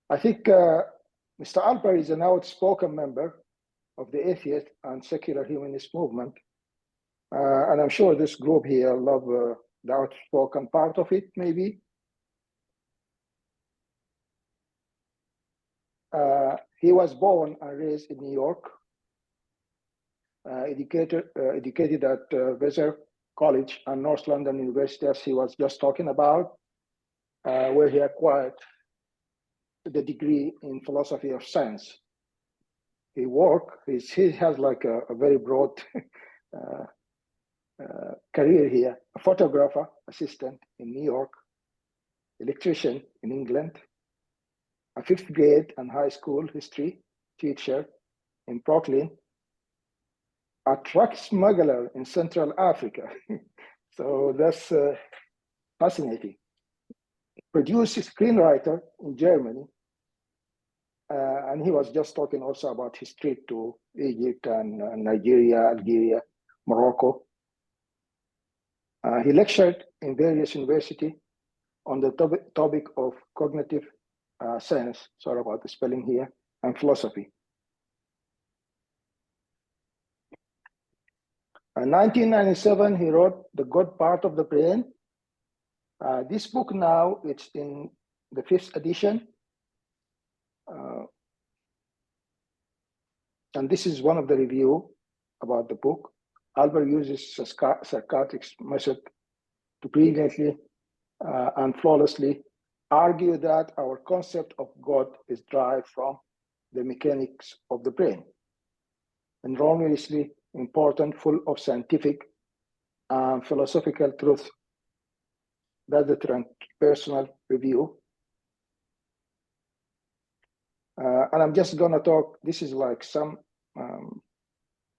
I think Mr. Alper is an outspoken member of the atheist and secular humanist movement. And I'm sure this group here love the outspoken part of it, maybe. He was born and raised in New York, educated at Vassar College and North London University, as he was just talking about, where he acquired the degree in philosophy of science. He has like a very broad career here: a photographer, assistant in New York, electrician in England, a 5th grade and high school history teacher in Brooklyn, a truck smuggler in Central Africa. So that's fascinating. Produced screenwriter in Germany. And he was just talking also about his trip to Egypt and Nigeria, Algeria, Morocco. He lectured in various universities on the topic of cognitive science, sorry about the spelling here, and philosophy. In 1997, he wrote The God Part of the Brain. This book now, it's in the 5th edition. And this is one of the review about the book. Alper uses a psychiatric method to brilliantly and flawlessly argue that our concept of God is derived from the mechanics of the brain, enormously important, full of scientific and philosophical truth. That's the personal review. And I'm just gonna talk, this is like some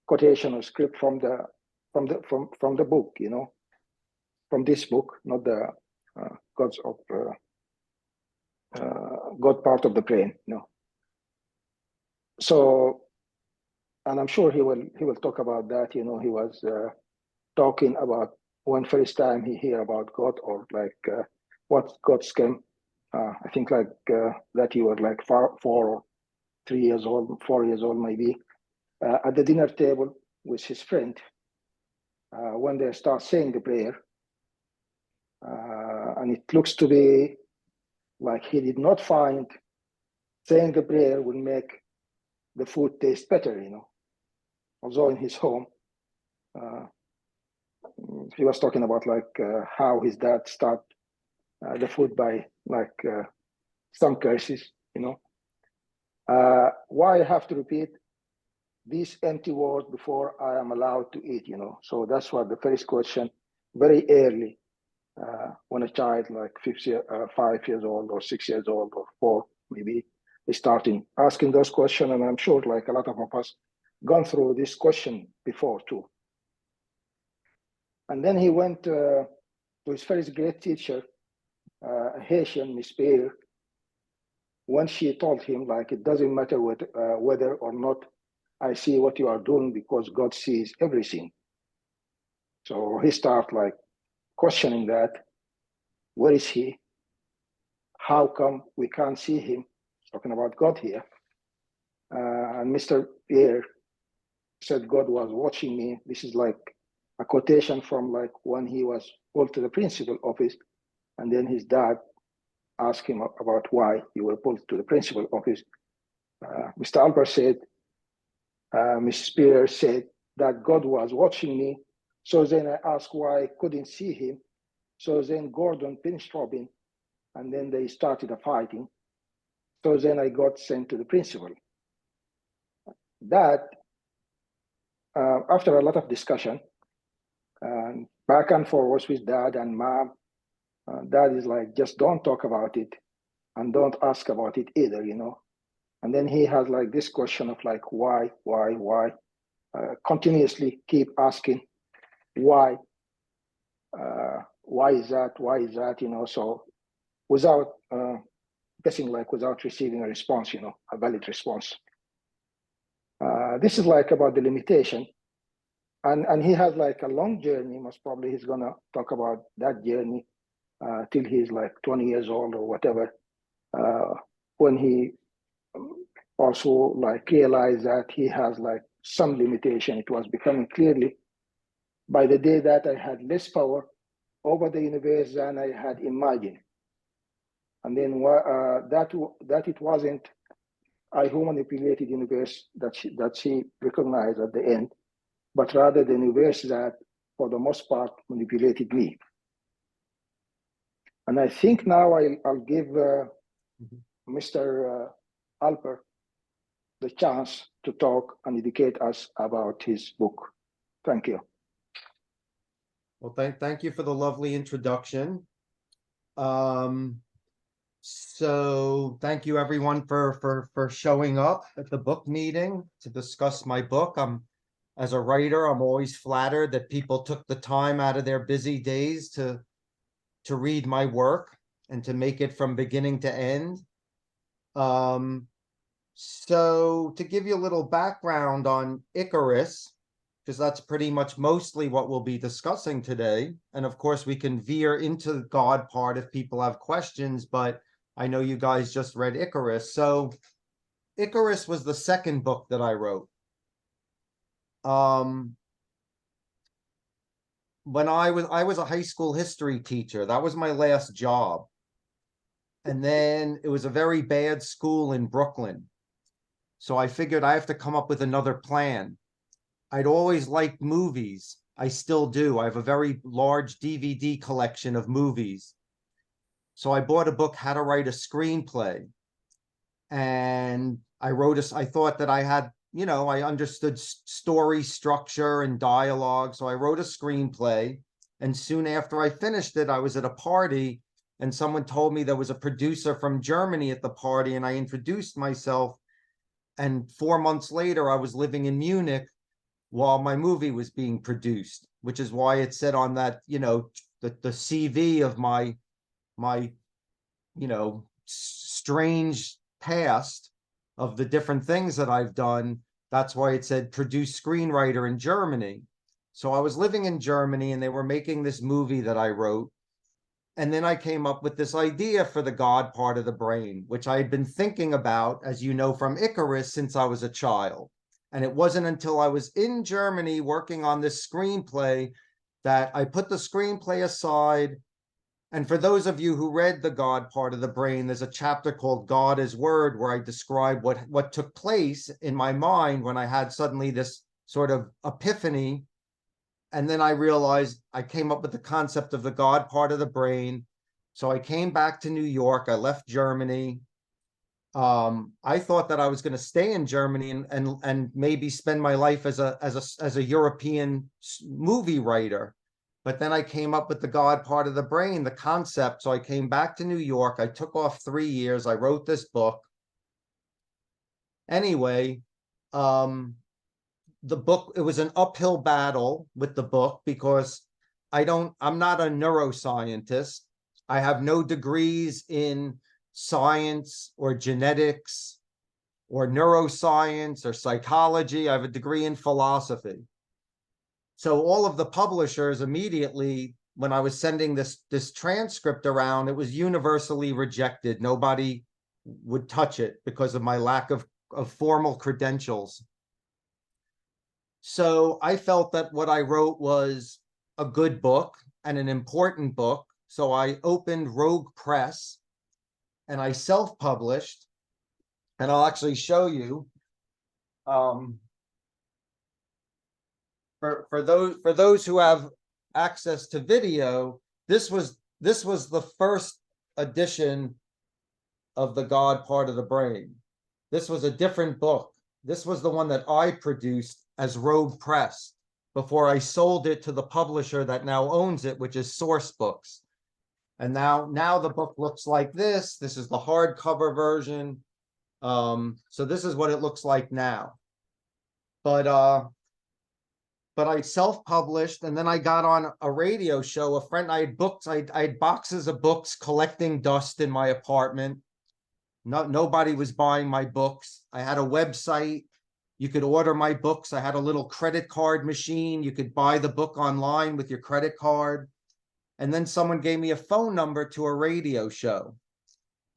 quotation or script from the book, you know, from this book, not the God part of the brain, no. So, and I'm sure he will talk about that. You know, he was talking about when first time he hear about God, or like what God came. I think like that he was like 4 or 3 years old, 4 years old maybe, at the dinner table with his friend. When they start saying the prayer, and it looks to be like he did not find saying the prayer will make the food taste better, you know. Although in his home, he was talking about like how his dad start the food by like some curses, you know. Why I have to repeat these empty words before I am allowed to eat, you know? So that's what the first question, very early, when a child like 5 years old or 6 years old or 4 maybe is starting asking those questions. And I'm sure like a lot of us gone through this question before too. And then he went to his first great teacher, Haitian Miss Bear, when she told him like, it doesn't matter whether or not I see what you are doing, because God sees everything. So he started like questioning that. Where is he? How come we can't see him? Talking about God here. And Mr. Pierre said, God was watching me. This is like a quotation from like when he was pulled to the principal office, and then his dad asked him about why you were pulled to the principal office. Mr. Alper said, Mrs. Pierre said that God was watching me. So then I asked why I couldn't see him. So then Gordon pinched Robin, and then they started a fighting. So then I got sent to the principal. That, after a lot of discussion, back and forth with dad and mom, dad is like, just don't talk about it and don't ask about it either, you know. And then he has like this question of like, why, continuously keep asking, why is that, you know, so without guessing, like without receiving a response, you know, a valid response. This is like about the limitation. And he has like a long journey. Most probably he's gonna talk about that journey till he's like 20 years old or whatever, when he also like realized that he has like some limitation, it was becoming clearly by the day that I had less power over the universe than I had imagined. And then that it wasn't a who manipulated universe that she recognized at the end, but rather the universe that, for the most part, manipulated me. And I think now I'll give Mr. Alper the chance to talk and educate us about his book. Thank you. Well, thank you for the lovely introduction. So thank you everyone for showing up at the book meeting to discuss my book. As a writer, I'm always flattered that people took the time out of their busy days to read my work and to make it from beginning to end. So to give you a little background on Icarus, because that's pretty much mostly what we'll be discussing today. And of course, we can veer into the God part if people have questions, but I know you guys just read Icarus. So Icarus was the second book that I wrote. When I was a high school history teacher. That was my last job. And then it was a very bad school in Brooklyn. So I figured I have to come up with another plan. I'd always liked movies. I still do. I have a very large DVD collection of movies. So I bought a book, How to Write a Screenplay. And I thought that I had, I understood story structure and dialogue. So I wrote a screenplay. And soon after I finished it, I was at a party and someone told me there was a producer from Germany at the party, and I introduced myself. And 4 months later, I was living in Munich while my movie was being produced, which is why it said on that, the CV of my strange past of the different things that I've done. That's why it said produced screenwriter in Germany. So I was living in Germany and they were making this movie that I wrote. And then I came up with this idea for the God part of the brain, which I had been thinking about, as you know, from Icarus since I was a child. And it wasn't until I was in Germany working on this screenplay that I put the screenplay aside. And for those of you who read the God part of the brain, there's a chapter called God is Word, where I describe what took place in my mind when I had suddenly this sort of epiphany. And then I realized I came up with the concept of the God part of the brain. So I came back to New York. I left Germany. I thought that I was going to stay in Germany and maybe spend my life as a European movie writer. But then I came up with the God part of the brain, the concept. So I came back to New York. I took off 3 years. I wrote this book. Anyway, the book, it was an uphill battle with the book because I'm not a neuroscientist. I have no degrees in science or genetics or neuroscience or psychology. I have a degree in philosophy. So all of the publishers immediately, when I was sending this transcript around, it was universally rejected. Nobody would touch it because of my lack of formal credentials. So I felt that what I wrote was a good book and an important book. So I opened Rogue Press and I self-published, and I'll actually show you. For those who have access to video, this was the first edition of the God part of the brain. This was a different book. This was the one that I produced as Rogue Press before I sold it to the publisher that now owns it, which is Source Books. And now the book looks like this. This is the hardcover version. So this is what it looks like now. But I self-published, and then I got on a radio show. A friend, I had boxes of books collecting dust in my apartment. Nobody was buying my books. I had a website. You could order my books. I had a little credit card machine. You could buy the book online with your credit card. And then someone gave me a phone number to a radio show.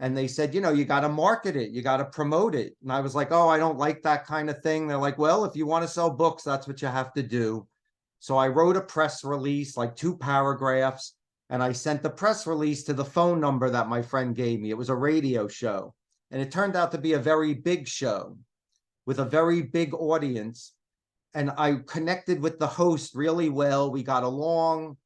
And they said, you got to market it, you got to promote it. And I was like, oh, I don't like that kind of thing. They're like, well, if you want to sell books, that's what you have to do. So I wrote a press release, like 2 paragraphs, and I sent the press release to the phone number that my friend gave me. It was a radio show. And it turned out to be a very big show with a very big audience. And I connected with the host really well. We got along.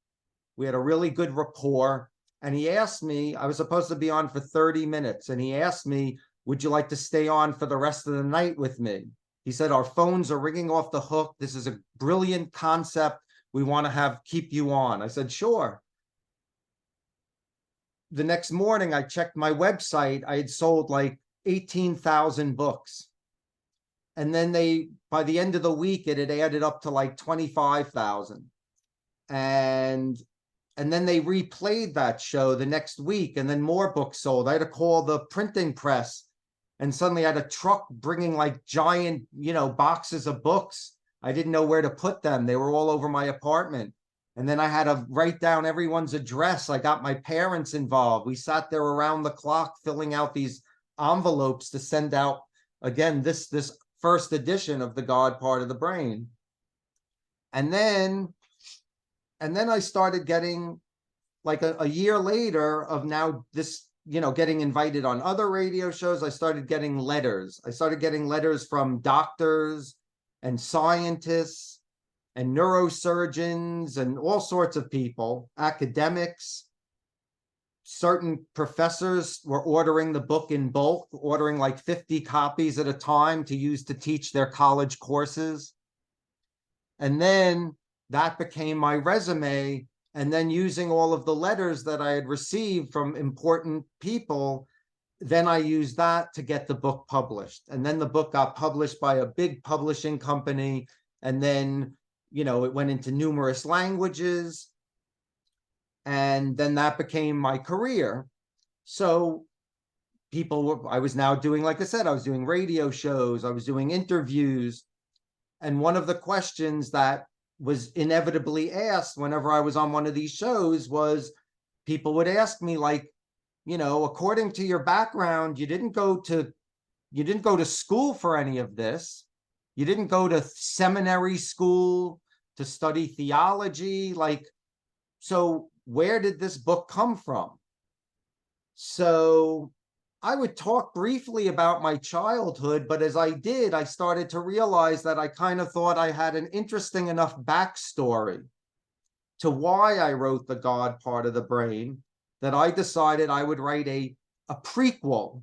We had a really good rapport. And he asked me, I was supposed to be on for 30 minutes. And he asked me, would you like to stay on for the rest of the night with me? He said, our phones are ringing off the hook. This is a brilliant concept. We want to keep you on. I said, sure. The next morning, I checked my website. I had sold like 18,000 books. And then by the end of the week, it had added up to like 25,000. And then they replayed that show the next week, and then more books sold. I had to call the printing press, and suddenly I had a truck bringing like giant, boxes of books. I didn't know where to put them. They were all over my apartment. And then I had to write down everyone's address. I got my parents involved. We sat there around the clock filling out these envelopes to send out, again, this first edition of The God Part of the Brain. And then I started getting, like a year later of now this, getting invited on other radio shows. I started getting letters. I started getting letters from doctors and scientists and neurosurgeons and all sorts of people, academics. Certain professors were ordering the book in bulk, ordering like 50 copies at a time to use to teach their college courses. And then that became my resume. And then using all of the letters that I had received from important people, then I used that to get the book published. And then the book got published by a big publishing company. And then, it went into numerous languages. And then that became my career. So I was now doing, like I said, I was doing radio shows, I was doing interviews. And one of the questions that was inevitably asked whenever I was on one of these shows was, people would ask me, like, according to your background, you didn't go to school for any of this. You didn't go to seminary school to study theology. Like, so where did this book come from? So I would talk briefly about my childhood, but as I did, I started to realize that I kind of thought I had an interesting enough backstory to why I wrote The God Part of the Brain that I decided I would write a prequel,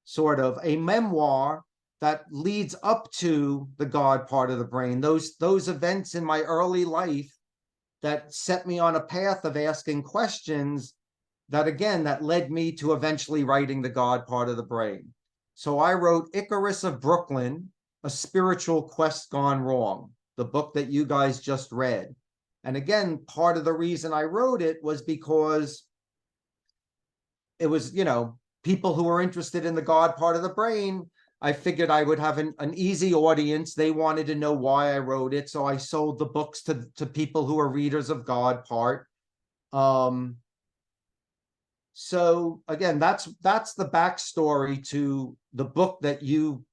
sort of a memoir that leads up to The God Part of the Brain, those events in my early life that set me on a path of asking questions that led me to eventually writing The God Part of the Brain. So I wrote Icarus of Brooklyn, A Spiritual Quest Gone Wrong, the book that you guys just read. And again, part of the reason I wrote it was because it was, people who were interested in The God Part of the Brain. I figured I would have an easy audience. They wanted to know why I wrote it. So I sold the books to people who are readers of God Part. So again, that's the backstory to the book that you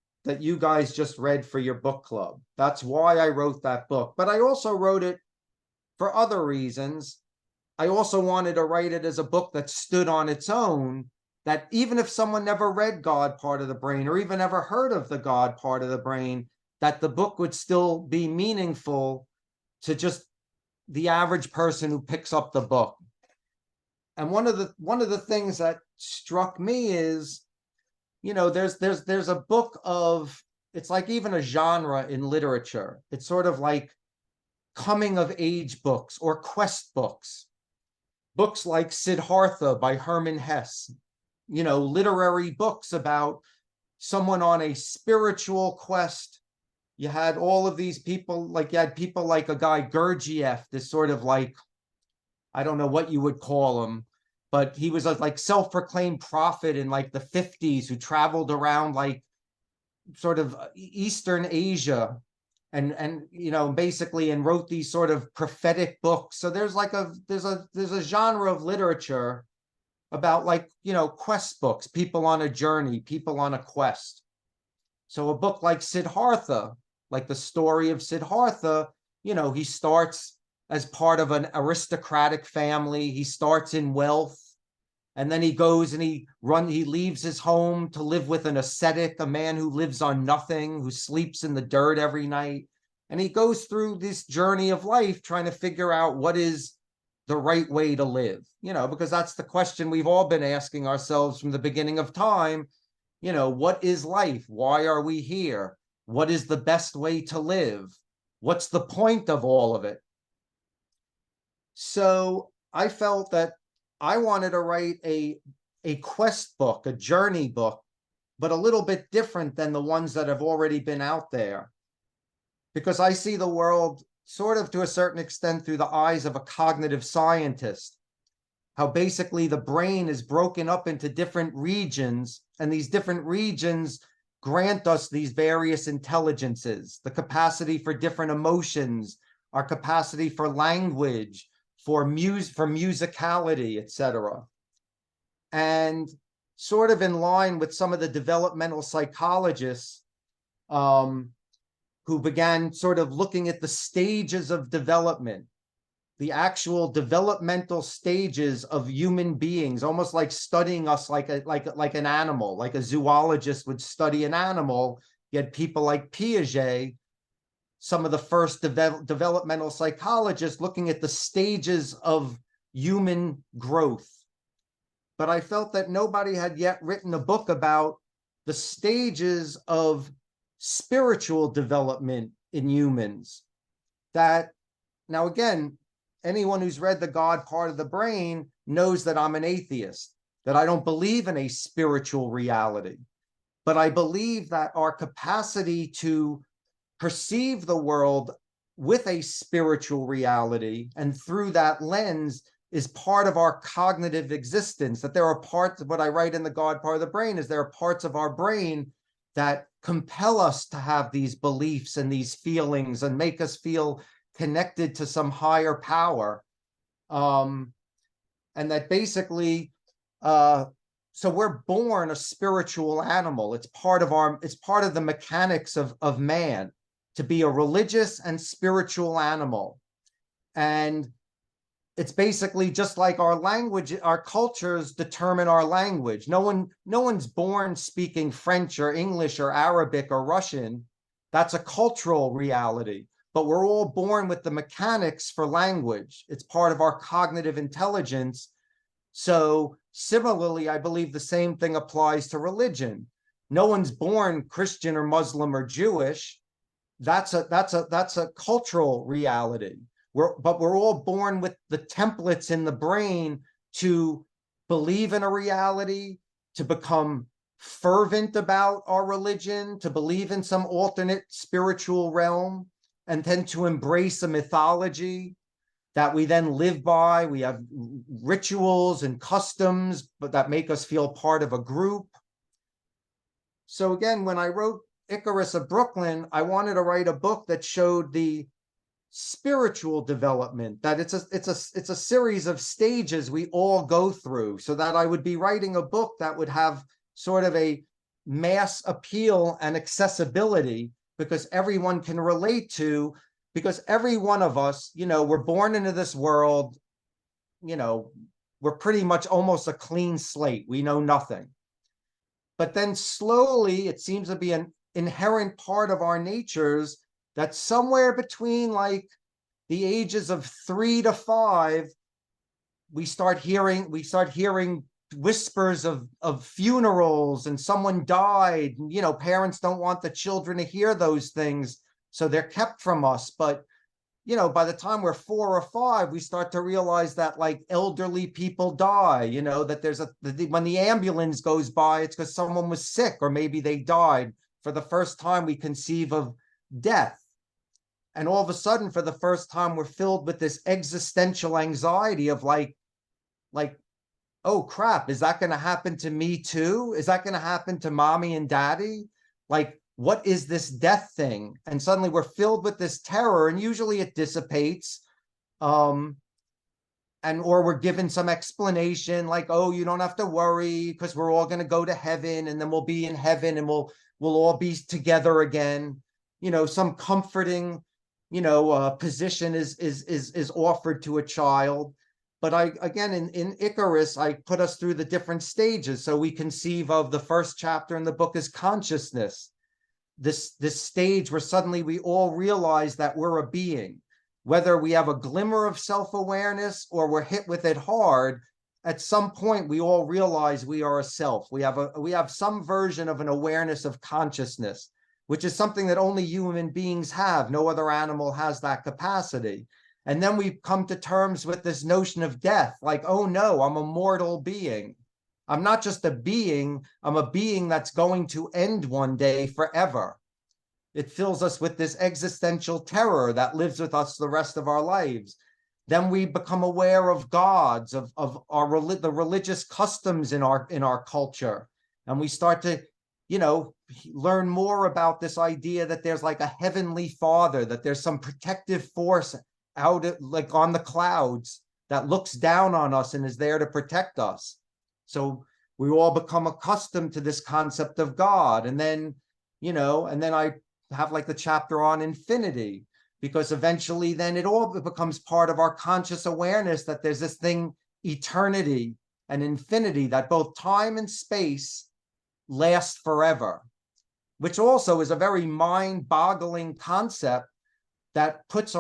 guys just read for your book club. That's why I wrote that book. But I also wrote it for other reasons. I also wanted to write it as a book that stood on its own, that even if someone never read God Part of the Brain or even ever heard of The God Part of the Brain, that the book would still be meaningful to just the average person who picks up the book. And one of the things that struck me is, there's a book of, it's like even a genre in literature. It's sort of like coming of age books or quest books. Books like Siddhartha by Hermann Hesse, literary books about someone on a spiritual quest. You had all of these people, like you had people like a guy Gurdjieff, this sort of like, I don't know what you would call him, but he was a like self-proclaimed prophet in like the 50s who traveled around like sort of Eastern Asia and basically and wrote these sort of prophetic books. So there's a genre of literature about, like, quest books, people on a journey, people on a quest. So a book like Siddhartha, like the story of Siddhartha, he starts as part of an aristocratic family. He starts in wealth, and then he goes and he leaves his home to live with an ascetic, a man who lives on nothing, who sleeps in the dirt every night. And he goes through this journey of life trying to figure out what is the right way to live, because that's the question we've all been asking ourselves from the beginning of time. What is life? Why are we here? What is the best way to live? What's the point of all of it? So I felt that I wanted to write a quest book, a journey book, but a little bit different than the ones that have already been out there. Because I see the world sort of to a certain extent through the eyes of a cognitive scientist, how basically the brain is broken up into different regions, and these different regions grant us these various intelligences, the capacity for different emotions, our capacity for language, for musicality, etc. And sort of in line with some of the developmental psychologists who began sort of looking at the stages of development, the actual developmental stages of human beings, almost like studying us like an animal, like a zoologist would study an animal. You had people like Piaget, some of the first developmental psychologists, looking at the stages of human growth. But I felt that nobody had yet written a book about the stages of spiritual development in humans. That, now again, anyone who's read The God Part of the Brain knows that I'm an atheist, that I don't believe in a spiritual reality. But I believe that our capacity to perceive the world with a spiritual reality and through that lens is part of our cognitive existence, that there are parts of what I write in The God Part of the Brain is there are parts of our brain that compel us to have these beliefs and these feelings and make us feel connected to some higher power. And that basically, so we're born a spiritual animal. It's part of the mechanics of man to be a religious and spiritual animal. And it's basically just like our language, our cultures determine our language. No one's born speaking French or English or Arabic or Russian. That's a cultural reality. But we're all born with the mechanics for language. It's part of our cognitive intelligence. So similarly, I believe the same thing applies to religion. No one's born Christian or Muslim or Jewish. That's a cultural reality. But we're all born with the templates in the brain to believe in a reality, to become fervent about our religion, to believe in some alternate spiritual realm, and then to embrace a mythology that we then live by. We have rituals and customs, but that make us feel part of a group. So again, when I wrote Icarus of Brooklyn, I wanted to write a book that showed the spiritual development, that it's a series of stages we all go through, so that I would be writing a book that would have sort of a mass appeal and accessibility, because everyone can relate to, because every one of us, we're born into this world, we're pretty much almost a clean slate. We know nothing. But then slowly, it seems to be an inherent part of our natures that somewhere between like the ages of 3 to 5, we start hearing whispers of funerals and someone died. Parents don't want the children to hear those things, so they're kept from us. But by the time we're 4 or 5, we start to realize that like elderly people die, that when the ambulance goes by, it's because someone was sick or maybe they died. For the first time, we conceive of death. And all of a sudden, for the first time, we're filled with this existential anxiety of like, oh crap, is that going to happen to me too? Is that going to happen to mommy and daddy? Like, what is this death thing? And suddenly we're filled with this terror, and usually it dissipates. or we're given some explanation like, oh, you don't have to worry because we're all going to go to heaven, and then we'll be in heaven, and we'll all be together again. Some comforting, position is offered to a child. But again, in Icarus, I put us through the different stages. So we conceive of the first chapter in the book as consciousness, this stage where suddenly we all realize that we're a being, whether we have a glimmer of self-awareness or we're hit with it hard. At some point, we all realize we are a self. We have some version of an awareness of consciousness, which is something that only human beings have. No other animal has that capacity. And then we come to terms with this notion of death, like, oh no, I'm a mortal being. I'm not just a being, I'm a being that's going to end one day forever. It fills us with this existential terror that lives with us the rest of our lives. Then we become aware of gods, of the religious customs in our culture. And we start to, learn more about this idea that there's like a heavenly father, that there's some protective force out like on the clouds that looks down on us and is there to protect us. So we all become accustomed to this concept of God. And then, I have like the chapter on infinity, because eventually then it all becomes part of our conscious awareness that there's this thing, eternity and infinity, that both time and space last forever, which also is a very mind-boggling concept that puts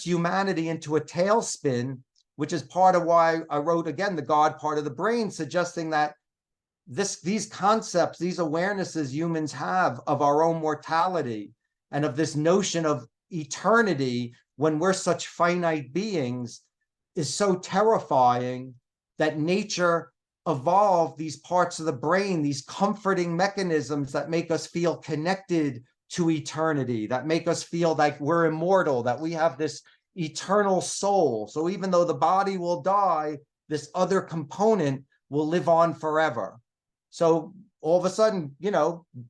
humanity into a tailspin, which is part of why I wrote, again, the God part of the brain, suggesting that these concepts, these awarenesses humans have of our own mortality and of this notion of eternity when we're such finite beings is so terrifying that nature evolved these parts of the brain, these comforting mechanisms that make us feel connected to eternity, that make us feel like we're immortal, that we have this eternal soul. So even though the body will die, this other component will live on forever. So all of a sudden,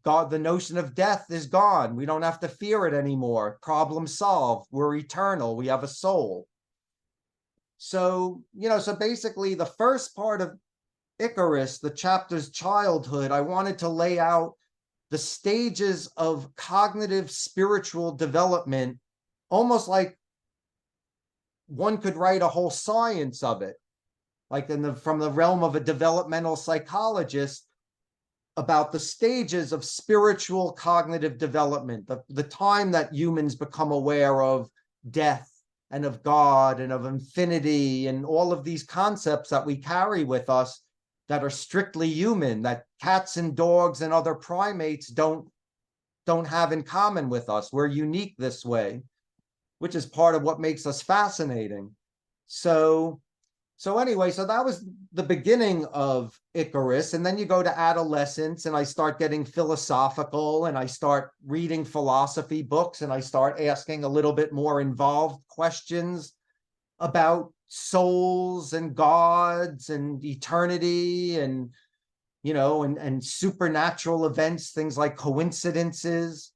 God, the notion of death is gone. We don't have to fear it anymore. Problem solved. We're eternal. We have a soul. So, so basically the first part of Icarus, the chapter's childhood, I wanted to lay out the stages of cognitive spiritual development, almost like one could write a whole science of it, like from the realm of a developmental psychologist, about the stages of spiritual cognitive development, the time that humans become aware of death and of God and of infinity and all of these concepts that we carry with us that are strictly human, that cats and dogs and other primates don't have in common with us. We're unique this way, which is part of what makes us fascinating. So anyway, so that was the beginning of Icarus. And then you go to adolescence and I start getting philosophical and I start reading philosophy books and I start asking a little bit more involved questions about souls and gods and eternity and, and supernatural events, things like coincidences.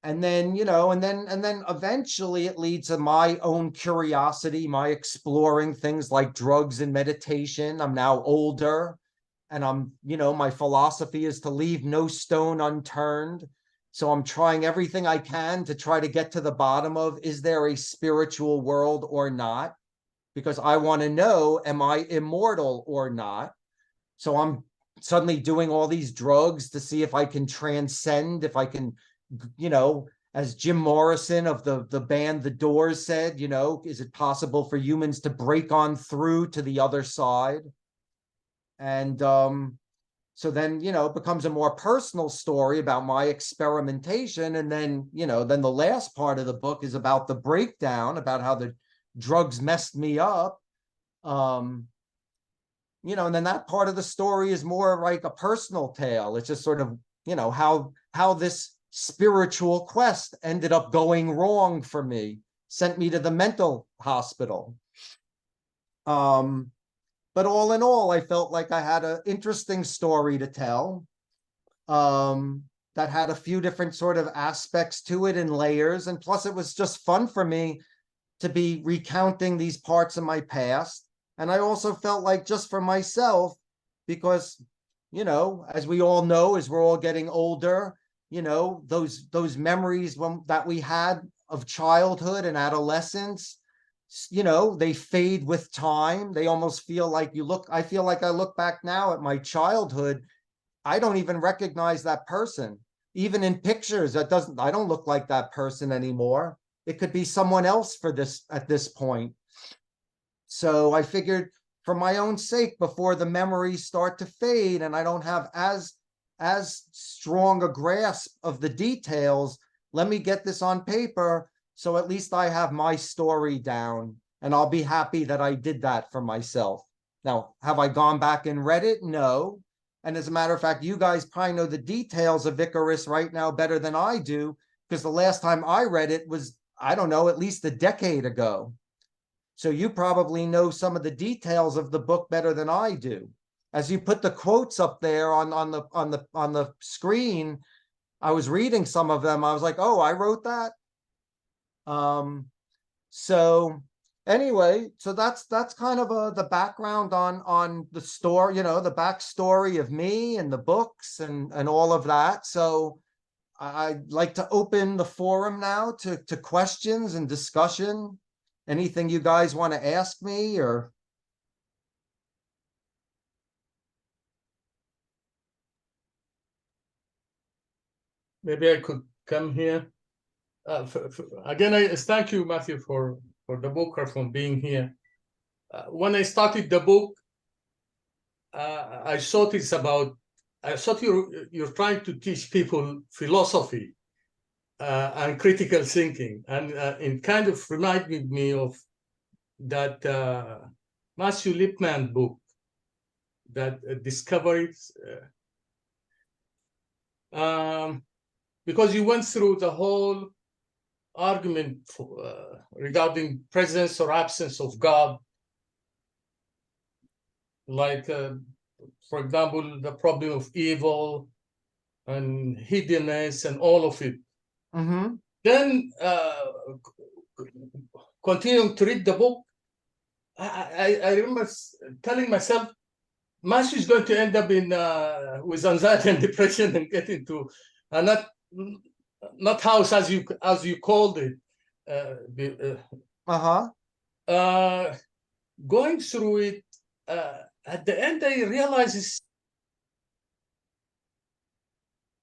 And then, and then eventually it leads to my own curiosity, my exploring things like drugs and meditation. I'm now older and my philosophy is to leave no stone unturned. So I'm trying everything I can to try to get to the bottom of, is there a spiritual world or not? Because I want to know, am I immortal or not? So I'm suddenly doing all these drugs to see if I can transcend, if I can, as Jim Morrison of the band The Doors said, is it possible for humans to break on through to the other side? And so then, it becomes a more personal story about my experimentation. And then, then the last part of the book is about the breakdown, about how the drugs messed me up. And then that part of the story is more like a personal tale. It's just sort of, how this spiritual quest ended up going wrong for me, sent me to the mental hospital. But all in all, I felt like I had an interesting story to tell, that had a few different sort of aspects to it and layers. And plus it was just fun for me to be recounting these parts of my past. And I also felt like just for myself, because, you know, as we all know, as we're all getting older, you know, those memories that we had of childhood and adolescence, you know, they fade with time. They almost feel like I feel like I look back now at my childhood, I don't even recognize that person. Even in pictures, I don't look like that person anymore. It could be someone else at this point. So I figured, for my own sake, before the memories start to fade and I don't have as strong a grasp of the details, let me get this on paper, so at least I have my story down, and I'll be happy that I did that for myself. Now, have I gone back and read it? No. And as a matter of fact, you guys probably know the details of Icarus right now better than I do, because the last time I read it was, I don't know, at least a decade ago. So you probably know some of the details of the book better than I do. As you put the quotes up there on the screen, I was reading some of them. I was like, oh, I wrote that. So anyway, so that's kind of the background on the story, you know, the backstory of me and the books and all of that. So I'd like to open the forum now to questions and discussion. Anything you guys want to ask me, or? Maybe I could come here. Again, I thank you, Matthew, for the book or for being here. When I started the book, I thought you're trying to teach people philosophy and critical thinking, and it kind of reminded me of that Matthew Lipman book, that Discoveries. Because you went through the whole argument regarding presence or absence of God, like, for example, the problem of evil and hiddenness and all of it. Mm-hmm. Then, continuing to read the book, I remember telling myself, Matthew is going to end up with anxiety and depression and get into not house as you called it. Going through it, at the end I realized it's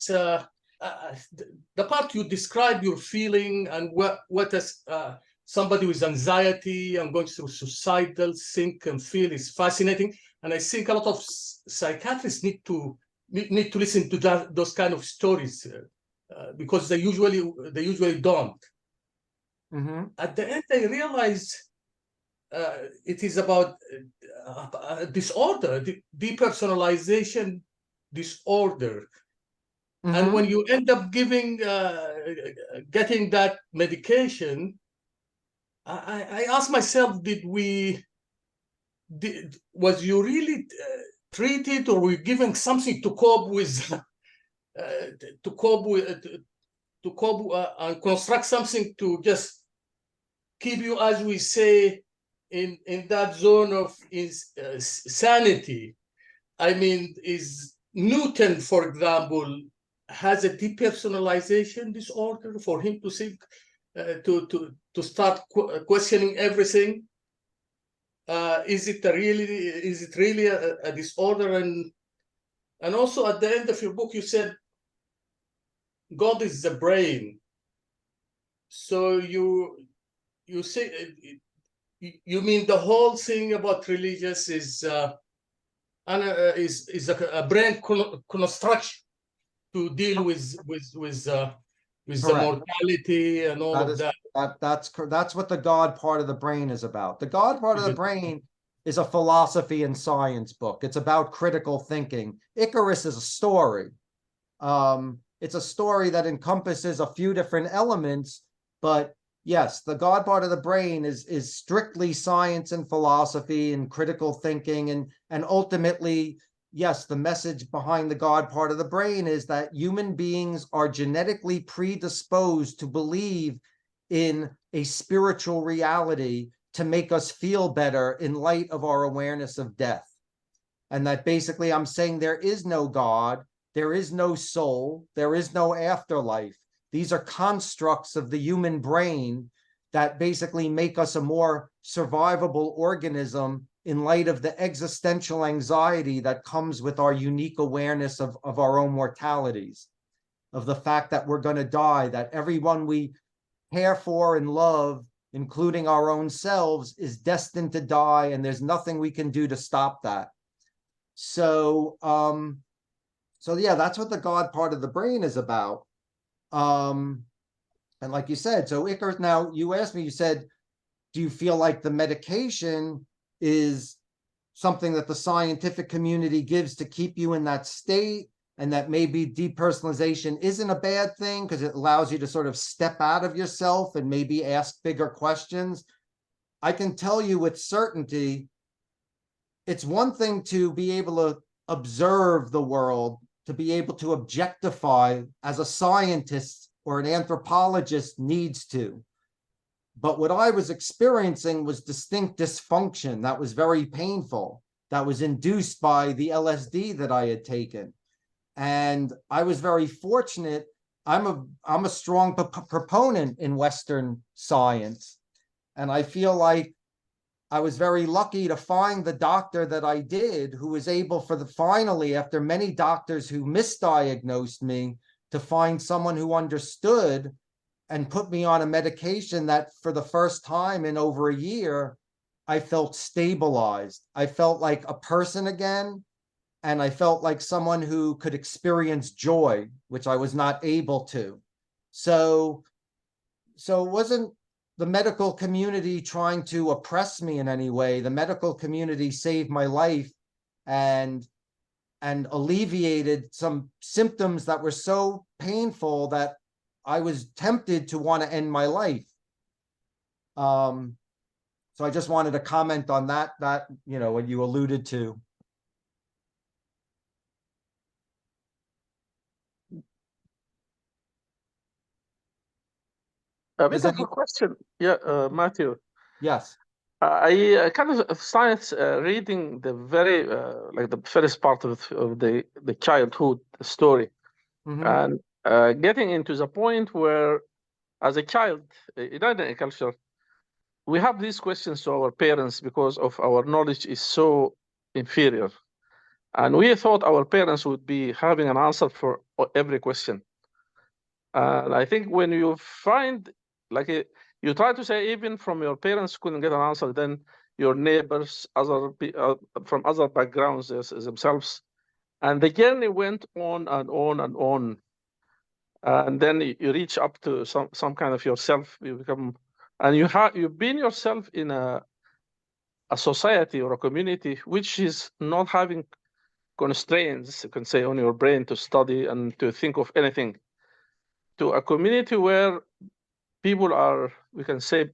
the part you describe your feeling and what as somebody with anxiety and going through suicidal think and feel is fascinating, and I think a lot of psychiatrists need to listen to those kind of stories because they usually don't. Mm-hmm. At the end, I realized it is about disorder, depersonalization disorder. Mm-hmm. And when you end up getting that medication, I asked myself, was you really treated, or were you given something to cope with, and construct something to just keep you, as we say, in that zone of sanity? I mean, is Newton, for example, has a depersonalization disorder for him to think, to start questioning everything? Is it really a disorder? And also at the end of your book, you said God is the brain. So you say, you mean the whole thing about religious is a brain construction to deal with the mortality and all of that. That's what the God part of the brain is about. The God part of the brain is a philosophy and science book. It's about critical thinking. Icarus is a story. It's a story that encompasses a few different elements, but yes, the God part of the brain is strictly science and philosophy and critical thinking, and ultimately, yes, the message behind the God part of the brain is that human beings are genetically predisposed to believe in a spiritual reality to make us feel better in light of our awareness of death. And that basically I'm saying there is no God, there is no soul, there is no afterlife. These are constructs of the human brain that basically make us a more survivable organism in light of the existential anxiety that comes with our unique awareness of our own mortalities, of the fact that we're going to die, that everyone we care for and love, including our own selves, is destined to die, and there's nothing we can do to stop that. So yeah, that's what the God part of the brain is about. And like you said, so Icarus, now you asked me, you said, do you feel like the medication is something that the scientific community gives to keep you in that state, and that maybe depersonalization isn't a bad thing because it allows you to sort of step out of yourself and maybe ask bigger questions? I can tell you with certainty, it's one thing to be able to observe the world, to be able to objectify as a scientist or an anthropologist needs to. But what I was experiencing was distinct dysfunction that was very painful, that was induced by the LSD that I had taken. And I was very fortunate. I'm a strong proponent in Western science. And I feel like I was very lucky to find the doctor that I did, who was able finally, after many doctors who misdiagnosed me, to find someone who understood and put me on a medication that for the first time in over a year, I felt stabilized. I felt like a person again. And I felt like someone who could experience joy, which I was not able to. So it wasn't the medical community trying to oppress me in any way. The medical community saved my life and alleviated some symptoms that were so painful that I was tempted to want to end my life. So I just wanted to comment on that, what you alluded to. A bit of a question, Matthew. Yes. I kind of science reading the very like the first part of the childhood story, and getting into the point where, as a child in our culture, we have these questions to our parents because of our knowledge is so inferior, and we thought our parents would be having an answer for every question. And I think when you find you try to say even from your parents couldn't get an answer, then your neighbors, from other backgrounds themselves, and the journey went on and on and on, and then you reach up to some kind of yourself. You become, and you've been yourself in a society or a community which is not having constraints, you can say, on your brain to study and to think of anything, to a community where people are, we can say,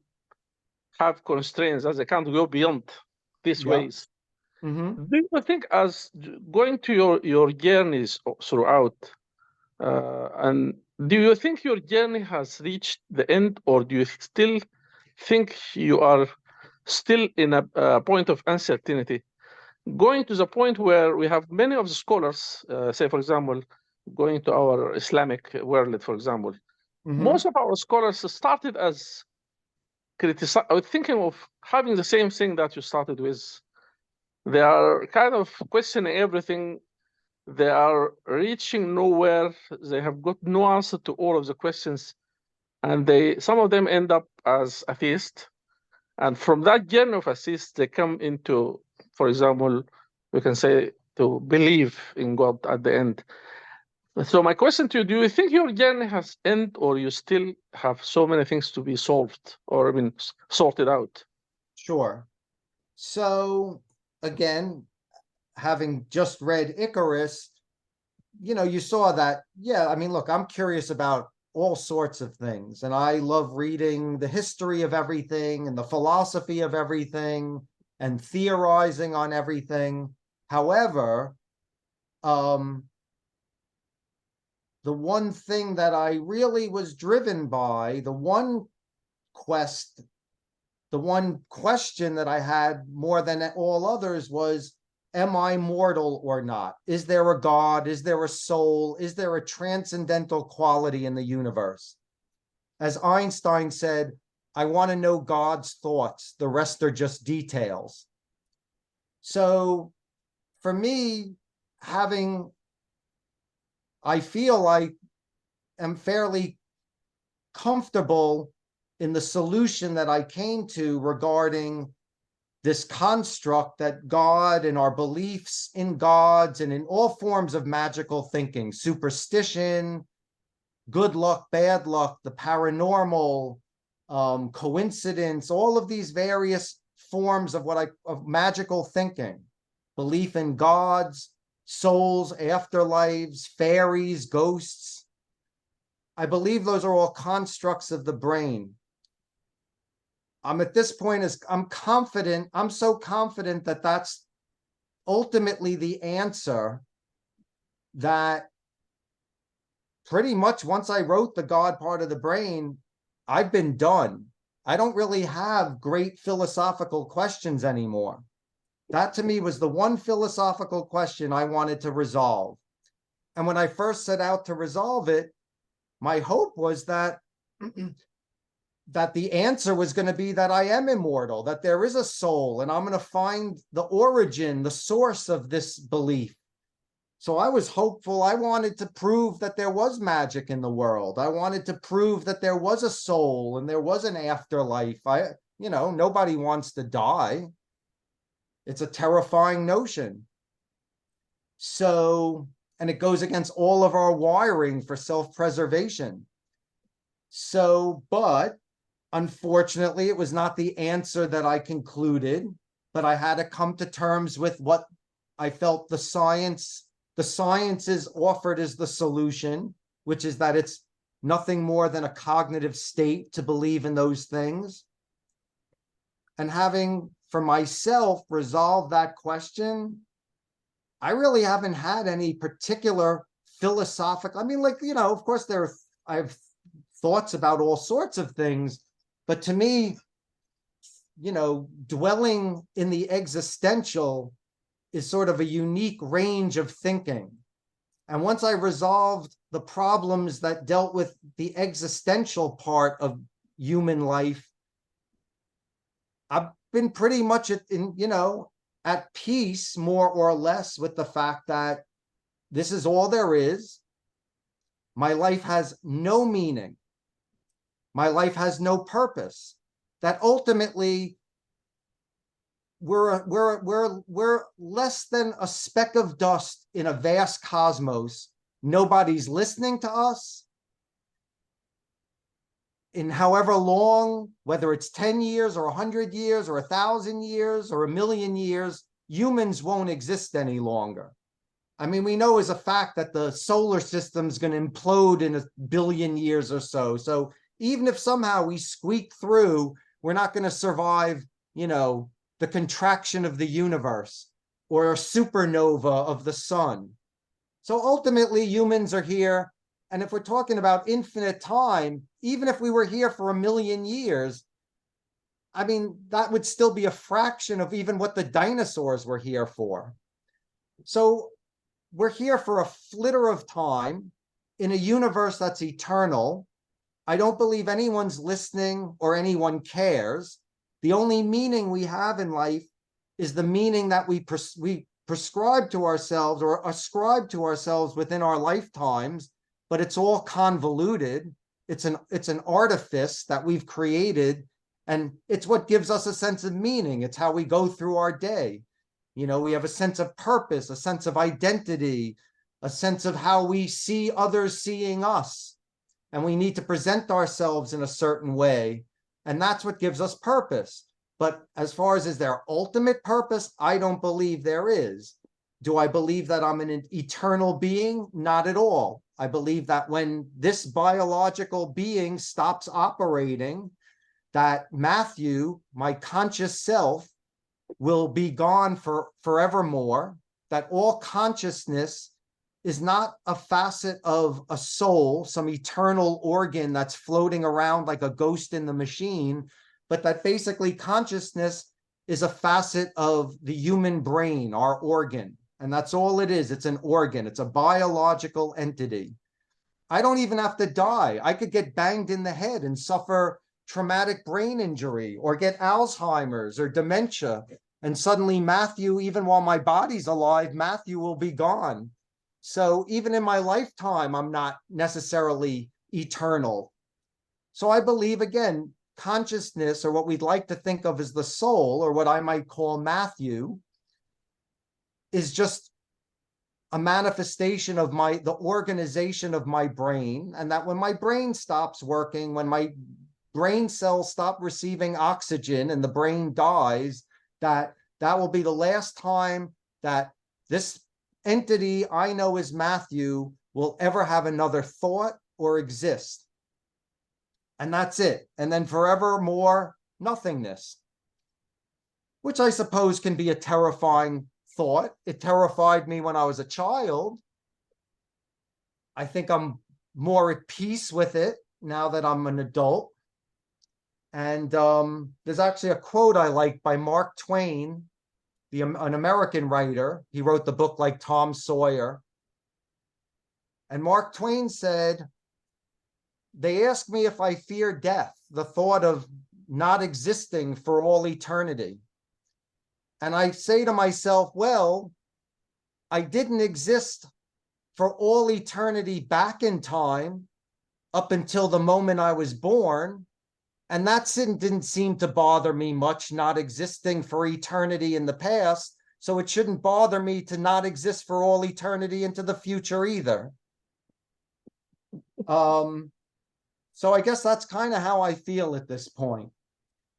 have constraints as they can't go beyond these ways. Do you think, as going to your journeys throughout, and do you think your journey has reached the end, or do you still think you are still in a point of uncertainty, going to the point where we have many of the scholars, say, for example, going to our Islamic world, for example, most of our scholars started as thinking of having the same thing that you started with. They are kind of questioning everything. They are reaching nowhere. They have got no answer to all of the questions. And some of them end up as atheists. And from that journey of atheists, they come into, for example, we can say, to believe in God at the end. So my question to you, do you think your journey has ended, or you still have so many things to be solved or sorted out? Sure. So again, having just read Icarus, you saw that, I mean, look, I'm curious about all sorts of things, and I love reading the history of everything and the philosophy of everything and theorizing on everything. However, the one thing that I really was driven by, the one quest, the one question that I had more than all others was, am I mortal or not? Is there a God? Is there a soul? Is there a transcendental quality in the universe? As Einstein said, I want to know God's thoughts. The rest are just details. So for me, I feel like I'm fairly comfortable in the solution that I came to regarding this construct that God and our beliefs in gods and in all forms of magical thinking, superstition, good luck, bad luck, the paranormal, coincidence, all of these various forms of of magical thinking, belief in gods, souls, afterlives, fairies, ghosts. I believe those are all constructs of the brain. I'm at this point, I'm so confident that that's ultimately the answer, that pretty much once I wrote the God part of the brain, I've been done. I don't really have great philosophical questions anymore. That to me was the one philosophical question I wanted to resolve. And when I first set out to resolve it, my hope was that that the answer was going to be that I am immortal, that there is a soul, and I'm going to find the origin, the source of this belief. So I was hopeful. I wanted to prove that there was magic in the world. I wanted to prove that there was a soul and there was an afterlife. Nobody wants to die. It's a terrifying notion. So, and it goes against all of our wiring for self-preservation. So, but unfortunately, it was not the answer that I concluded, but I had to come to terms with what I felt the sciences offered as the solution, which is that it's nothing more than a cognitive state to believe in those things. And having, for myself, resolved that question, I really haven't had any particular philosophical, of course I have thoughts about all sorts of things, but to me, dwelling in the existential is sort of a unique range of thinking. And once I resolved the problems that dealt with the existential part of human life, I've been pretty much at peace, more or less, with the fact that this is all there is. My life has no meaning. My life has no purpose. That ultimately we're less than a speck of dust in a vast cosmos. Nobody's listening to us. In however long, whether it's 10 years or 100 years or 1,000 years or 1,000,000 years, humans won't exist any longer. We know as a fact that the solar system is going to implode in 1,000,000,000 years or so. So even if somehow we squeak through, we're not going to survive, the contraction of the universe or a supernova of the sun. So ultimately, humans are here. And if we're talking about infinite time, even if we were here for 1,000,000 years, that would still be a fraction of even what the dinosaurs were here for. So we're here for a flitter of time in a universe that's eternal. I don't believe anyone's listening or anyone cares. The only meaning we have in life is the meaning that we prescribe to ourselves or ascribe to ourselves within our lifetimes, but it's all convoluted. It's an artifice that we've created, and it's what gives us a sense of meaning. It's how we go through our day. We have a sense of purpose, a sense of identity, a sense of how we see others seeing us. And we need to present ourselves in a certain way. And that's what gives us purpose. But as far as is there ultimate purpose, I don't believe there is. Do I believe that I'm an eternal being? Not at all. I believe that when this biological being stops operating, that Matthew, my conscious self, will be gone forevermore, that all consciousness is not a facet of a soul, some eternal organ that's floating around like a ghost in the machine, but that basically consciousness is a facet of the human brain, our organ. And that's all it is. It's an organ. It's a biological entity. I don't even have to die. I could get banged in the head and suffer traumatic brain injury or get Alzheimer's or dementia. And suddenly Matthew, even while my body's alive, Matthew will be gone. So even in my lifetime, I'm not necessarily eternal. So I believe, again, consciousness, or what we'd like to think of as the soul, or what I might call Matthew, is just a manifestation of the organization of my brain. And that when my brain stops working, when my brain cells stop receiving oxygen and the brain dies, that will be the last time that this entity I know as Matthew will ever have another thought or exist. And that's it. And then forevermore, nothingness, which I suppose can be a terrifying thought. It terrified me when I was a child. I think I'm more at peace with it now that I'm an adult. And there's actually a quote I like by Mark Twain, an American writer. He wrote the book like Tom Sawyer. And Mark Twain said, "They ask me if I fear death, the thought of not existing for all eternity. And I say to myself, well, I didn't exist for all eternity back in time up until the moment I was born. And that didn't seem to bother me much, not existing for eternity in the past. So it shouldn't bother me to not exist for all eternity into the future either." So I guess that's kind of how I feel at this point.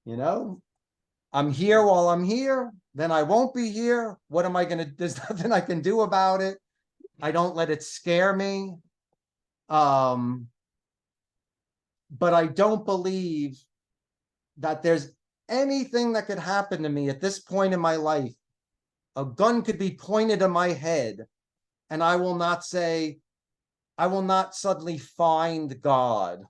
You know, I'm here while I'm here, then I won't be here. What am I going to, there's nothing I can do about it. I don't let it scare me. But I don't believe that there's anything that could happen to me at this point in my life. A gun could be pointed at my head, and I will not say, I will not suddenly find God.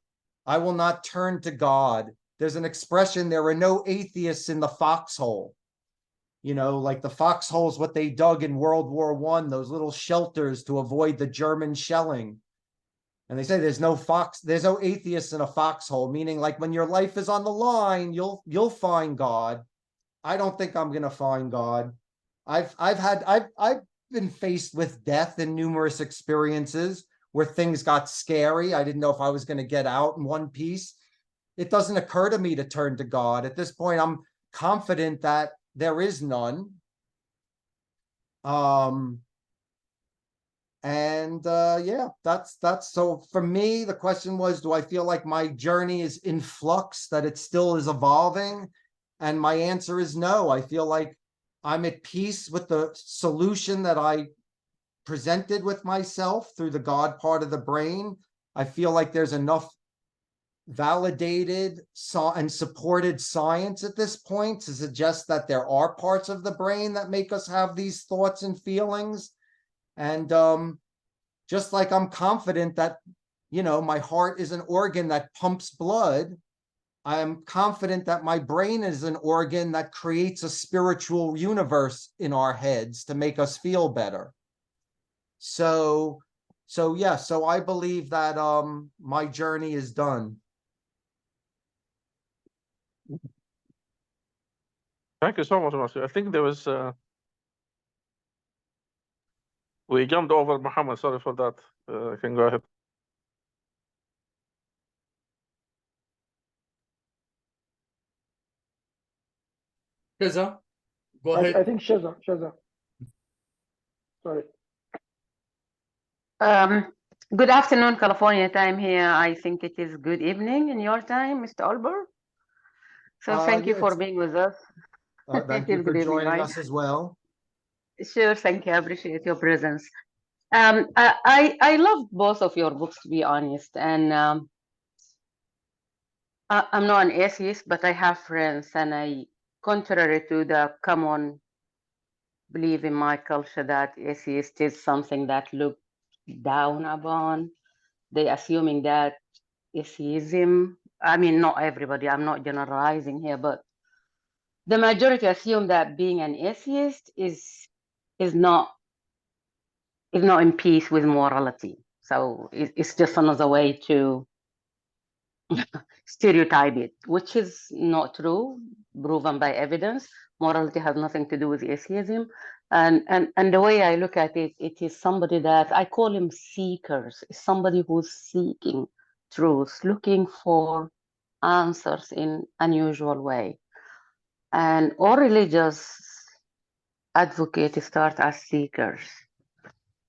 I will not turn to God. There's an expression, there are no atheists in the foxhole. You know, like the foxholes, what they dug in World War I, those little shelters to avoid the German shelling. And they say there's no atheists in a foxhole, meaning like when your life is on the line, you'll find God. I don't think I'm gonna find God. I've been faced with death in numerous experiences where things got scary. I didn't know if I was going to get out in one piece. It doesn't occur to me to turn to God. At this point, I'm confident that there is none. Yeah, that's so for me, the question was, do I feel like my journey is in flux, that it still is evolving? And my answer is no. I feel like I'm at peace with the solution that I presented with myself through the God part of the brain. I feel like there's enough validated and supported science at this point to suggest that there are parts of the brain that make us have these thoughts and feelings. And just like I'm confident that, you know, my heart is an organ that pumps blood, I am confident that my brain is an organ that creates a spiritual universe in our heads to make us feel better. So I believe that my journey is done. Thank you so much, Matthew. I think there was we jumped over Muhammad. Sorry for that. I can go ahead. Sheza, go ahead. I think Sheza. Sorry. Good afternoon, California time here. I think it is good evening in your time, Mr. Alper. So thank you for being with us. Thank you for joining us as well. Sure, thank you. I appreciate your presence. I love both of your books, to be honest. And I'm not an atheist, but I have friends, and contrary to the common belief in my culture that atheist is something that looks down upon. They assuming that atheism, I mean, not everybody, I'm not generalizing here, but the majority assume that being an atheist is not in peace with morality. So it's just another way to stereotype it, which is not true, proven by evidence. Morality has nothing to do with atheism. And the way I look at it, it is somebody that I call him seekers, somebody who's seeking truth, looking for answers in unusual way. And all religious advocates start as seekers.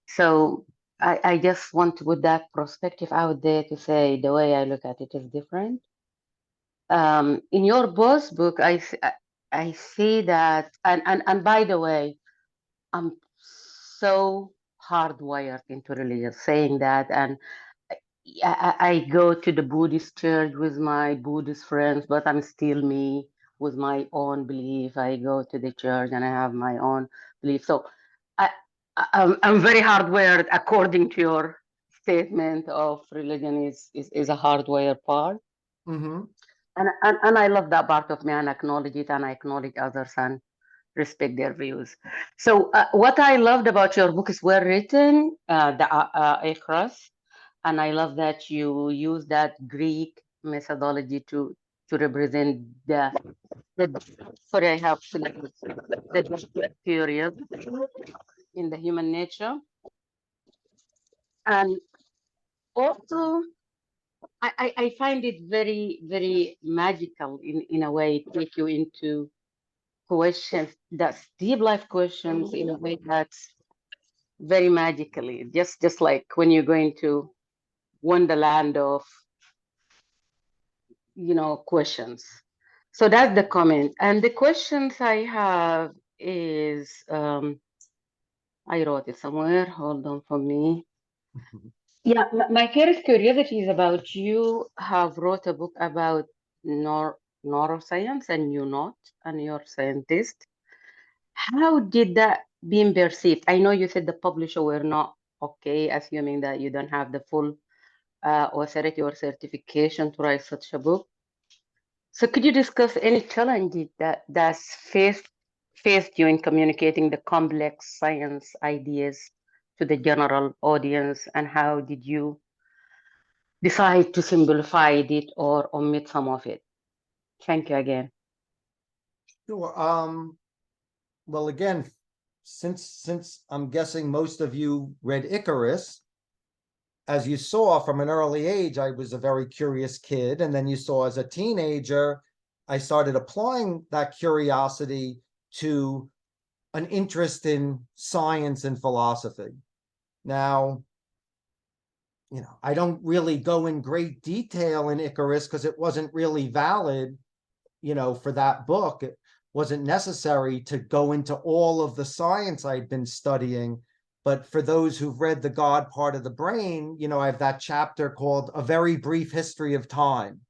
So I just want to put that perspective out there to say the way I look at it is different. In your boss book, I see that, and by the way, I'm so hardwired into religion, saying that, and I go to the Buddhist church with my Buddhist friends, but I'm still me with my own belief. I go to the church and I have my own belief. So I'm very hardwired according to your statement of religion is a hardwired part. Mm-hmm. And I love that part of me and acknowledge it, and I acknowledge others and respect their views. So what I loved about your book is well written, the Icarus, and I love that you use that Greek methodology to represent the sorry, I have the period in the human nature. And also I find it very, very magical in a way, take you into questions, that's deep life questions in a way that's very magically, just like when you're going to wonderland of, questions. So that's the comment. And the questions I have is, I wrote it somewhere, hold on for me. Yeah, my first curiosity is about, you have wrote a book about neuroscience and you're not a neuroscientist. How did that being perceived? I know you said the publisher were not okay, assuming that you don't have the full authority or certification to write such a book. So could you discuss any challenges that's faced you in communicating the complex science ideas to the general audience, and how did you decide to simplify it or omit some of it? Thank you again. Sure. Well, again, since I'm guessing most of you read Icarus, as you saw from an early age, I was a very curious kid. And then you saw as a teenager, I started applying that curiosity to an interest in science and philosophy. Now, I don't really go in great detail in Icarus because it wasn't really valid, for that book. It wasn't necessary to go into all of the science I'd been studying. But for those who've read The God Part of the Brain, I have that chapter called A Very Brief History of Time,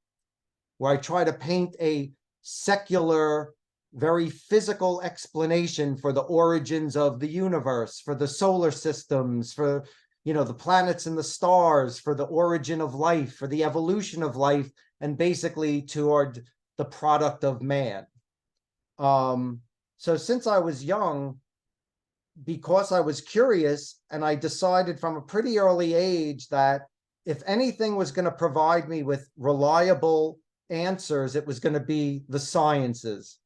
where I try to paint a secular, very physical explanation for the origins of the universe, for the solar systems, for, the planets and the stars, for the origin of life, for the evolution of life, and basically toward the product of man. So since I was young, because I was curious, and I decided from a pretty early age that if anything was going to provide me with reliable answers, it was going to be the sciences.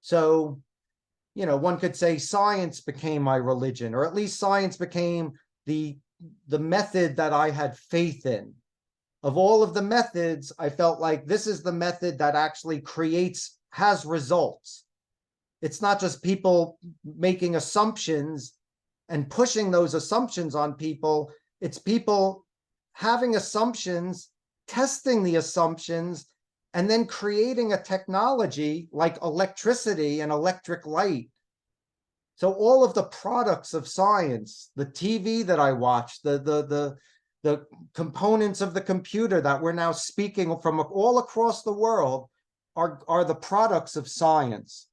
So, one could say science became my religion, or at least science became the method that I had faith in. Of all of the methods, I felt like this is the method that actually has results. It's not just people making assumptions and pushing those assumptions on people. It's people having assumptions, testing the assumptions, and then creating a technology like electricity and electric light. So all of the products of science, the TV that I watch, the components of the computer that we're now speaking from all across the world are the products of science.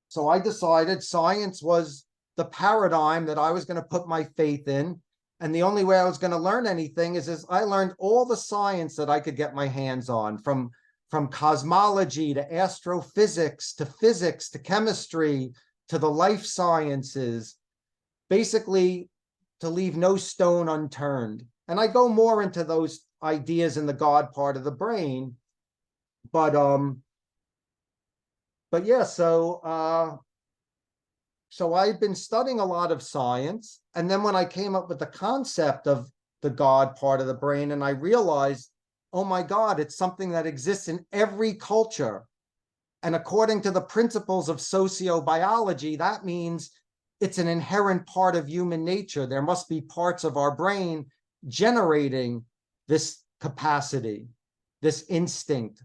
So I decided science was the paradigm that I was going to put my faith in. And the only way I was going to learn anything is I learned all the science that I could get my hands on, from cosmology to astrophysics to physics to chemistry to the life sciences, basically to leave no stone unturned. And I go more into those ideas in the God part of the brain. But yeah, so I've been studying a lot of science. And then when I came up with the concept of the God part of the brain, and I realized, oh my God, it's something that exists in every culture. And according to the principles of sociobiology, that means it's an inherent part of human nature. There must be parts of our brain generating this capacity, this instinct.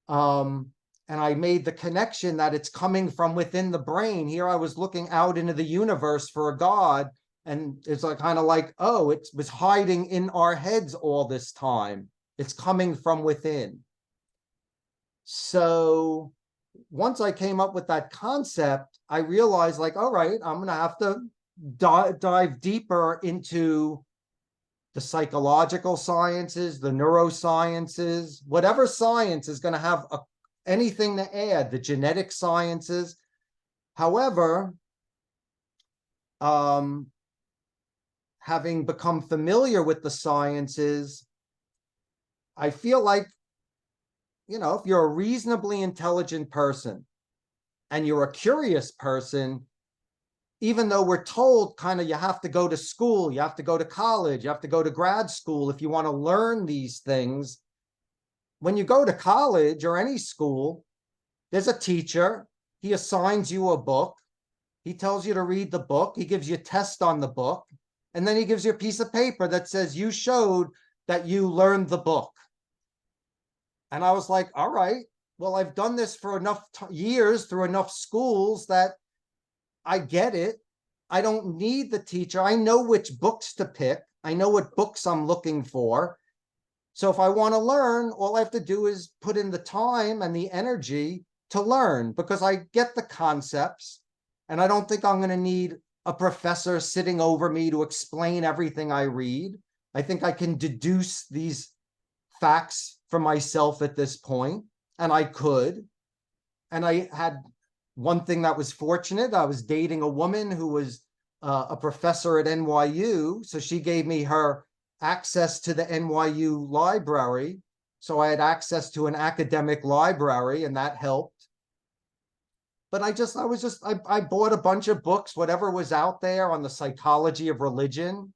And I made the connection that it's coming from within the brain. Here I was looking out into the universe for a God, and it's like kind of like, oh, it was hiding in our heads all this time. It's coming from within. So once I came up with that concept, I realized, like, all right, I'm going to have to dive deeper into the psychological sciences, the neurosciences, whatever science is going to have anything to add, the genetic sciences. However, having become familiar with the sciences, I feel like, you know, if you're a reasonably intelligent person and you're a curious person, even though we're told kind of you have to go to school, you have to go to college, you have to go to grad school if you want to learn these things, when you go to college or any school, there's a teacher, he assigns you a book, he tells you to read the book, he gives you a test on the book, and then he gives you a piece of paper that says you showed that you learned the book. And I was like, all right, well, I've done this for enough years through enough schools that I get it. I don't need the teacher. I know which books to pick. I know what books I'm looking for. So if I want to learn, all I have to do is put in the time and the energy to learn, because I get the concepts, and I don't think I'm going to need a professor sitting over me to explain everything I read. I think I can deduce these facts for myself at this point, and I could. And I had one thing that was fortunate. I was dating a woman who was a professor at NYU. So she gave me her access to the NYU library. So I had access to an academic library, and that helped. But I bought a bunch of books, whatever was out there on the psychology of religion.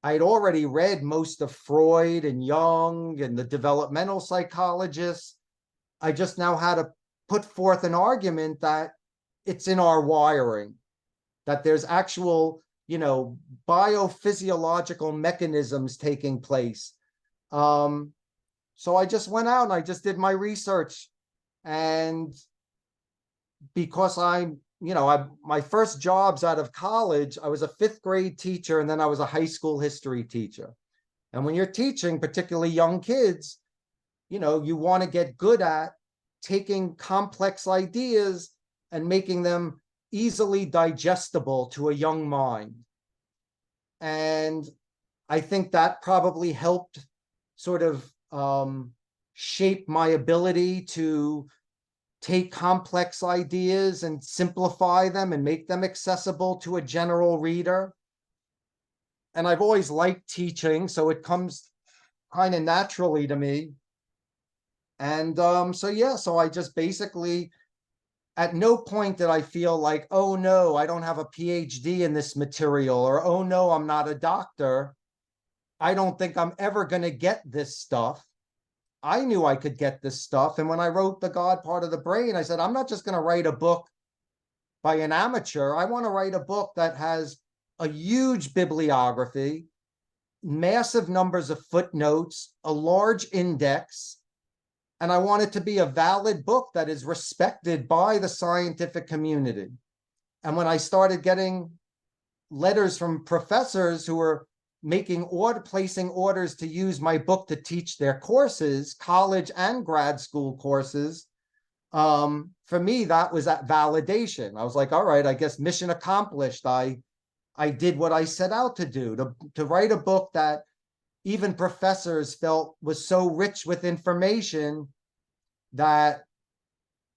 I'd already read most of Freud and Jung and the developmental psychologists. I just now had to put forth an argument that it's in our wiring, that there's actual, you know, biophysiological mechanisms taking place. So I just went out and I just did my research. And because my first jobs out of college, I was a 5th grade teacher, and then I was a high school history teacher. And when you're teaching, particularly young kids, you know, you want to get good at taking complex ideas and making them easily digestible to a young mind. And I think that probably helped sort of shape my ability to take complex ideas and simplify them and make them accessible to a general reader. And I've always liked teaching, so it comes kind of naturally to me. And so I just basically, at no point did I feel like, oh no, I don't have a PhD in this material, or oh no, I'm not a doctor. I don't think I'm ever going to get this stuff. I knew I could get this stuff. And when I wrote The God Part of the Brain, I said, I'm not just going to write a book by an amateur. I want to write a book that has a huge bibliography, massive numbers of footnotes, a large index. And I want it to be a valid book that is respected by the scientific community. And when I started getting letters from professors who were placing orders to use my book to teach their courses, college and grad school courses, for me, that was that validation. I was like, all right, I guess mission accomplished. I I did what I set out to do, to write a book that even professors felt was so rich with information that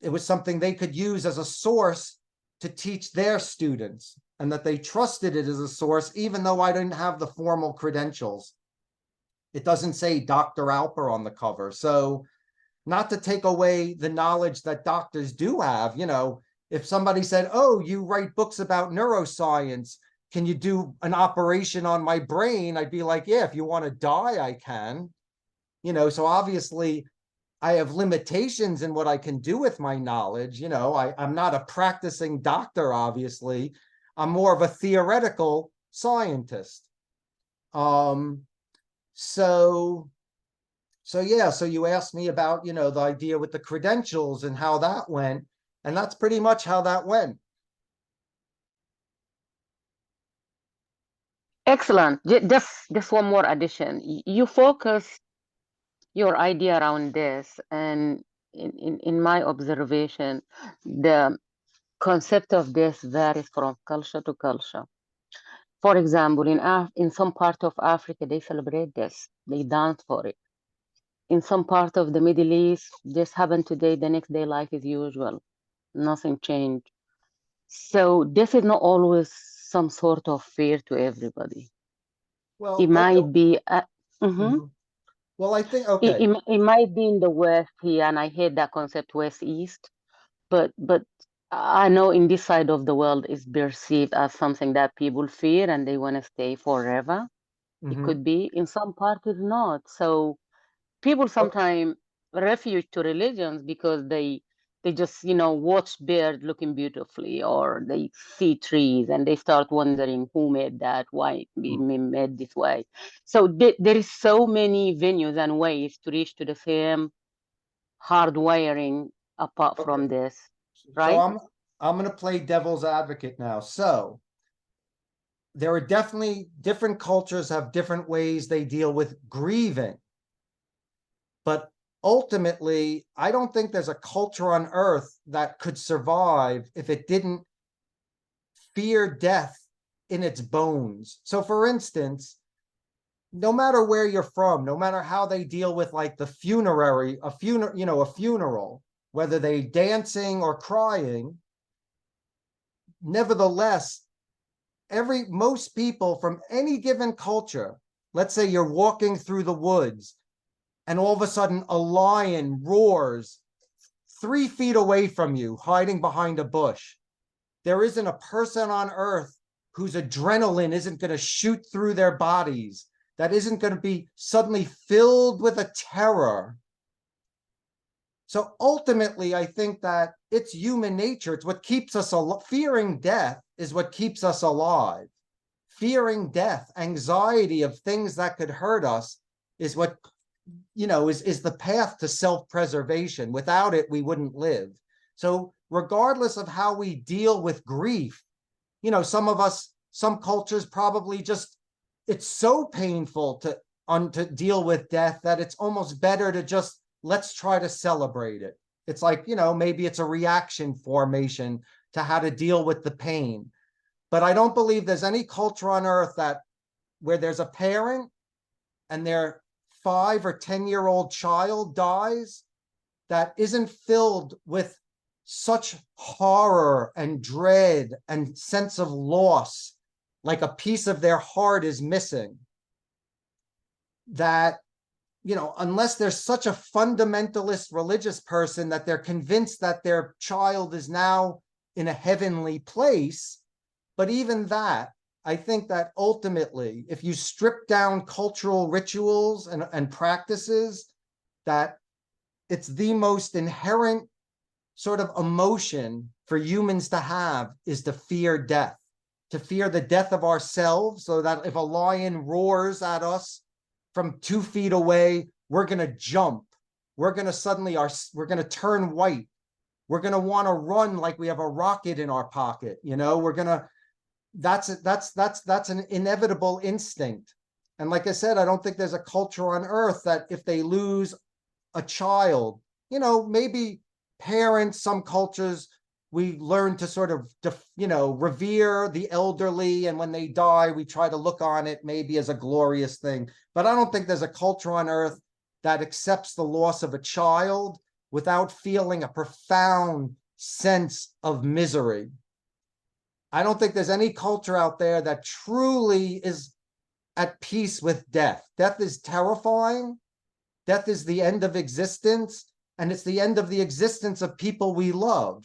it was something they could use as a source to teach their students, and that they trusted it as a source, even though I didn't have the formal credentials. It doesn't say Dr. Alper on the cover. So not to take away the knowledge that doctors do have, you know, if somebody said, oh, you write books about neuroscience, can you do an operation on my brain? I'd be like, yeah, if you want to die, I can. You know, so obviously I have limitations in what I can do with my knowledge. You know, I'm not a practicing doctor, obviously. I'm more of a theoretical scientist. So yeah, so you asked me about, you know, the idea with the credentials and how that went, and that's pretty much how that went. Excellent. Just one more addition. You focus your idea around this, and in my observation, the concept of this varies from culture to culture. For example, in some part of Africa, they celebrate this. They dance for it. In some part of the Middle East, this happened today, the next day life is usual. Nothing changed. So this is not always some sort of fear to everybody. Well, It might be well, I think, okay. It might be in the West here, and I hate that concept, West East, but I know in this side of the world it's perceived as something that people fear and they want to stay forever. It could be in some part it's not. So people sometimes refuge to religions because they just watch birds looking beautifully, or they see trees and they start wondering who made that, why we made this way. So there is so many venues and ways to reach to the same hardwiring apart from this, right? So I'm going to play devil's advocate now. So there are definitely different cultures have different ways they deal with grieving. But ultimately, I don't think there's a culture on earth that could survive if it didn't fear death in its bones. So for instance, no matter where you're from, no matter how they deal with like the funerary, a funeral, whether they dancing or crying, nevertheless, most people from any given culture, let's say you're walking through the woods and all of a sudden a lion roars 3 feet away from you, hiding behind a bush. There isn't a person on earth whose adrenaline isn't going to shoot through their bodies, that isn't going to be suddenly filled with a terror. So ultimately, I think that it's human nature. It's what keeps us alive. Fearing death is what keeps us alive. Fearing death, anxiety of things that could hurt us is what, is the path to self-preservation. Without it, we wouldn't live. So regardless of how we deal with grief, some cultures probably just, it's so painful to deal with death that it's almost better to just, let's try to celebrate it. It's like, maybe it's a reaction formation to how to deal with the pain. But I don't believe there's any culture on earth where there's a parent and their 5 or 10-year-old child dies that isn't filled with such horror and dread and sense of loss, like a piece of their heart is missing, that, unless there's such a fundamentalist religious person that they're convinced that their child is now in a heavenly place. But even that, I think that ultimately, if you strip down cultural rituals and practices, that it's the most inherent sort of emotion for humans to have is to fear death, to fear the death of ourselves, so that if a lion roars at us from 2 feet away, we're going to jump. We're going to turn white. We're going to want to run like we have a rocket in our pocket. That's an inevitable instinct. And like I said, I don't think there's a culture on earth that if they lose a child, maybe parents, some cultures we learn to sort of, revere the elderly, and when they die, we try to look on it maybe as a glorious thing. But I don't think there's a culture on earth that accepts the loss of a child without feeling a profound sense of misery. I don't think there's any culture out there that truly is at peace with death. Death is terrifying. Death is the end of existence, and it's the end of the existence of people we love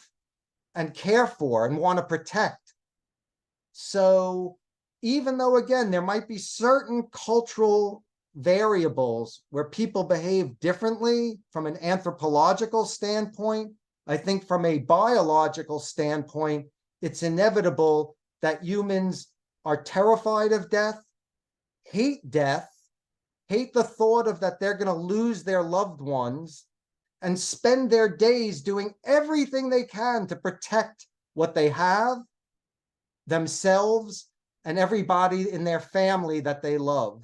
and care for and want to protect. So even though, again, there might be certain cultural variables where people behave differently from an anthropological standpoint, I think from a biological standpoint, it's inevitable that humans are terrified of death, hate the thought of that they're going to lose their loved ones, and spend their days doing everything they can to protect what they have, themselves, and everybody in their family that they love.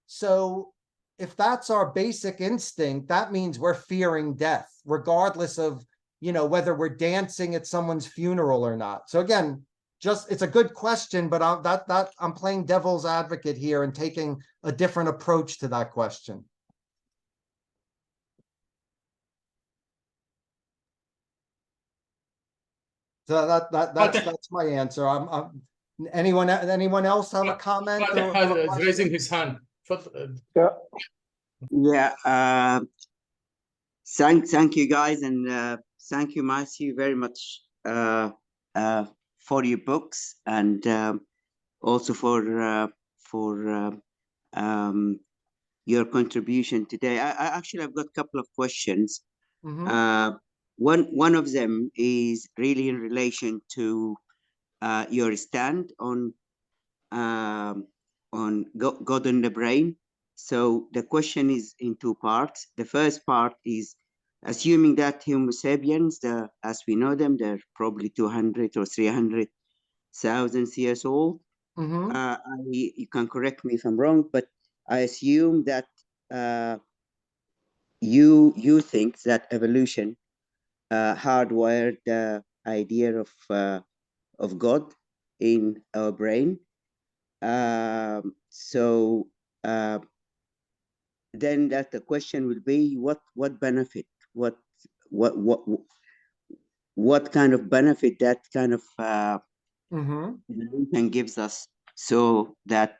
So if that's our basic instinct, that means we're fearing death, regardless of, whether we're dancing at someone's funeral or not. So again, it's a good question, but I'm playing devil's advocate here and taking a different approach to that question. So that's my answer. Anyone else have a comment? Fatih is raising his hand. Yeah. Thank you guys, and thank you, Matthew, very much for your books, and also for your contribution today. I've got a couple of questions. Mm-hmm. One of them is really in relation to your stand on God and the brain. So the question is in two parts. The first part is, assuming that Homo sapiens, as we know them, they're probably 200 or 300,000 years old. Mm-hmm. You can correct me if I'm wrong, but I assume that you think that evolution hardwired the idea of God in our brain. So then that the question will be, what benefit, what kind of benefit that kind of evolution gives us, so that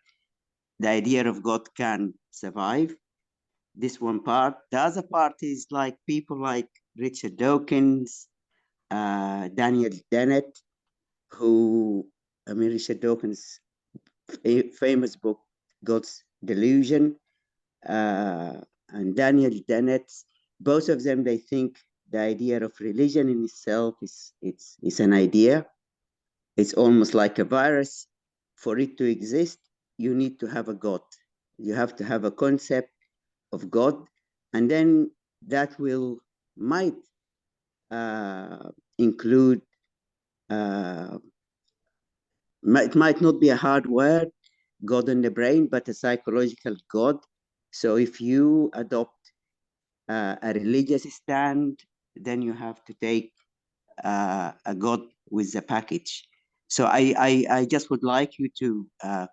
the idea of God can survive. This one part. The other part is like people like Richard Dawkins, Daniel Dennett, Richard Dawkins' famous book, God's Delusion, and Daniel Dennett, both of them, they think the idea of religion in itself is an idea. It's almost like a virus. For it to exist, you need to have a God. You have to have a concept of God, and then that might include, it might not be a hard word, God in the brain, but a psychological God. So if you adopt a religious stand, then you have to take a God with the package. So I just would like you to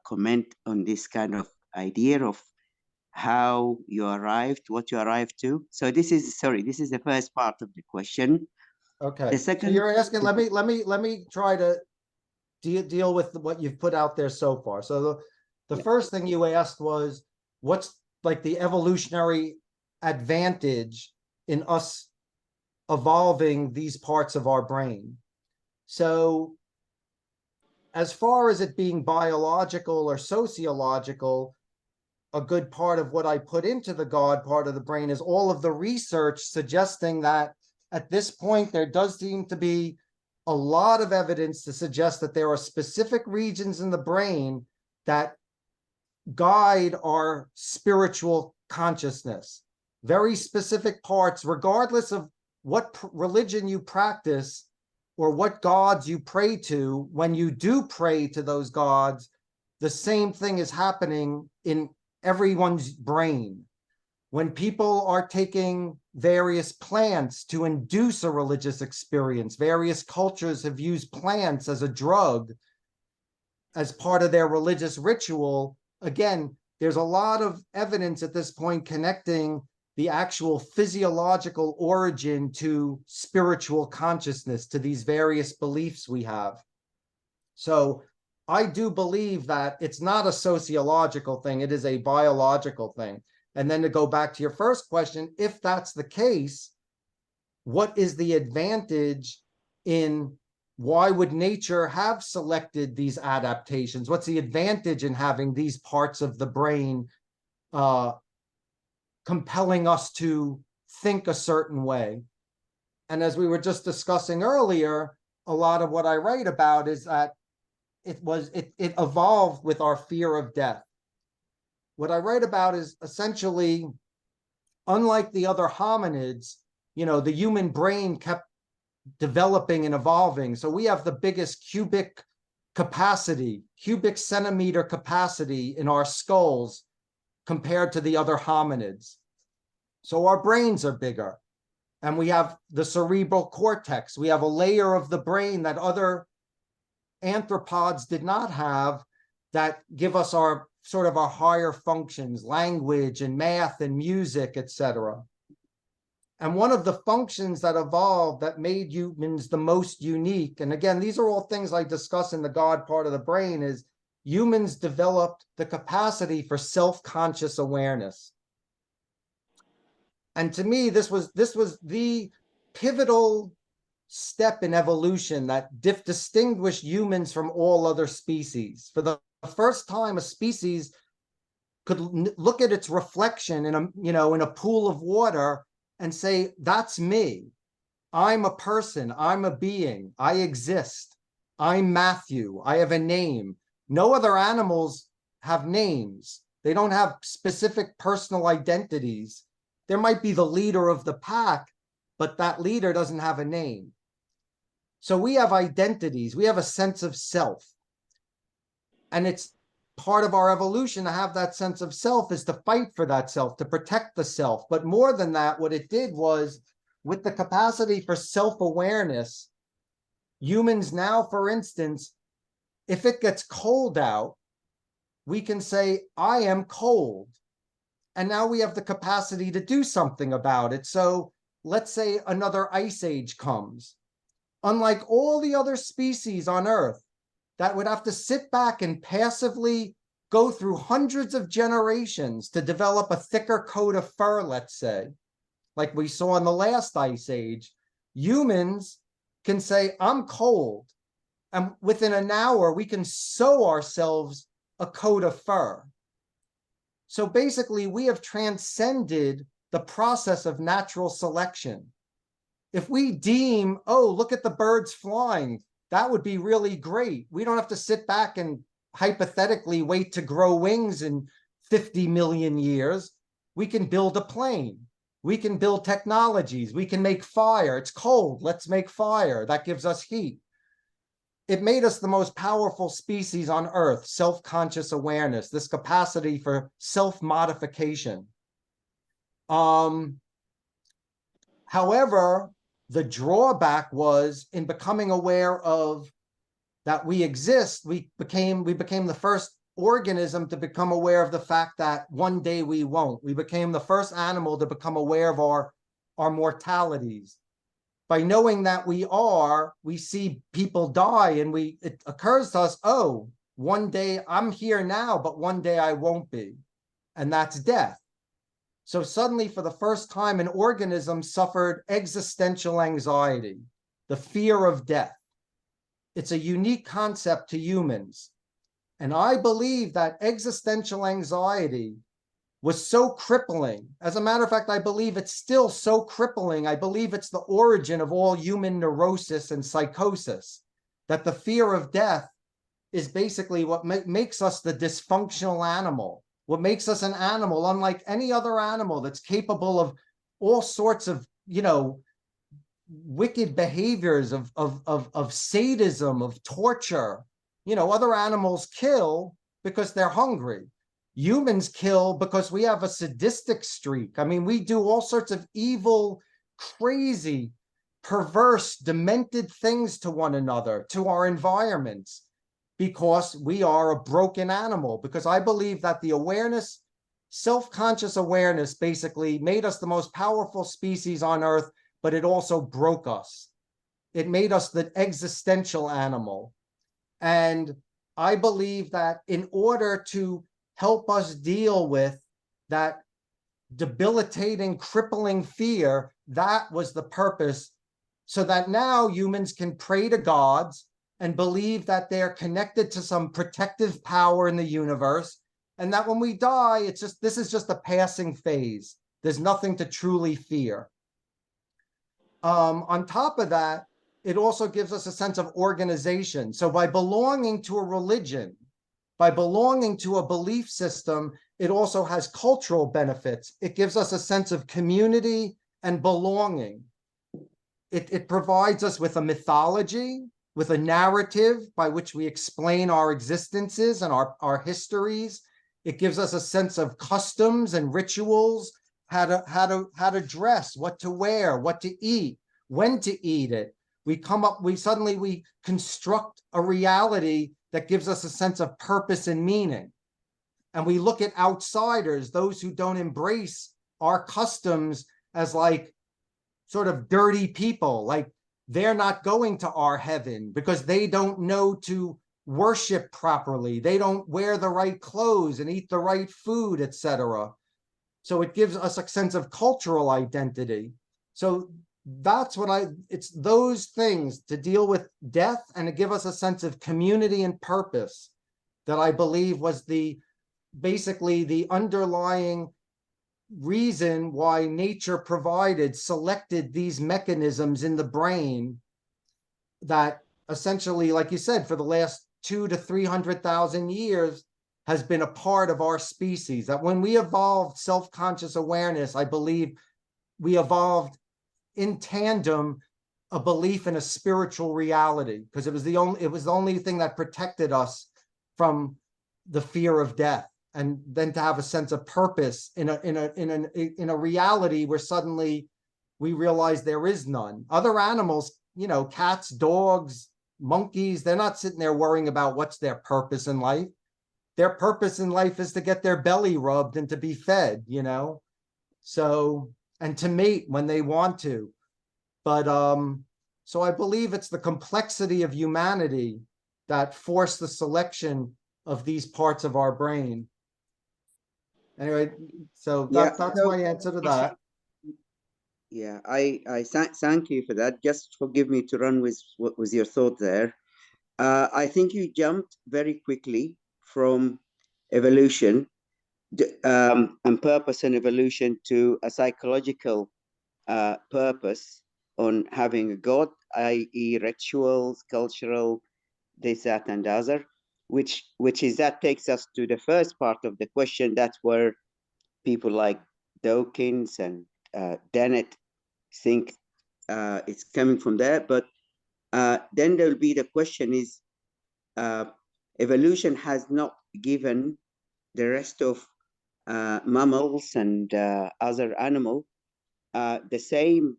comment on this kind of idea of how you arrived, what you arrived to. So this is the first part of the question. Okay. The second, so you're asking, let me try to deal with what you've put out there so far. So the first thing you asked was, what's like the evolutionary advantage in us evolving these parts of our brain? So as far as it being biological or sociological, a good part of what I put into the God part of the brain is all of the research suggesting that at this point, there does seem to be a lot of evidence to suggest that there are specific regions in the brain that guide our spiritual consciousness. Very specific parts, regardless of what religion you practice or what gods you pray to. When you do pray to those gods, the same thing is happening in everyone's brain. When people are taking various plants to induce a religious experience. Various cultures have used plants as a drug as part of their religious ritual. Again, there's a lot of evidence at this point connecting the actual physiological origin to spiritual consciousness, to these various beliefs we have. So I do believe that it's not a sociological thing, it is a biological thing. And then to go back to your first question, if that's the case, what is the advantage in why would nature have selected these adaptations? What's the advantage in having these parts of the brain compelling us to think a certain way? And as we were just discussing earlier, a lot of what I write about is that it evolved with our fear of death. What I write about is essentially, unlike the other hominids, the human brain kept developing and evolving. So we have the biggest cubic centimeter capacity in our skulls compared to the other hominids. So our brains are bigger. And we have the cerebral cortex. We have a layer of the brain that other anthropods did not have, that give us our sort of our higher functions, language and math and music, etc. And one of the functions that evolved that made humans the most unique, and again, these are all things I discuss in the God part of the brain, is humans developed the capacity for self-conscious awareness. And to me, this was the pivotal step in evolution that distinguished humans from all other species. For the first time, a species could look at its reflection in a pool of water and say, that's me. I'm a person. I'm a being. I exist. I'm Matthew. I have a name. No other animals have names. They don't have specific personal identities. There might be the leader of the pack, but that leader doesn't have a name. So we have identities. We have a sense of self. And it's part of our evolution to have that sense of self, is to fight for that self, to protect the self. But more than that, what it did was, with the capacity for self-awareness, humans now, for instance, if it gets cold out, we can say, I am cold. And now we have the capacity to do something about it. So let's say another ice age comes. Unlike all the other species on Earth that would have to sit back and passively go through hundreds of generations to develop a thicker coat of fur, let's say, like we saw in the last ice age, humans can say, I'm cold. And within an hour, we can sew ourselves a coat of fur. So basically, we have transcended the process of natural selection. If we deem, oh, look at the birds flying, that would be really great. We don't have to sit back and hypothetically wait to grow wings in 50 million years. We can build a plane. We can build technologies. We can make fire. It's cold. Let's make fire. That gives us heat. It made us the most powerful species on Earth, self-conscious awareness, this capacity for self-modification. However, the drawback was, in becoming aware of that we exist, we became the first organism to become aware of the fact that one day we won't. We became the first animal to become aware of our mortalities. By knowing that we see people die, and it occurs to us, oh, one day I'm here now, but one day I won't be. And that's death. So suddenly, for the first time, an organism suffered existential anxiety, the fear of death. It's a unique concept to humans. And I believe that existential anxiety was so crippling. As a matter of fact, I believe it's still so crippling. I believe it's the origin of all human neurosis and psychosis, that the fear of death is basically what makes us the dysfunctional animal, what makes us an animal unlike any other animal that's capable of all sorts of, wicked behaviors of sadism, of torture. Other animals kill because they're hungry. humans kill because we have a sadistic streak. I mean, we do all sorts of evil, crazy, perverse, demented things to one another, to our environments, because we are a broken animal. Because I believe that the awareness, self-conscious awareness, basically made us the most powerful species on Earth, but it also broke us. It made us the existential animal. And I believe that in order to help us deal with that debilitating, crippling fear, that was the purpose, so that now humans can pray to gods and believe that they're connected to some protective power in the universe, and that when we die, it's just, this is just a passing phase. There's nothing to truly fear. On top of that, it also gives us a sense of organization. So by belonging to a religion, by belonging to a belief system, it also has cultural benefits. It gives us a sense of community and belonging. It provides us with a mythology, with a narrative by which we explain our existences and our histories. It gives us a sense of customs and rituals, how to dress, what to wear, what to eat, when to eat it. We construct a reality that gives us a sense of purpose and meaning. And we look at outsiders, those who don't embrace our customs, as like sort of dirty people, like they're not going to our heaven because they don't know to worship properly. They don't wear the right clothes and eat the right food, etc. So it gives us a sense of cultural identity. So that's what it's those things to deal with death and to give us a sense of community and purpose that I believe was basically the underlying reason why nature selected these mechanisms in the brain that essentially, like you said, for the last 200,000 to 300,000 years has been a part of our species. That when we evolved self-conscious awareness, I believe we evolved in tandem a belief in a spiritual reality, because it was the only thing that protected us from the fear of death, and then to have a sense of purpose in a reality where suddenly we realize there is none. Other animals, cats, dogs, monkeys, they're not sitting there worrying about what's their purpose in life. Their purpose in life is to get their belly rubbed and to be fed, so, and to mate when they want to. But so I believe it's the complexity of humanity that forced the selection of these parts of our brain. Anyway, so that's my answer to that. Yeah, I thank you for that. Just forgive me to run with what was your thought there. I think you jumped very quickly from evolution and purpose and evolution to a psychological purpose on having a god, i.e. rituals, cultural, this, that, and other, which takes us to the first part of the question. That's where people like Dawkins and Dennett think it's coming from there. But then there'll be the question is, evolution has not given the rest of mammals and other animals the same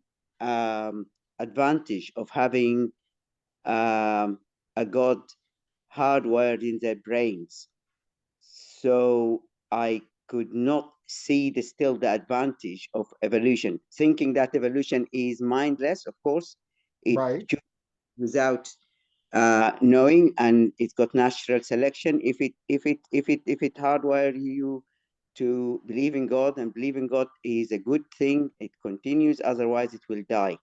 advantage of having a god hardwired in their brains. So I could not see still the advantage of evolution, thinking that evolution is mindless. Of course, Right. Without knowing, and it's got natural selection. If it hardwire you to believe in God, and believe in God is a good thing, it continues. Otherwise, it will die.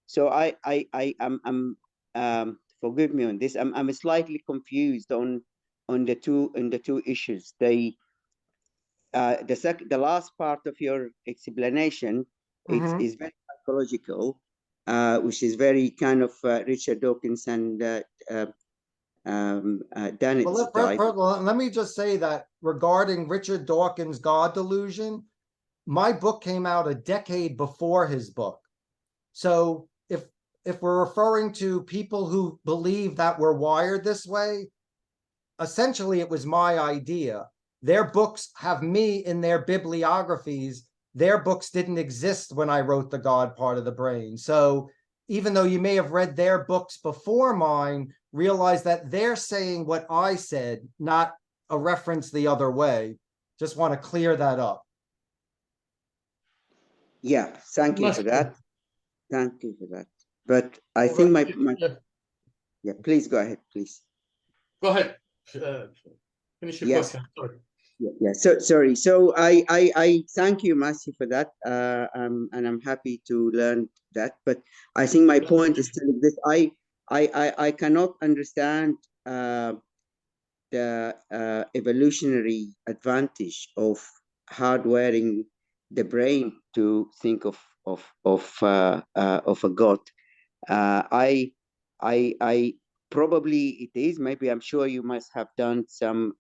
So I'm forgive me on this. I'm slightly confused on the two issues. The last part of your explanation is very psychological, which is very kind of Richard Dawkins and Dennett's type. Let me just say that regarding Richard Dawkins' God delusion, my book came out a decade before his book. So if we're referring to people who believe that we're wired this way, essentially it was my idea. Their books have me in their bibliographies. Their books didn't exist when I wrote the God part of the brain. So even though you may have read their books before mine, realize that they're saying what I said, not a reference the other way. Just want to clear that up. Yeah, thank you for Master. that. Thank you for that. But I think my yeah, please go ahead, please. Go ahead. Finish your Yeah. question. Sorry. Yeah. So sorry. So I thank you, Matthew, for that. And I'm happy to learn that. But I think my point is still this: I cannot understand the evolutionary advantage of hardwiring the brain to think of a god. I probably it is. Maybe I'm sure you must have done some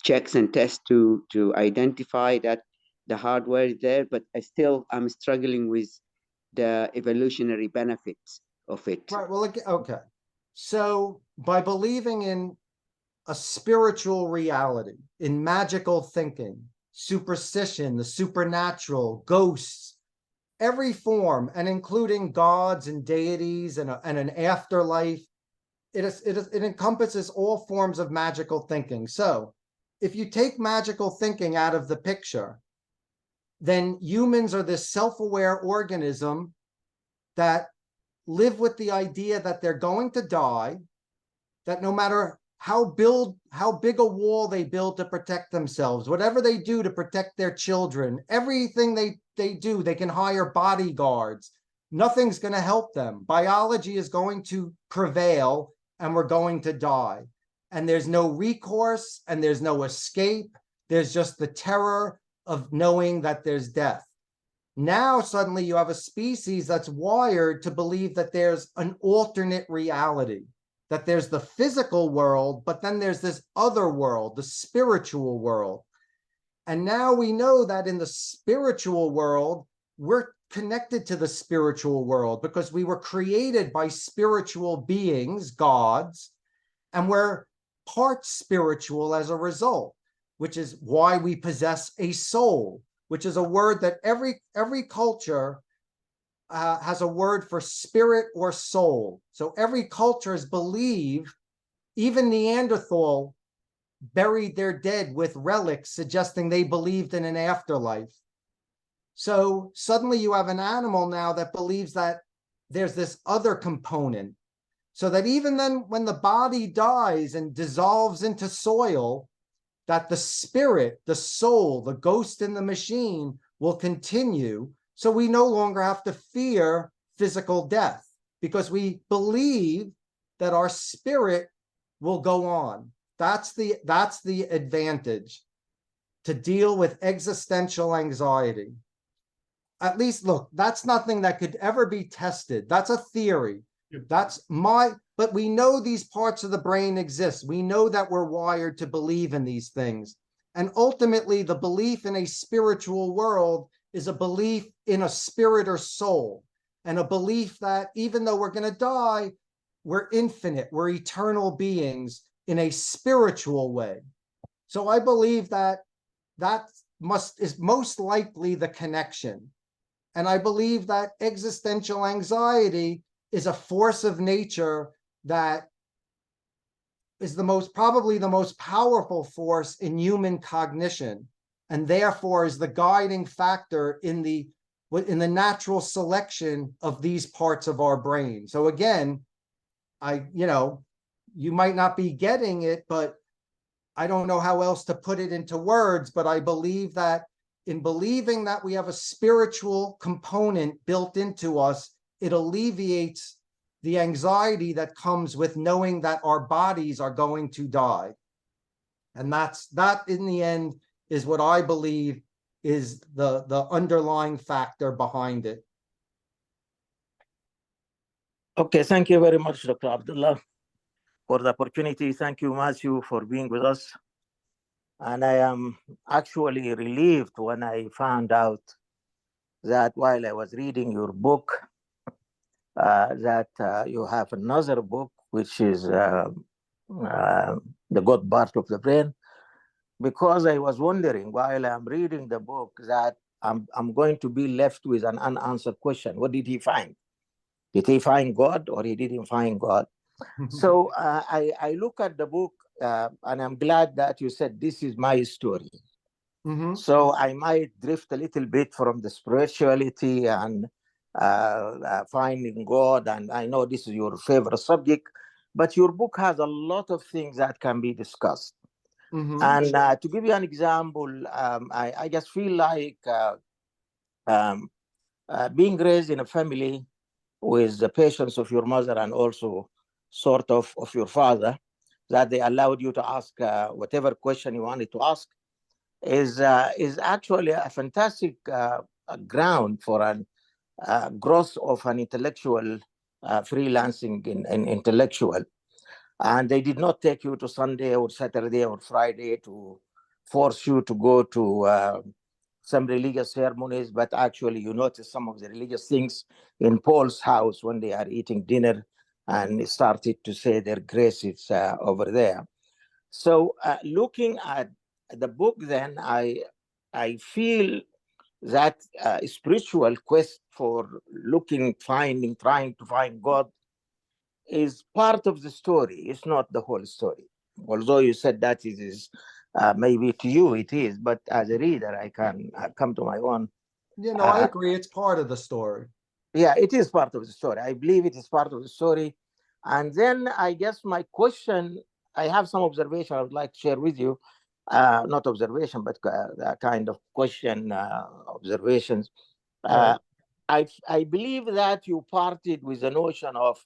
checks and tests to identify that the hardware is there, but I'm struggling with the evolutionary benefits of it. Right. Well, okay. So by believing in a spiritual reality, in magical thinking, superstition, the supernatural, ghosts, every form, and including gods and deities and an afterlife, it encompasses all forms of magical thinking. So if you take magical thinking out of the picture, then humans are this self-aware organism that live with the idea that they're going to die, that no matter how big a wall they build to protect themselves, whatever they do to protect their children, everything they do, they can hire bodyguards. Nothing's going to help them. Biology is going to prevail and we're going to die. And there's no recourse and there's no escape. There's just the terror of knowing that there's death. Now, suddenly you have a species that's wired to believe that there's an alternate reality, that there's the physical world, but then there's this other world, the spiritual world. And now we know that in the spiritual world, we're connected to the spiritual world because we were created by spiritual beings, gods, and we're part spiritual as a result, which is why we possess a soul, which is a word that every culture has a word for spirit or soul. So every culture is believed, even Neanderthal buried their dead with relics suggesting they believed in an afterlife. So suddenly you have an animal now that believes that there's this other component. So that even then when the body dies and dissolves into soil, that the spirit, the soul, the ghost in the machine will continue. So we no longer have to fear physical death because we believe that our spirit will go on. That's the advantage to deal with existential anxiety. At least, look, that's nothing that could ever be tested. That's a theory. But we know these parts of the brain exist. We know that we're wired to believe in these things. And ultimately, the belief in a spiritual world is a belief in a spirit or soul, and a belief that even though we're going to die, we're infinite, we're eternal beings in a spiritual way. So I believe that is most likely the connection. And I believe that existential anxiety is a force of nature that is probably the most powerful force in human cognition, and therefore is the guiding factor in the natural selection of these parts of our brain. So again, you might not be getting it, but I don't know how else to put it into words, but I believe that in believing that we have a spiritual component built into us, it alleviates the anxiety that comes with knowing that our bodies are going to die. And that in the end is what I believe is the underlying factor behind it. Okay, thank you very much, Dr. Abdullah, for the opportunity. Thank you, Matthew, for being with us. And I am actually relieved when I found out that while I was reading your book, that you have another book which is the God part of the brain, because I was wondering while I'm reading the book that I'm going to be left with an unanswered question. What did he find? Did he find God or he didn't find God? So I look at the book and I'm glad that you said this is my story. So I might drift a little bit from the spirituality and finding God. And I know this is your favorite subject, but your book has a lot of things that can be discussed. And to give you an example, I just feel like being raised in a family with the patience of your mother and also sort of your father, that they allowed you to ask whatever question you wanted to ask, is actually a fantastic ground for an growth of an intellectual freelancing in intellectual. And they did not take you to Sunday or Saturday or Friday to force you to go to some religious ceremonies, but actually you notice some of the religious things in Paul's house when they are eating dinner and started to say their graces over there. So looking at the book, then I feel that spiritual quest for looking, finding, trying to find God is part of the story. It's not the whole story. Although you said that it is, maybe to you it is, but as a reader, I can come to my own. I agree. It's part of the story. Yeah, it is part of the story. I believe it is part of the story. And then I guess my question, I have some observation I would like to share with you. Not observation, but kind of question, observations. Right. I believe that you parted with the notion of,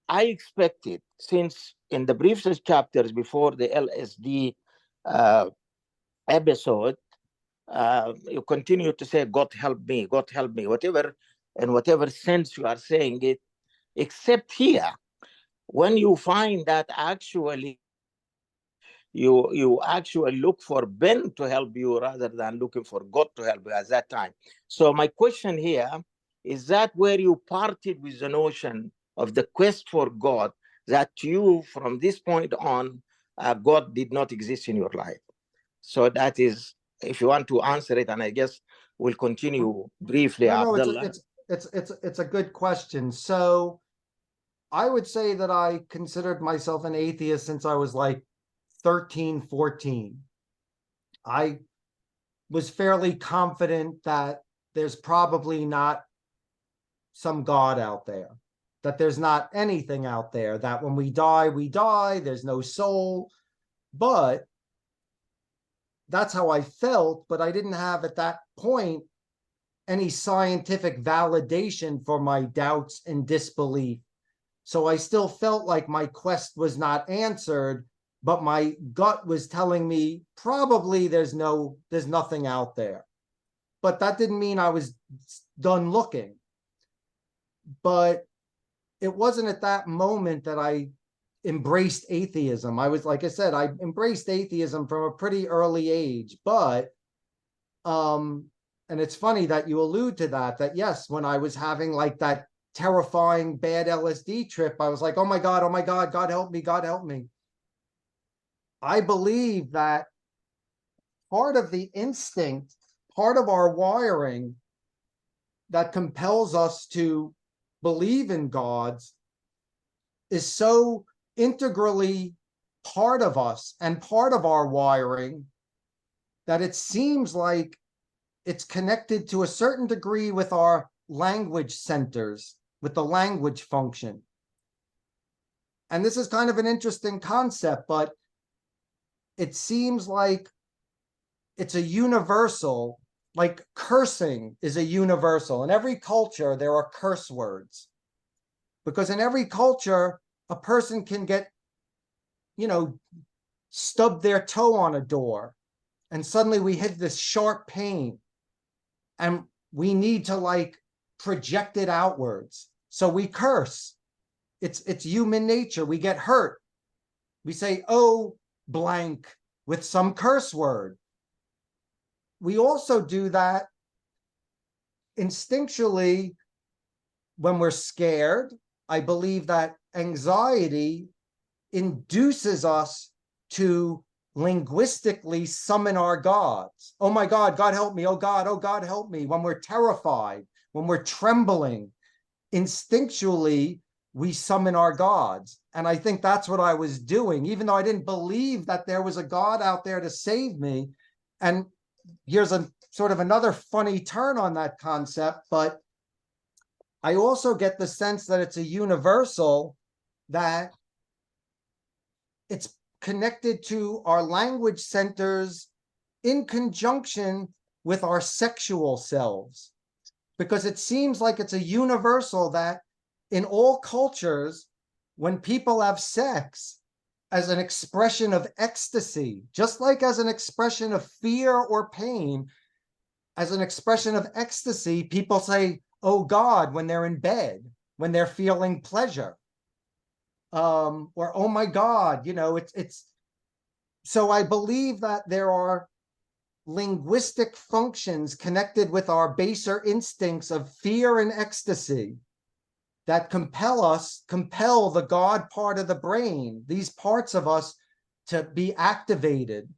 I expected, since in the briefest chapters before the LSD episode, you continue to say, God help me, whatever, in whatever sense you are saying it, except here, when you find that actually you actually look for Ben to help you rather than looking for God to help you at that time. So my question here is, that where you parted with the notion of the quest for God, that you, from this point on, God did not exist in your life? So that is, if you want to answer it, and I guess we'll continue briefly, No, Abdullah. it's a good question. So I would say that I considered myself an atheist since I was like 13, 14. I was fairly confident that there's probably not some God out there, that there's not anything out there, that when we die, there's no soul. But that's how I felt, but I didn't have at that point any scientific validation for my doubts and disbelief. So I still felt like my quest was not answered, but my gut was telling me probably there's nothing out there. But that didn't mean I was done looking. But it wasn't at that moment that I embraced atheism. I was, like I said, I embraced atheism from a pretty early age. But and it's funny that you allude to that yes, when I was having like that terrifying bad LSD trip, I was like, oh my God, God help me, God help me. I believe that part of the instinct, part of our wiring that compels us to believe in gods is so integrally part of us and part of our wiring that it seems like it's connected to a certain degree with our language centers, with the language function. And this is kind of an interesting concept, but it seems like it's a universal, like cursing is a universal. In every culture, there are curse words. Because in every culture, a person can get, stub their toe on a door, and suddenly we hit this sharp pain, and we need to like project it outwards. So we curse. It's human nature. We get hurt. We say, oh, blank, with some curse word. We also do that instinctually when we're scared. I believe that anxiety induces us to linguistically summon our gods. Oh my God, God help me. Oh God help me. When we're terrified, when we're trembling, instinctually, we summon our gods. And I think that's what I was doing, even though I didn't believe that there was a God out there to save me. And here's a sort of another funny turn on that concept, but I also get the sense that it's a universal, that it's connected to our language centers in conjunction with our sexual selves, because it seems like it's a universal that in all cultures, when people have sex as an expression of ecstasy, just like as an expression of fear or pain, as an expression of ecstasy, people say, oh God, when they're in bed, when they're feeling pleasure. Or, oh my God, you know, it's, so I believe that there are linguistic functions connected with our baser instincts of fear and ecstasy that compel the God part of the brain, these parts of us, to be activated.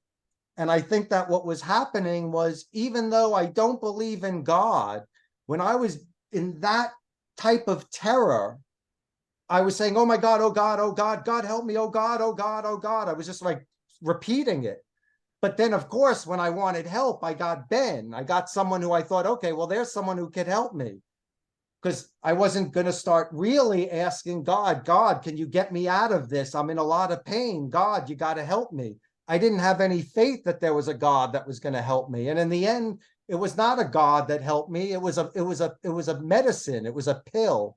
And I think that what was happening was, even though I don't believe in God, when I was in that type of terror, I was saying, oh my God, oh God, oh God, God help me, oh God, oh God, oh God. I was just like repeating it. But then, of course, when I wanted help, I got Ben. I got someone who I thought, okay, well, there's someone who could help me. Because I wasn't going to start really asking God, God, can you get me out of this? I'm in a lot of pain. God, you got to help me. I didn't have any faith that there was a God that was going to help me. And in the end, it was not a God that helped me. It was a medicine. It was a pill.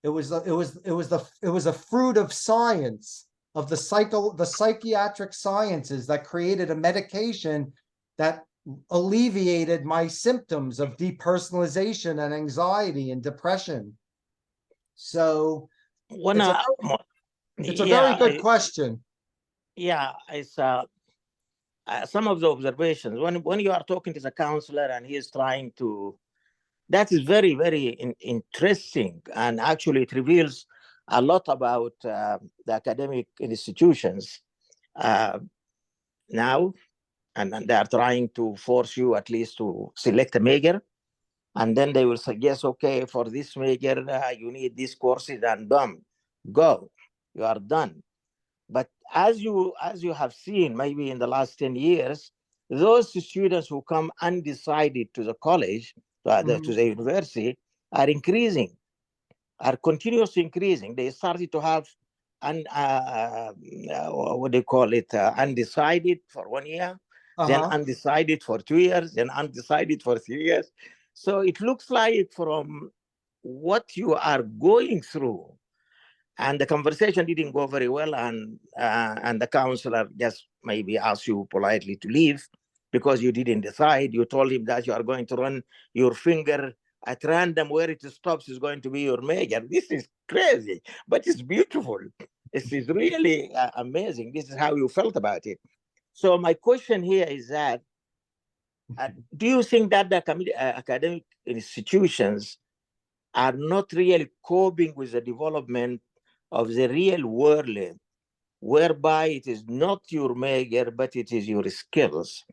It was a fruit of science, of the psychiatric sciences, that created a medication that alleviated my symptoms of depersonalization and anxiety and depression. So it's a very good question. Yeah, it's some of the observations when you are talking to the counselor and he is trying to, that is very, very interesting, and actually it reveals a lot about the academic institutions now, and they are trying to force you at least to select a major, and then they will suggest, okay, for this major you need these courses, and boom, go, you are done. But as you have seen, maybe in the last 10 years, those students who come undecided to the college, to the university, are increasing, are continuously increasing. They started to have what do you call it, undecided for 1 year, then undecided for 2 years, then undecided for 3 years. So it looks like, from what you are going through, and the conversation didn't go very well, and the counselor just maybe asked you politely to leave because you didn't decide. You told him that you are going to run your finger at random, where it stops is going to be your major. This is crazy, but it's beautiful. This is really amazing. This is how you felt about it. So my question here is that, do you think that the academic institutions are not really coping with the development of the real world, whereby it is not your major, but it is your skills?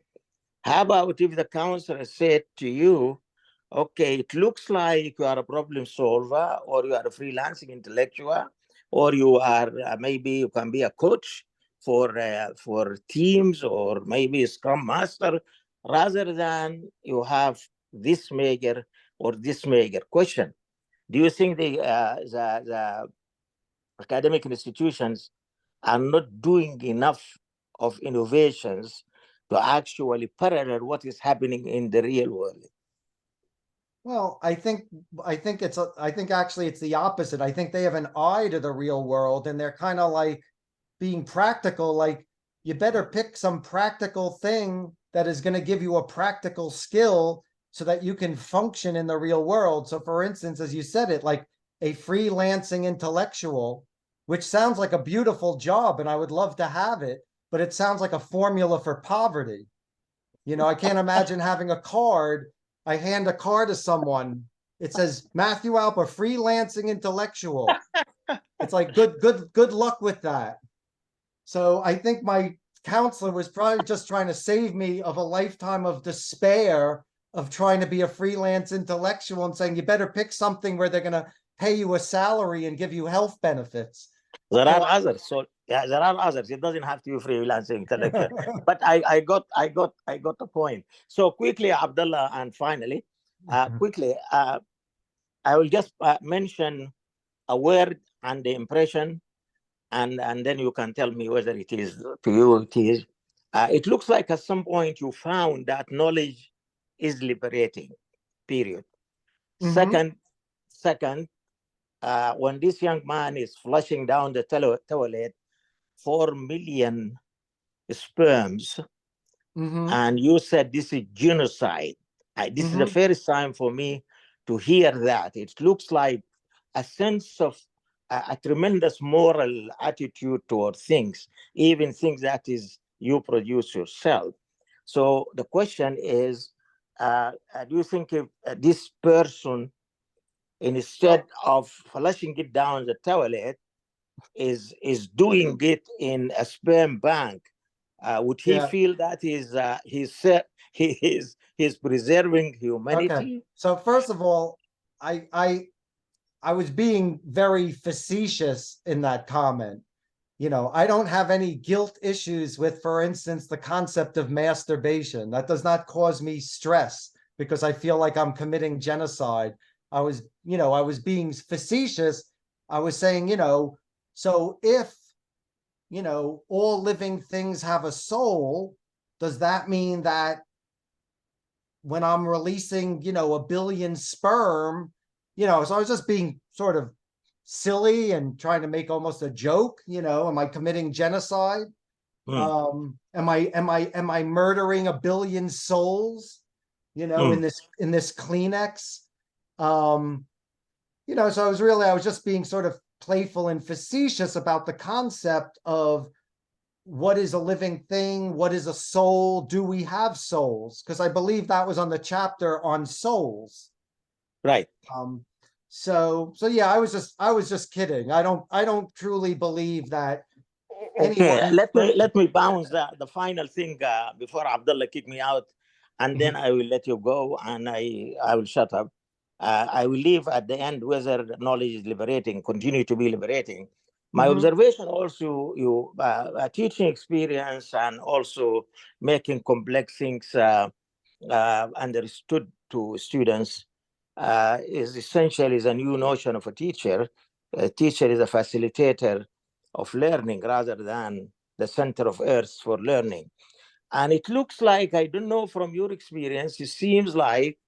How about if the counselor said to you, okay, it looks like you are a problem solver, or you are a freelancing intellectual, or you are maybe you can be a coach for teams, or maybe a scrum master, rather than you have this major or this major. Question: do you think the academic institutions are not doing enough of innovations to actually parallel what is happening in the real world? Well, I think actually it's the opposite. I think they have an eye to the real world, and they're kind of like being practical. Like, you better pick some practical thing that is going to give you a practical skill so that you can function in the real world. So for instance, as you said it, like a freelancing intellectual, which sounds like a beautiful job, and I would love to have it, but it sounds like a formula for poverty. You know, I can't imagine having a card. I hand a card to someone. It says Matthew Alper, freelancing intellectual. It's like, good luck with that. So I think my counselor was probably just trying to save me of a lifetime of despair of trying to be a freelance intellectual and saying, you better pick something where they're going to pay you a salary and give you health benefits. There are others. So yeah, there are others. It doesn't have to be freelancing intellectual. But I got the point. So quickly, Abdullah, and finally, quickly, I will just mention a word and the impression, and then you can tell me whether it is to you. It is. It looks like at some point you found that knowledge is liberating. Period. Second, when this young man is flushing down the toilet 4 million sperms, and you said this is genocide. This is the first time for me to hear that. It looks like a sense of a tremendous moral attitude toward things, even things that is you produce yourself. So the question is, do you think if this person, instead of flushing it down the toilet, is doing it in a sperm bank, would he feel that he's preserving humanity? Okay. So first of all, I was being very facetious in that comment. You know, I don't have any guilt issues with, for instance, the concept of masturbation. That does not cause me stress because I feel like I'm committing genocide. I was being facetious. I was saying, so if, all living things have a soul, does that mean that when I'm releasing, 1 billion sperm, so I was just being sort of silly and trying to make almost a joke, am I committing genocide? Am I murdering 1 billion souls, in this Kleenex? So I was just being sort of playful and facetious about the concept of what is a living thing, what is a soul, do we have souls? Because I believe that was on the chapter on souls. Right. So yeah, I was just kidding. I don't truly believe that. Okay, let me bounce the final thing before Abdullah kick me out, and then I will let you go, and I will shut up. I will leave at the end whether knowledge is liberating, continue to be liberating. My observation also, teaching experience and also making complex things understood to students is essentially a new notion of a teacher. A teacher is a facilitator of learning rather than the center of earth for learning. And it looks like, I don't know from your experience, it seems like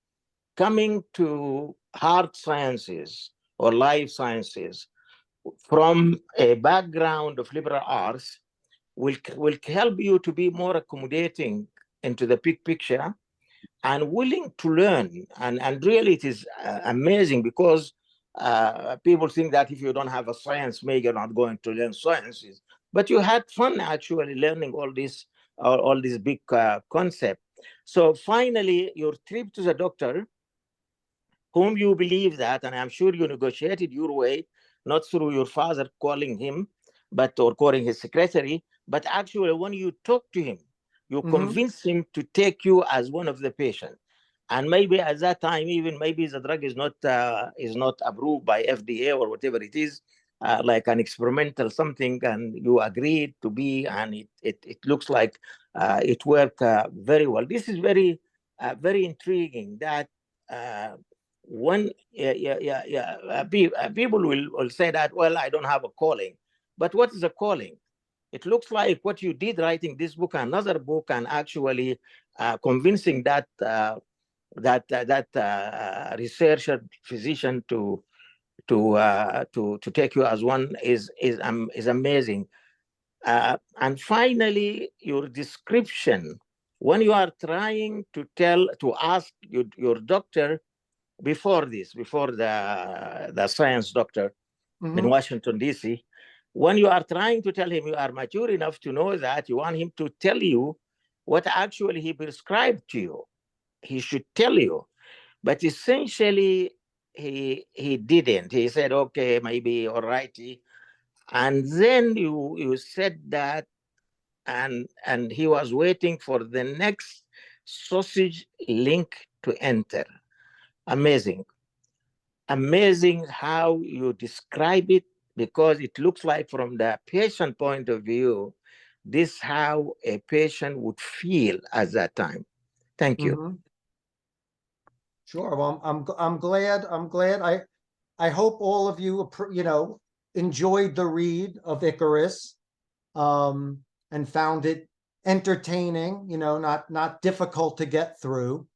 coming to hard sciences or life sciences from a background of liberal arts will help you to be more accommodating into the big picture and willing to learn. And really it is amazing because people think that if you don't have a science major, you're not going to learn sciences. But you had fun actually learning all these big concepts. So finally, your trip to the doctor, whom you believe that, and I'm sure you negotiated your way, not through your father calling him, or calling his secretary, but actually when you talk to him, you convince him to take you as one of the patients. And maybe at that time, even maybe the drug is not approved by FDA or whatever it is, like an experimental something, and you agreed to be, and it looks like it worked very well. This is very intriguing that when people will say that, well, I don't have a calling. But what is a calling? It looks like what you did writing this book, another book, and actually convincing that researcher physician to take you as one is amazing. And finally, your description when you are trying to ask your doctor before the science doctor in Washington, D.C., when you are trying to tell him you are mature enough to know that you want him to tell you what actually he prescribed to you, he should tell you. But essentially, he didn't. He said, okay, maybe, all righty. And then you said that and he was waiting for the next sausage link to enter. Amazing. Amazing how you describe it, because it looks like from the patient point of view, this is how a patient would feel at that time. Thank you. Sure. Well, I'm glad. I hope all of you, enjoyed the read of Icarus, and found it entertaining. Not difficult to get through.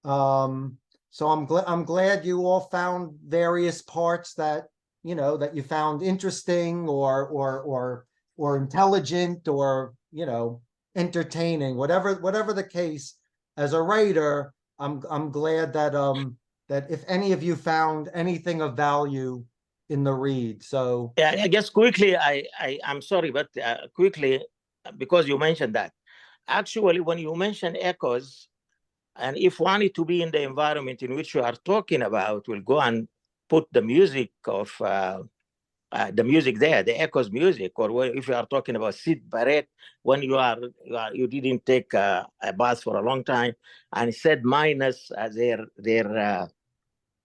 So I'm glad you all found various parts that that you found interesting or intelligent or entertaining. Whatever the case, as a writer, I'm glad that that if any of you found anything of value in the read. So yeah, I guess quickly, I'm sorry, but quickly, because you mentioned that. Actually, when you mention echoes, and if wanted to be in the environment in which you are talking about, we'll go and put the music of the music there, the echoes music, or if you are talking about Sid Barrett, when you didn't take a bath for a long time, and said minus their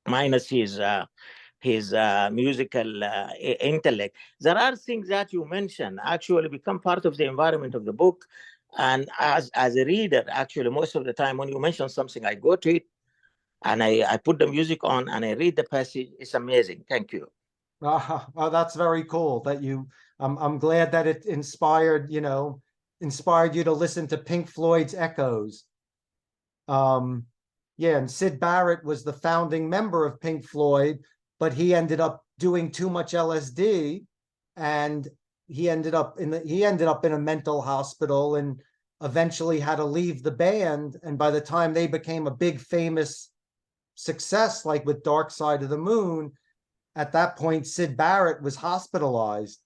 minus his musical intellect. There are things that you mention actually become part of the environment of the book. And as a reader, actually, most of the time when you mention something, I go to it and I put the music on and I read the passage. It's amazing. Thank you. Well, that's very cool that you, I'm glad that it inspired you to listen to Pink Floyd's Echoes. Yeah, and Sid Barrett was the founding member of Pink Floyd, but he ended up doing too much LSD, and he ended up in a mental hospital and eventually had to leave the band. And by the time they became a big famous success, like with Dark Side of the Moon, at that point Sid Barrett was hospitalized.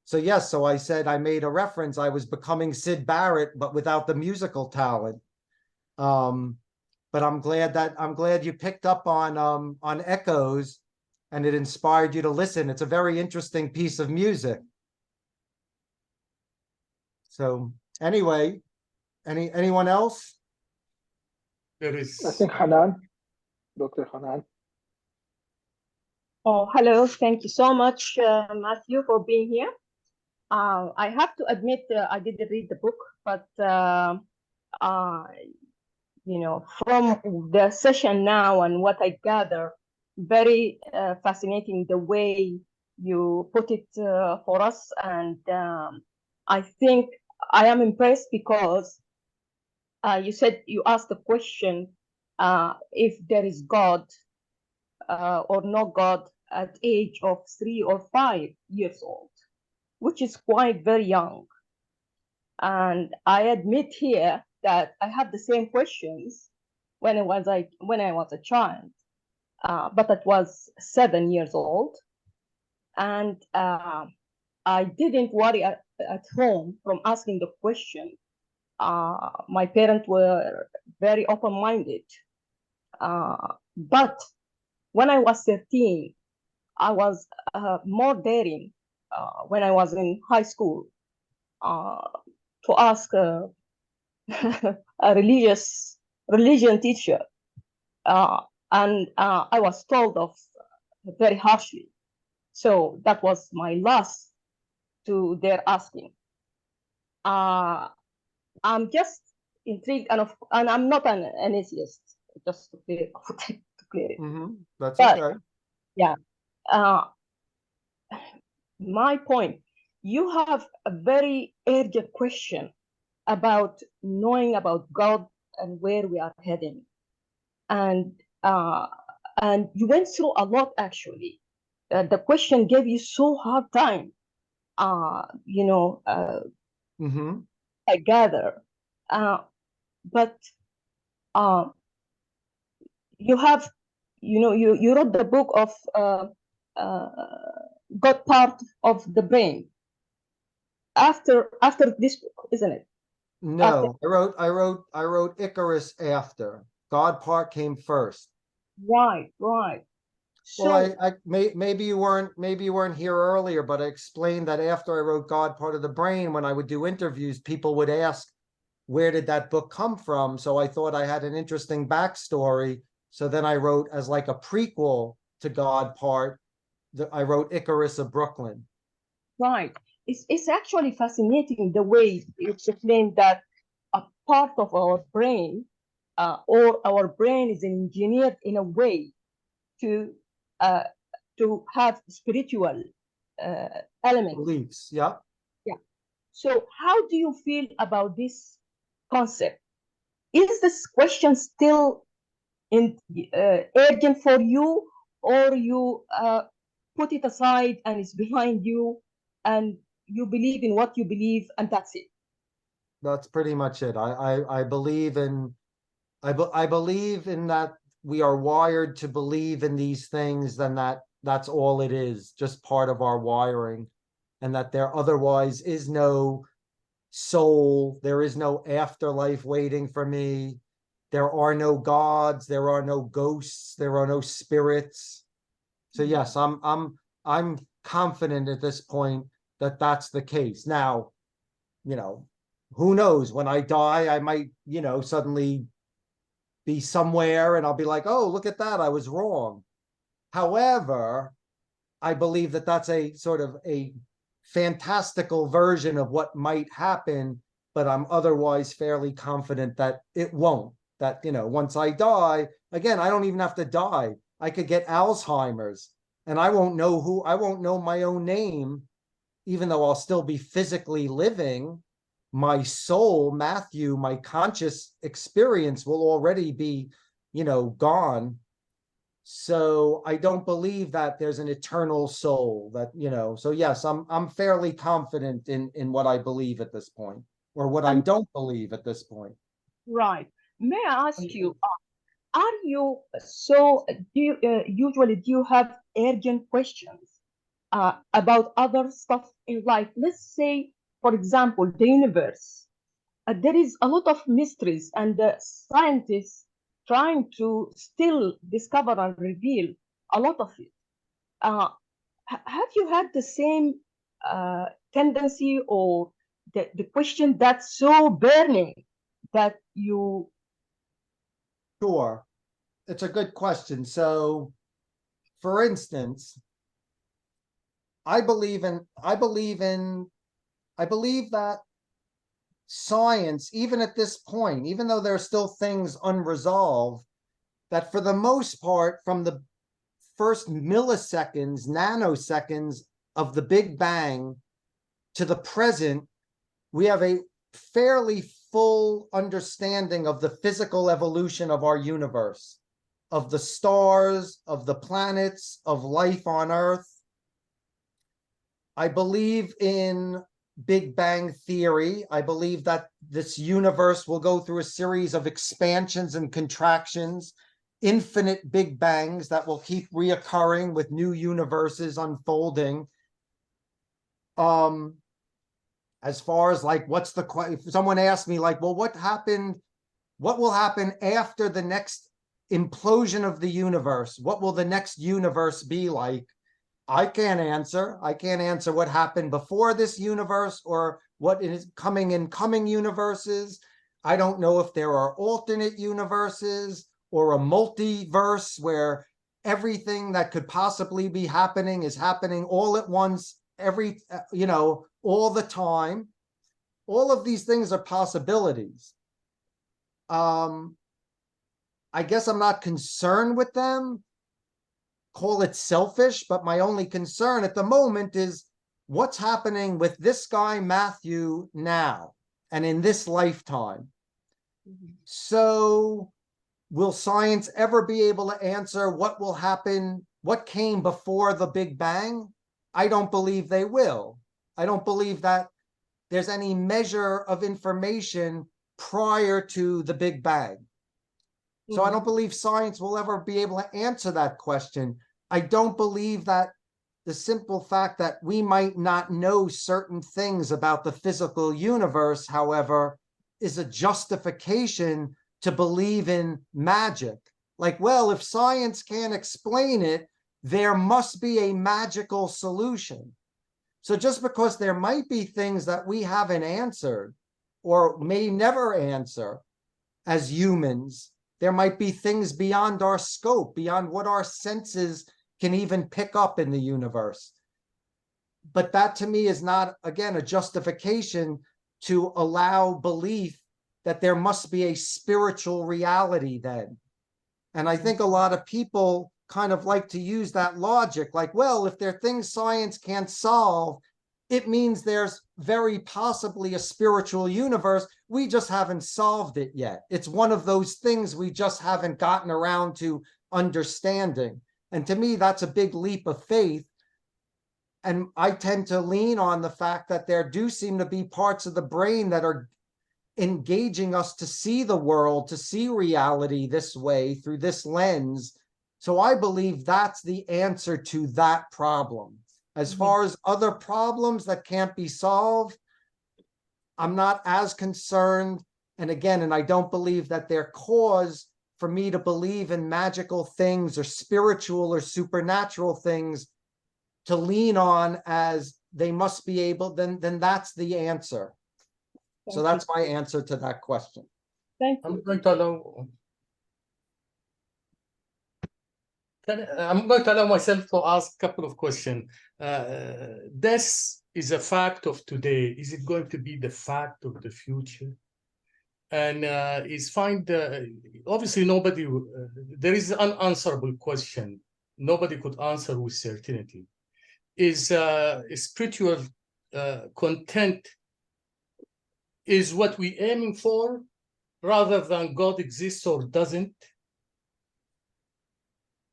So yes, so I said, I made a reference, I was becoming Sid Barrett but without the musical talent. But I'm glad you picked up on Echoes, and it inspired you to listen. It's a very interesting piece of music. So anyway, anyone else? There is. I think Hanan, Dr. Hanan. Oh, hello. Thank you so much, Matthew, for being here. I have to admit, I didn't read the book, but from the session now and what I gather, very fascinating the way you put it for us. And I think I am impressed because you said you asked the question if there is God or no God at age of 3 or 5 years old, which is quite very young. And I admit here that I have the same questions when I was a child, but I was 7 years old, and I didn't worry at home from asking the question. My parents were very open-minded, but when I was 13, I was more daring when I was in high school to ask a religion teacher, and I was told off very harshly. So that was my last to their asking. I'm just intrigued, and I'm not an atheist, just to clear it. That's but, okay. Yeah. My point, you have a very urgent question about knowing about God and where we are heading. And you went through a lot, actually. The question gave you so hard time, I gather. But you have, you wrote the book of God part of the brain after this book, isn't it? No, I wrote Icarus after. God part came first. Right. Well, maybe you weren't here earlier, but I explained that after I wrote God Part of the Brain, when I would do interviews, people would ask, where did that book come from? So I thought I had an interesting backstory. So then I wrote, as like a prequel to God Part, I wrote Icarus of Brooklyn. Right. It's actually fascinating the way you explain that a part of our brain, or our brain is engineered in a way to have spiritual elements. Beliefs, yeah. Yeah. So how do you feel about this concept? Is this question still urgent for you, or you put it aside and it's behind you, and you believe in what you believe, and that's it? That's pretty much it. I believe in, I believe in that we are wired to believe in these things, then that's all it is, just part of our wiring, and that there otherwise is no soul, there is no afterlife waiting for me, there are no gods, there are no ghosts, there are no spirits. So yes, I'm confident at this point that that's the case. Now, who knows, when I die, I might, suddenly be somewhere and I'll be like, oh, look at that, I was wrong. However, I believe that that's a sort of a fantastical version of what might happen, but I'm otherwise fairly confident that it won't. That, once I die, again, I don't even have to die. I could get Alzheimer's and I won't know my own name, even though I'll still be physically living. My soul, Matthew, my conscious experience will already be, gone. So I don't believe that there's an eternal soul that, so yes, I'm fairly confident in what I believe at this point, or what I don't believe at this point. Right. May I ask you, are you, so usually do you have urgent questions about other stuff in life? Let's say, for example, the universe. There is a lot of mysteries, and scientists trying to still discover and reveal a lot of it. Have you had the same tendency, or the question that's so burning that you? Sure. It's a good question. So, for instance, I believe that science, even at this point, even though there are still things unresolved, that for the most part, from the first milliseconds, nanoseconds of the Big Bang to the present, we have a fairly full understanding of the physical evolution of our universe, of the stars, of the planets, of life on Earth. I believe in Big Bang theory. I believe that this universe will go through a series of expansions and contractions, infinite Big Bangs that will keep reoccurring with new universes unfolding. As far as like, what's the question? If someone asked me like, well, what will happen after the next implosion of the universe? What will the next universe be like? I can't answer. I can't answer what happened before this universe or what is coming in coming universes. I don't know if there are alternate universes or a multiverse where everything that could possibly be happening is happening all at once, all the time. All of these things are possibilities. I guess I'm not concerned with them. Call it selfish, but my only concern at the moment is what's happening with this guy, Matthew, now and in this lifetime. Mm-hmm. So will science ever be able to answer what will happen, what came before the Big Bang? I don't believe they will. I don't believe that there's any measure of information prior to the Big Bang. So I don't believe science will ever be able to answer that question. I don't believe that the simple fact that we might not know certain things about the physical universe, however, is a justification to believe in magic. Like, well, if science can't explain it, there must be a magical solution. So just because there might be things that we haven't answered or may never answer as humans, there might be things beyond our scope, beyond what our senses can even pick up in the universe. But that to me is not, again, a justification to allow belief that there must be a spiritual reality then. And I think a lot of people kind of like to use that logic, like, well, if there are things science can't solve, it means there's very possibly a spiritual universe. We just haven't solved it yet. It's one of those things we just haven't gotten around to understanding. And to me, that's a big leap of faith. And I tend to lean on the fact that there do seem to be parts of the brain that are engaging us to see the world, to see reality this way, through this lens. So I believe that's the answer to that problem. As far as other problems that can't be solved, I'm not as concerned. And again, and I don't believe that they're cause for me to believe in magical things or spiritual or supernatural things to lean on as they must be able, then that's the answer. So that's my answer to that question. Thank I'm you. going to allow. I'm going to allow myself to ask a couple of questions. This is a fact of today. Is it going to be the fact of the future? And obviously nobody, there is an unanswerable question. Nobody could answer with certainty. Is spiritual content is what we aiming for rather than God exists or doesn't?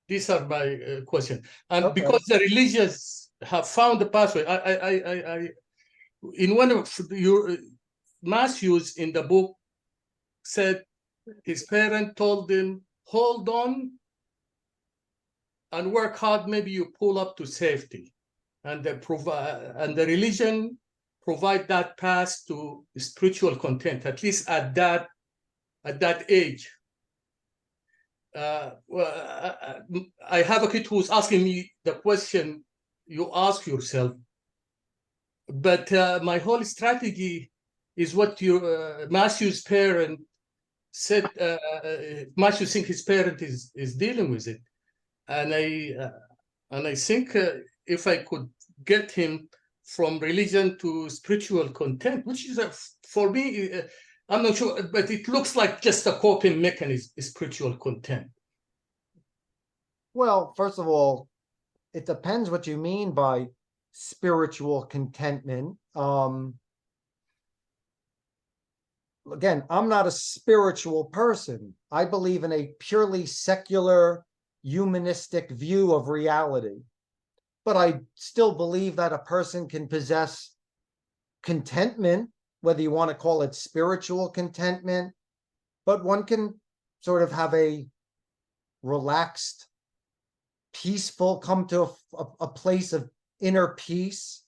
These are my questions. And Okay. because the religious have found the pathway, I in one of your Matthews in the book said his parent told him, hold on and work hard, maybe you pull up to safety. And the religion provide that path to spiritual content, at least at that age. I have a kid who's asking me the question you ask yourself, but my whole strategy is what your Matthew's parent said. Matthew think his parent is dealing with it, and I think if I could get him from religion to spiritual content, which is for me, I'm not sure, but it looks like just a coping mechanism, spiritual content. Well, first of all, it depends what you mean by spiritual contentment. Again, I'm not a spiritual person. I believe in a purely secular, humanistic view of reality. But I still believe that a person can possess contentment, whether you want to call it spiritual contentment, but one can sort of have a relaxed, peaceful, come to a place of inner peace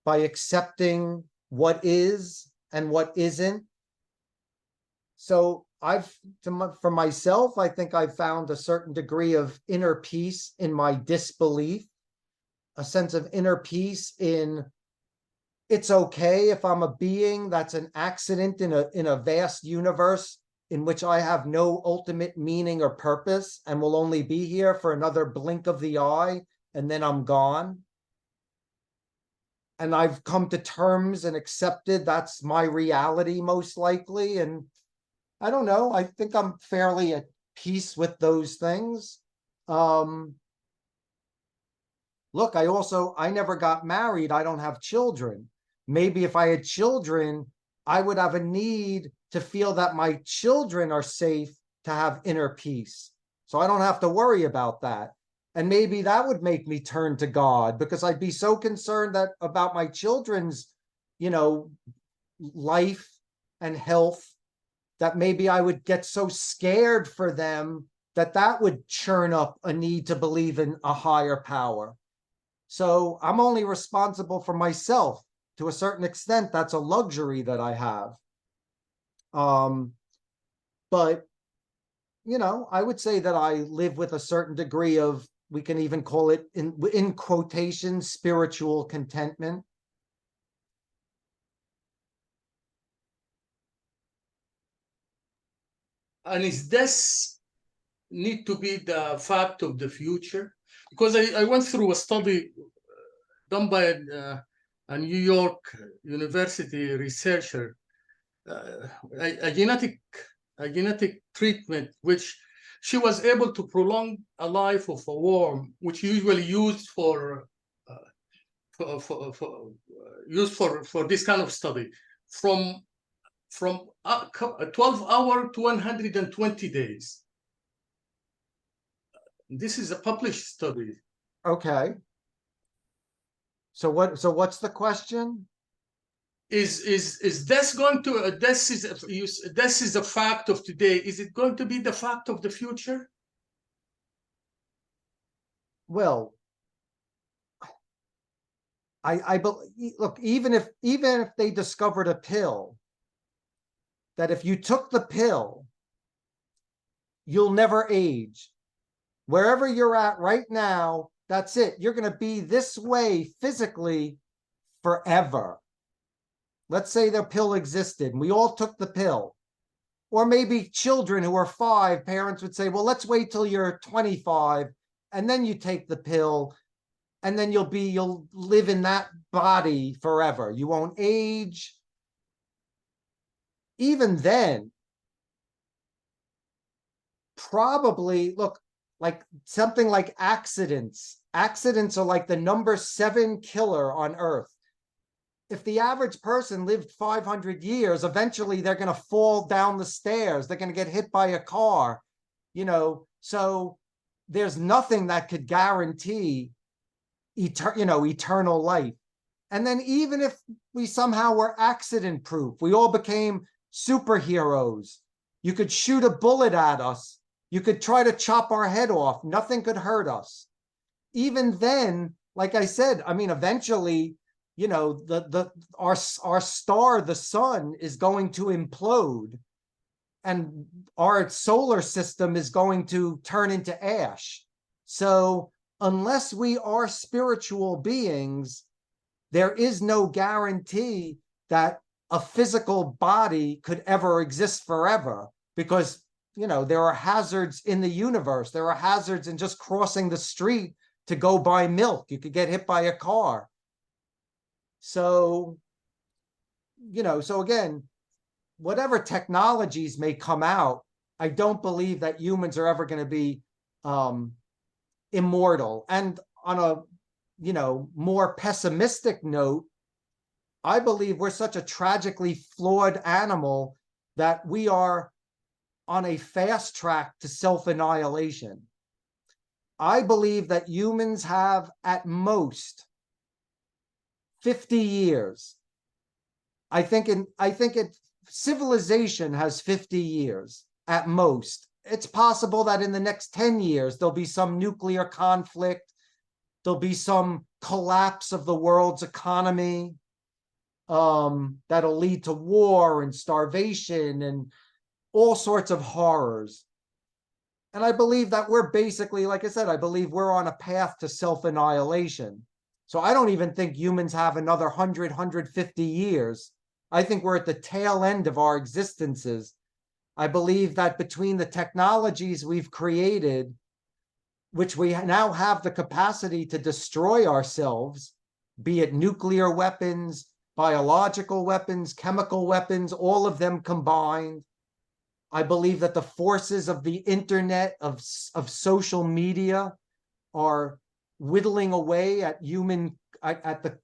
by accepting what is and what isn't. So for myself, I think I've found a certain degree of inner peace in my disbelief, a sense of inner peace in it's okay if I'm a being that's an accident in a vast universe in which I have no ultimate meaning or purpose and will only be here for another blink of the eye and then I'm gone. And I've come to terms and accepted that's my reality most likely. And I don't know, I think I'm fairly at peace with those things. Look, I never got married. I don't have children. Maybe if I had children, I would have a need to feel that my children are safe to have inner peace. So I don't have to worry about that. And maybe that would make me turn to God because I'd be so concerned about my children's, life and health that maybe I would get so scared for them that would churn up a need to believe in a higher power. So I'm only responsible for myself. To a certain extent, that's a luxury that I have. But, I would say that I live with a certain degree of we can even call it in quotation, spiritual contentment. And is this need to be the fact of the future? Because I went through a study done by a New York University researcher, a genetic treatment, which she was able to prolong a life of a worm, which usually used for this kind of study, from 12 hours to 120 days. This is a published study. Okay. So what's the question? Is this going to this is a fact of today? Is it going to be the fact of the future? Well, I believe, look, even if they discovered a pill that if you took the pill, you'll never age. Wherever you're at right now, that's it. You're going to be this way physically forever. Let's say the pill existed and we all took the pill. Or maybe children who are 5, parents would say, well, let's wait till you're 25 and then you take the pill, and then you'll live in that body forever. You won't age. Even then, probably, look, like something like accidents. Accidents are like the number 7 killer on Earth. If the average person lived 500 years, eventually they're going to fall down the stairs. They're going to get hit by a car, so there's nothing that could guarantee eternal life. And then even if we somehow were accident proof, we all became superheroes. You could shoot a bullet at us. You could try to chop our head off. Nothing could hurt us. Even then, like I said, I mean, eventually, our star, the sun, is going to implode, and our solar system is going to turn into ash. So unless we are spiritual beings, there is no guarantee that a physical body could ever exist forever, because there are hazards in the universe. There are hazards in just crossing the street to go buy milk. You could get hit by a car. So, so again, whatever technologies may come out, I don't believe that humans are ever going to be immortal. And on a, more pessimistic note, I believe we're such a tragically flawed animal that we are on a fast track to self-annihilation. I believe that humans have at most 50 years. I think civilization has 50 years at most. It's possible that in the next 10 years, there'll be some nuclear conflict. There'll be some collapse of the world's economy that'll lead to war and starvation and all sorts of horrors. And I believe that we're basically, like I said, I believe we're on a path to self-annihilation. So I don't even think humans have another 100, 150 years. I think we're at the tail end of our existences. I believe that between the technologies we've created, which we now have the capacity to destroy ourselves, be it nuclear weapons, biological weapons, chemical weapons, all of them combined. I believe that the forces of the internet, of social media, are whittling away at the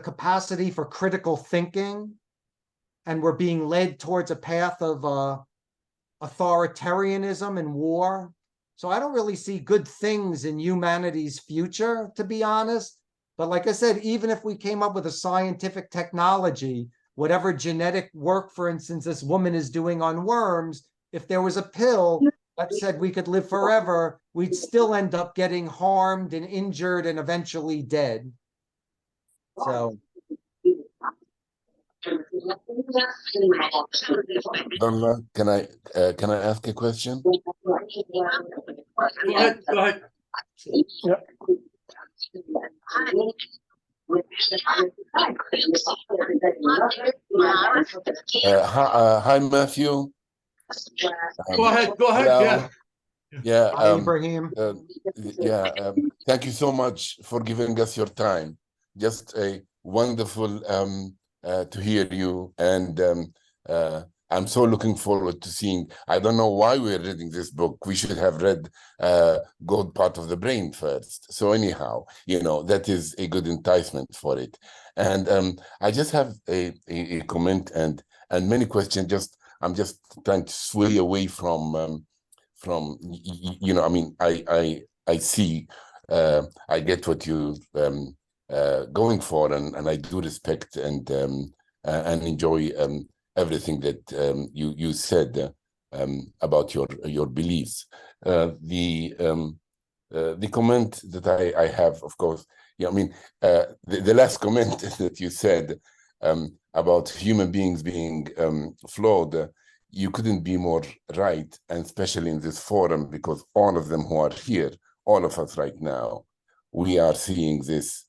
capacity for critical thinking, and we're being led towards a path of authoritarianism and war. So I don't really see good things in humanity's future, to be honest. But like I said, even if we came up with a scientific technology, whatever genetic work, for instance, this woman is doing on worms, if there was a pill that said we could live forever, we'd still end up getting harmed and injured and eventually dead. So. Abdullah, can I ask a question? Go ahead. Yeah. Hi, Matthew. Go ahead. Hello. Yeah. Yeah. Hi, Ibrahim. Thank you so much for giving us your time. Just a wonderful to hear you, and I'm so looking forward to seeing. I don't know why we're reading this book. We should have read God Part of the Brain first. So anyhow, that is a good enticement for it. And I just have a comment and many questions. I'm just trying to sway away from I mean, I see, I get what you going for, and I do respect and enjoy everything that you said about your beliefs. The comment that I have, of course, I mean, the last comment that you said about human beings being flawed, you couldn't be more right, and especially in this forum, because all of them who are here, all of us right now, we are seeing this.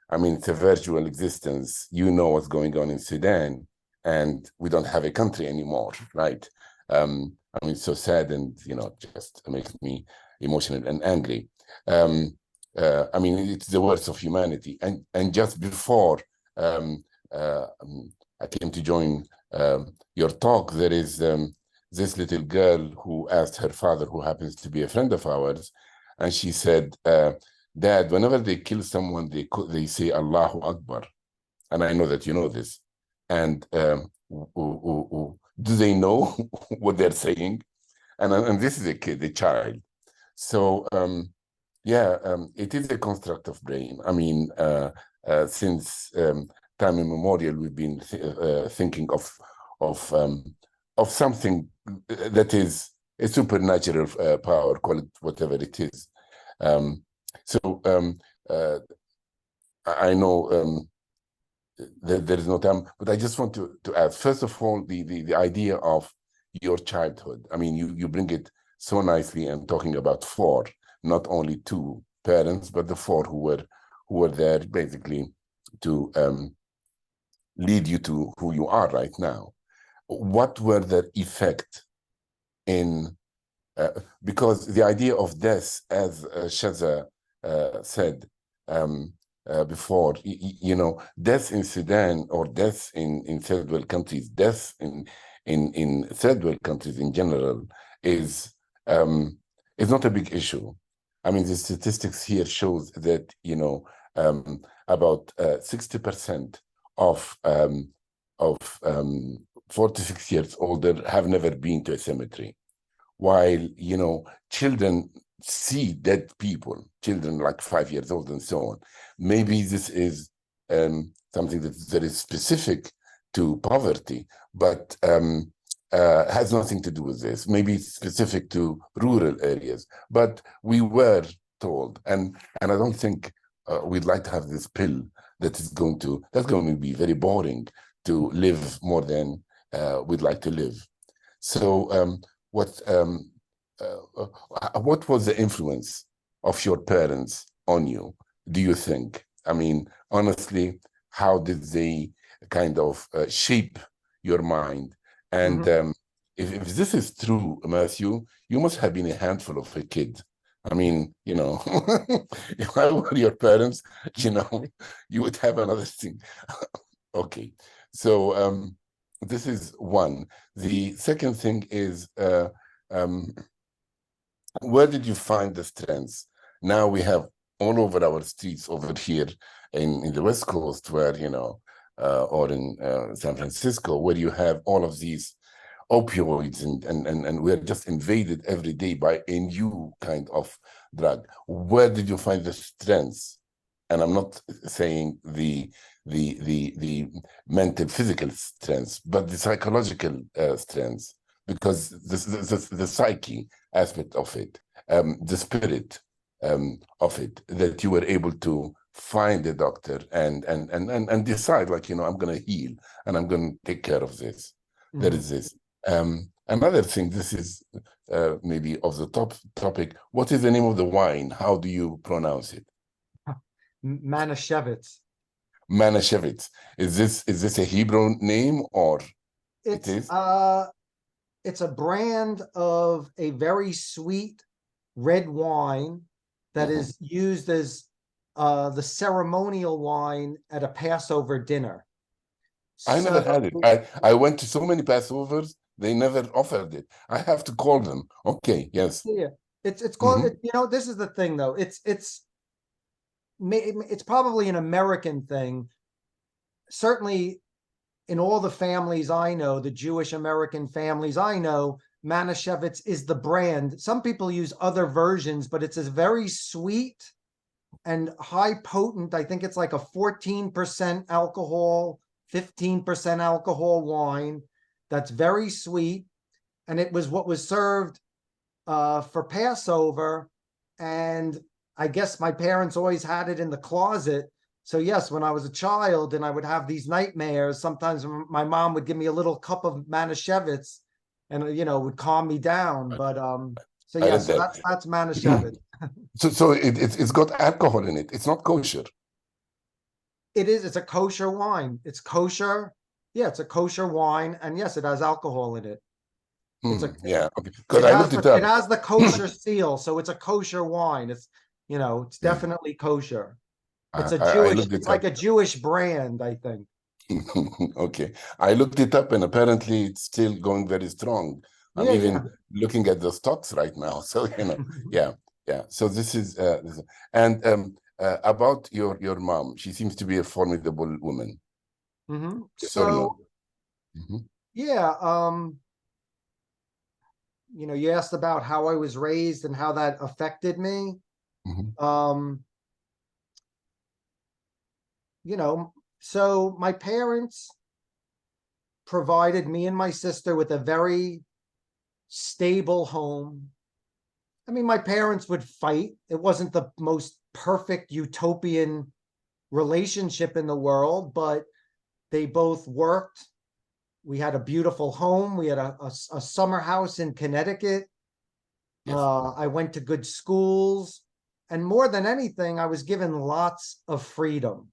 I mean, it's a virtual existence. You know what's going on in Sudan, and we don't have a country anymore, right? I mean, it's so sad, and just makes me emotional and angry. I mean, it's the worst of humanity. And just before I came to join your talk, there is this little girl who asked her father, who happens to be a friend of ours, and she said, Dad, whenever they kill someone, they say Allahu Akbar. And I know that you know this. And do they know what they're saying? And this is a kid, a child. So it is a construct of brain. I mean, since time immemorial, we've been thinking of something that is a supernatural power, call it whatever it is. I know that there is no time, but I just want to add, first of all, the idea of your childhood. I mean, you bring it so nicely, and talking about 4, not only 2 parents, but the 4 who were there basically to lead you to who you are right now. What were the effect in, because the idea of death, as Shaza said before, death in Sudan, or death in third world countries, death in third world countries in general is not a big issue. I mean, the statistics here shows that about 60% of 46 years older have never been to a cemetery, while children see dead people, children like 5 years old and so on. Maybe this is something that is specific to poverty, but has nothing to do with this. Maybe it's specific to rural areas, but we were told, and I don't think we'd like to have this pill that's going to be very boring to live more than we'd like to live. So what was the influence of your parents on you, do you think? I mean, honestly, how did they kind of shape your mind? And if this is true, Matthew, you must have been a handful of a kid. I mean, if I were your parents, you would have another thing. Okay, so this is one. The second thing is, where did you find the strengths? Now we have all over our streets over here in the West Coast, where, or in San Francisco, where you have all of these opioids, and we're just invaded every day by a new kind of drug. Where did you find the strengths? And I'm not saying the mental, physical strengths, but the psychological strengths, because the psyche aspect of it, the spirit of it, that you were able to find a doctor and decide, like, I'm going to heal and I'm going to take care of this. There is this. Another thing, this is maybe of the topic. What is the name of the wine? How do you pronounce it? Manischewitz. Manischewitz. Is this a Hebrew name or it is? It's a brand of a very sweet red wine that is used as the ceremonial wine at a Passover dinner. I never had it. I went to so many Passovers, they never offered it. I have to call them. Okay, yes. Yeah, it's called. You know, this is the thing though. It's probably an American thing. Certainly, in all the families I know, the Jewish American families I know, Manischewitz is the brand. Some people use other versions, but it's a very sweet and high potent. I think it's like a 14% alcohol, 15% alcohol wine that's very sweet. And it was what was served for Passover. And I guess my parents always had it in the closet. So yes, when I was a child and I would have these nightmares, sometimes my mom would give me a little cup of Manischewitz and, you know, would calm me down. But so yeah, so that's Manischewitz. So it's got alcohol in it. It's not kosher. It is. It's a kosher wine. It's kosher. Yeah, it's a kosher wine. And yes, it has alcohol in it. It's yeah, okay. Because I looked it up. It has the kosher seal, so it's a kosher wine. It's, you know, it's definitely kosher. It's a Jewish, it's like a Jewish brand, I think. Okay. I looked it up and apparently it's still going very strong. I'm even looking at the stocks right now. So, you know, yeah. So this is, and about your mom, she seems to be a formidable woman. So, yeah, you know, you asked about how I was raised and how that affected me. You know, so my parents provided me and my sister with a very stable home. I mean, my parents would fight. It wasn't the most perfect utopian relationship in the world, but they both worked. We had a beautiful home. We had a summer house in Connecticut. I went to good schools. And more than anything, I was given lots of freedom.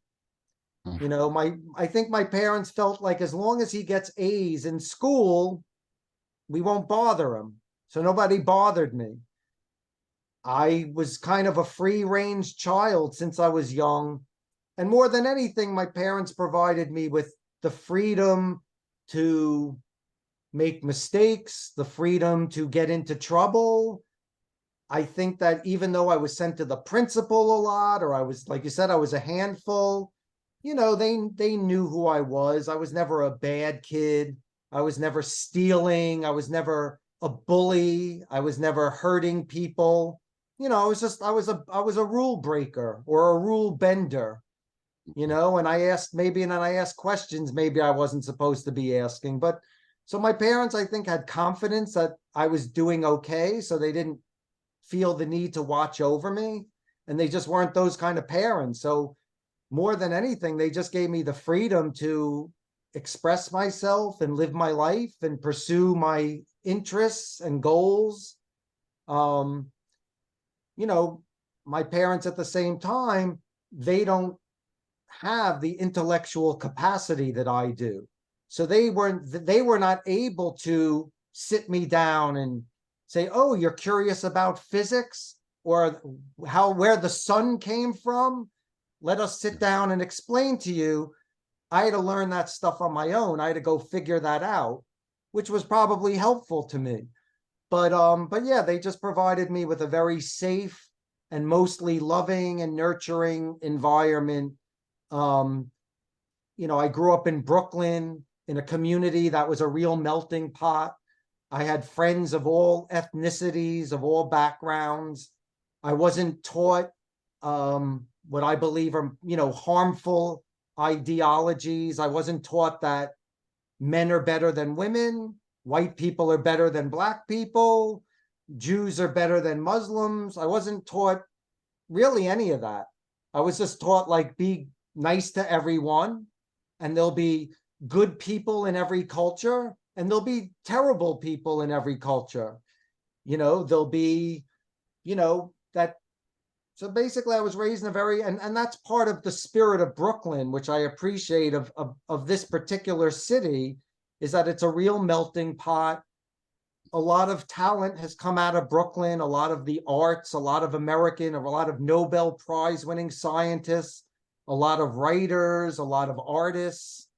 You know, I think my parents felt like as long as he gets A's in school, we won't bother him. So nobody bothered me. I was kind of a free-range child since I was young. And more than anything, my parents provided me with the freedom to make mistakes, the freedom to get into trouble. I think that even though I was sent to the principal a lot, or I was, like you said, I was a handful, you know, they knew who I was. I was never a bad kid. I was never stealing. I was never a bully. I was never hurting people. You know, I was a rule breaker or a rule bender, you know, and I asked questions maybe I wasn't supposed to be asking. But so my parents, I think, had confidence that I was doing okay. So they didn't feel the need to watch over me. And they just weren't those kind of parents. So more than anything, they just gave me the freedom to express myself and live my life and pursue my interests and goals. You know, my parents at the same time, they don't have the intellectual capacity that I do. So they were not able to sit me down and say, oh, you're curious about physics or where the sun came from? Let us sit down and explain to you. I had to learn that stuff on my own. I had to go figure that out, which was probably helpful to me. But yeah, they just provided me with a very safe and mostly loving and nurturing environment. You know, I grew up in Brooklyn in a community that was a real melting pot. I had friends of all ethnicities, of all backgrounds. I wasn't taught what I believe are, you know, harmful ideologies. I wasn't taught that men are better than women, white people are better than black people, Jews are better than Muslims. I wasn't taught really any of that. I was just taught, like, be nice to everyone and there'll be good people in every culture and there'll be terrible people in every culture. There'll be, that. So basically I was raised in a very, and that's part of the spirit of Brooklyn, which I appreciate of this particular city, is that it's a real melting pot. A lot of talent has come out of Brooklyn, a lot of the arts, a lot of Nobel Prize winning scientists, a lot of writers, a lot of artists.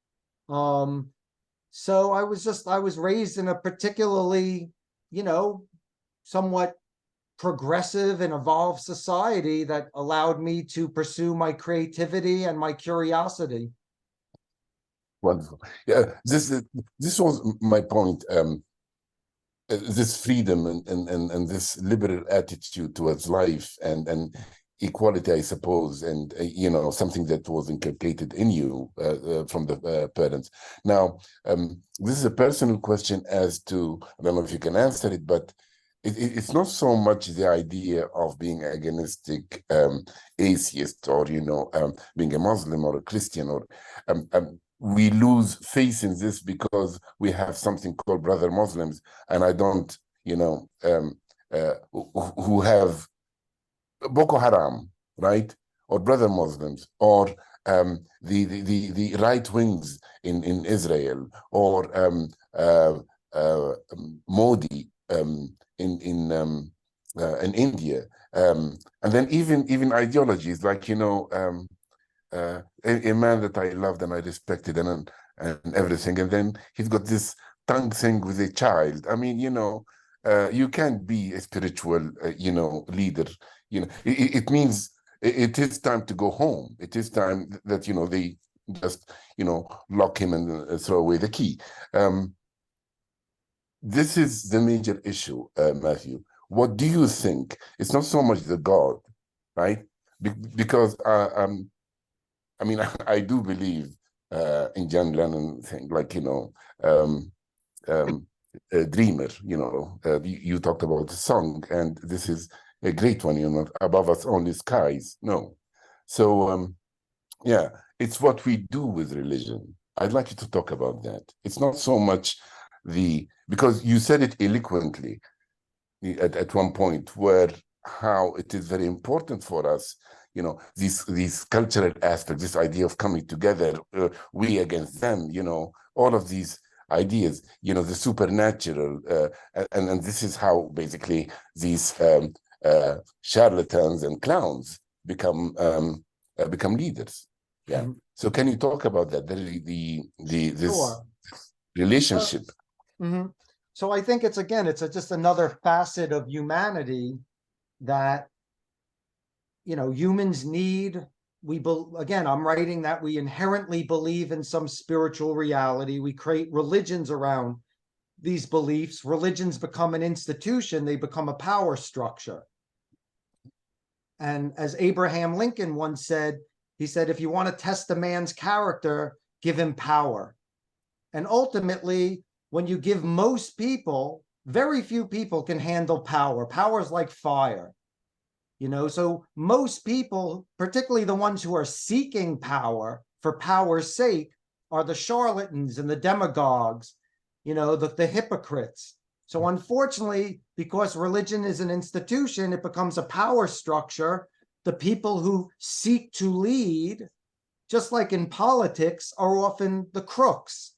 So I was raised in a particularly, somewhat progressive and evolved society that allowed me to pursue my creativity and my curiosity. Wonderful. Yeah, this was my point. This freedom and this liberal attitude towards life and equality, I suppose, and something that was inculcated in you from the parents. Now, this is a personal question as to, I don't know if you can answer it, but it's not so much the idea of being agnostic, atheist, or being a Muslim or a Christian, or we lose faith in this because we have something called brother Muslims, and I don't, who have Boko Haram, right, or brother Muslims, or the right wings in Israel, or Modi in India, and then even ideologies like a man that I loved and I respected and everything, and then he's got this tongue thing with a child. I mean, you can't be a spiritual, leader. It means it is time to go home. It is time that they just lock him and throw away the key. This is the major issue, Matthew. What do you think? It's not so much the God, right? Because I mean, I do believe in John Lennon thing, like a dreamer. You talked about the song, and this is a great one. Above us only skies. No, so yeah, it's what we do with religion. I'd like you to talk about that. It's not so much because you said it eloquently at one point, where how it is very important for us, these cultural aspects, this idea of coming together, we against them, all of these ideas, the supernatural, and this is how basically these charlatans and clowns become leaders. Yeah. Mm-hmm. So can you talk about that? This Sure. Relationship. Mm-hmm. So I think it's just another facet of humanity that, humans need. I'm writing that we inherently believe in some spiritual reality. We create religions around these beliefs. Religions become an institution. They become a power structure. And as Abraham Lincoln once said, he said, if you want to test a man's character, give him power. And ultimately, when you give most people, very few people can handle power. Power is like fire. So most people, particularly the ones who are seeking power for power's sake, are the charlatans and the demagogues, the hypocrites. So unfortunately, because religion is an institution, it becomes a power structure. The people who seek to lead, just like in politics, are often the crooks.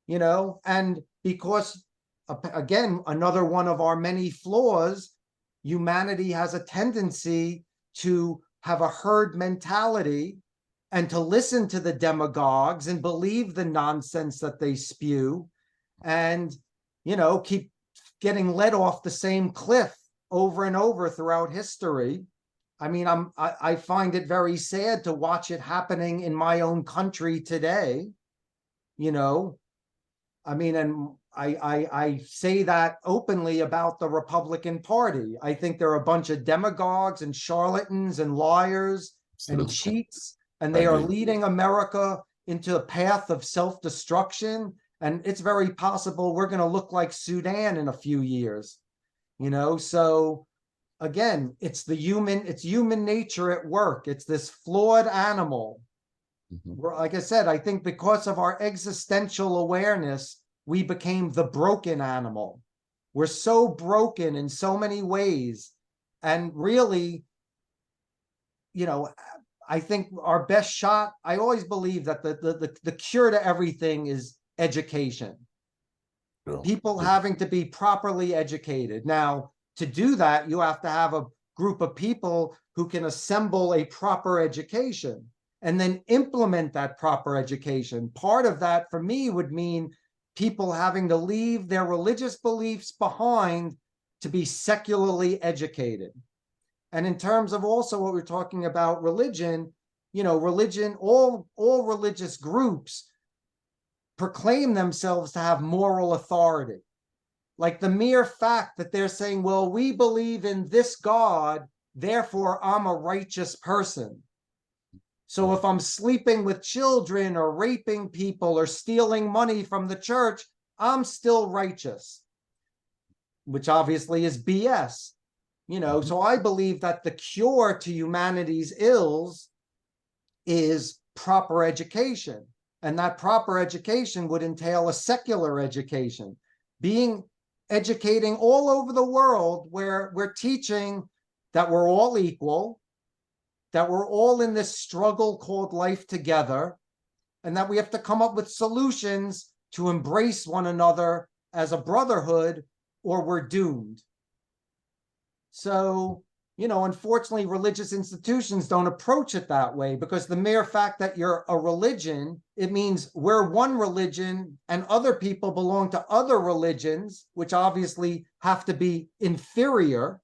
And because, again, another one of our many flaws, humanity has a tendency to have a herd mentality and to listen to the demagogues and believe the nonsense that they spew and, keep getting led off the same cliff over and over throughout history. I mean, I find it very sad to watch it happening in my own country today, I mean, and I say that openly about the Republican Party. I think they're a bunch of demagogues and charlatans and liars and cheats, and they are leading America into a path of self-destruction. And it's very possible we're going to look like Sudan in a few years, So again, it's human nature at work. It's this flawed animal. Mm-hmm. Like I said, I think because of our existential awareness, we became the broken animal. We're so broken in so many ways. And really, you know, I think our best shot, I always believe that the cure to everything is education. Sure. People having to be properly educated. Now, to do that, you have to have a group of people who can assemble a proper education and then implement that proper education. Part of that for me would mean people having to leave their religious beliefs behind to be secularly educated. And in terms of also what we're talking about religion, you know, religion, all religious groups proclaim themselves to have moral authority. Like the mere fact that they're saying, well, we believe in this God, therefore I'm a righteous person. So if I'm sleeping with children or raping people or stealing money from the church, I'm still righteous, which obviously is BS. You know, so I believe that the cure to humanity's ills is proper education. And that proper education would entail a secular education, educating all over the world where we're teaching that we're all equal, that we're all in this struggle called life together, and that we have to come up with solutions to embrace one another as a brotherhood, or we're doomed. So, you know, unfortunately, religious institutions don't approach it that way, because the mere fact that you're a religion, it means we're one religion and other people belong to other religions, which obviously have to be inferior.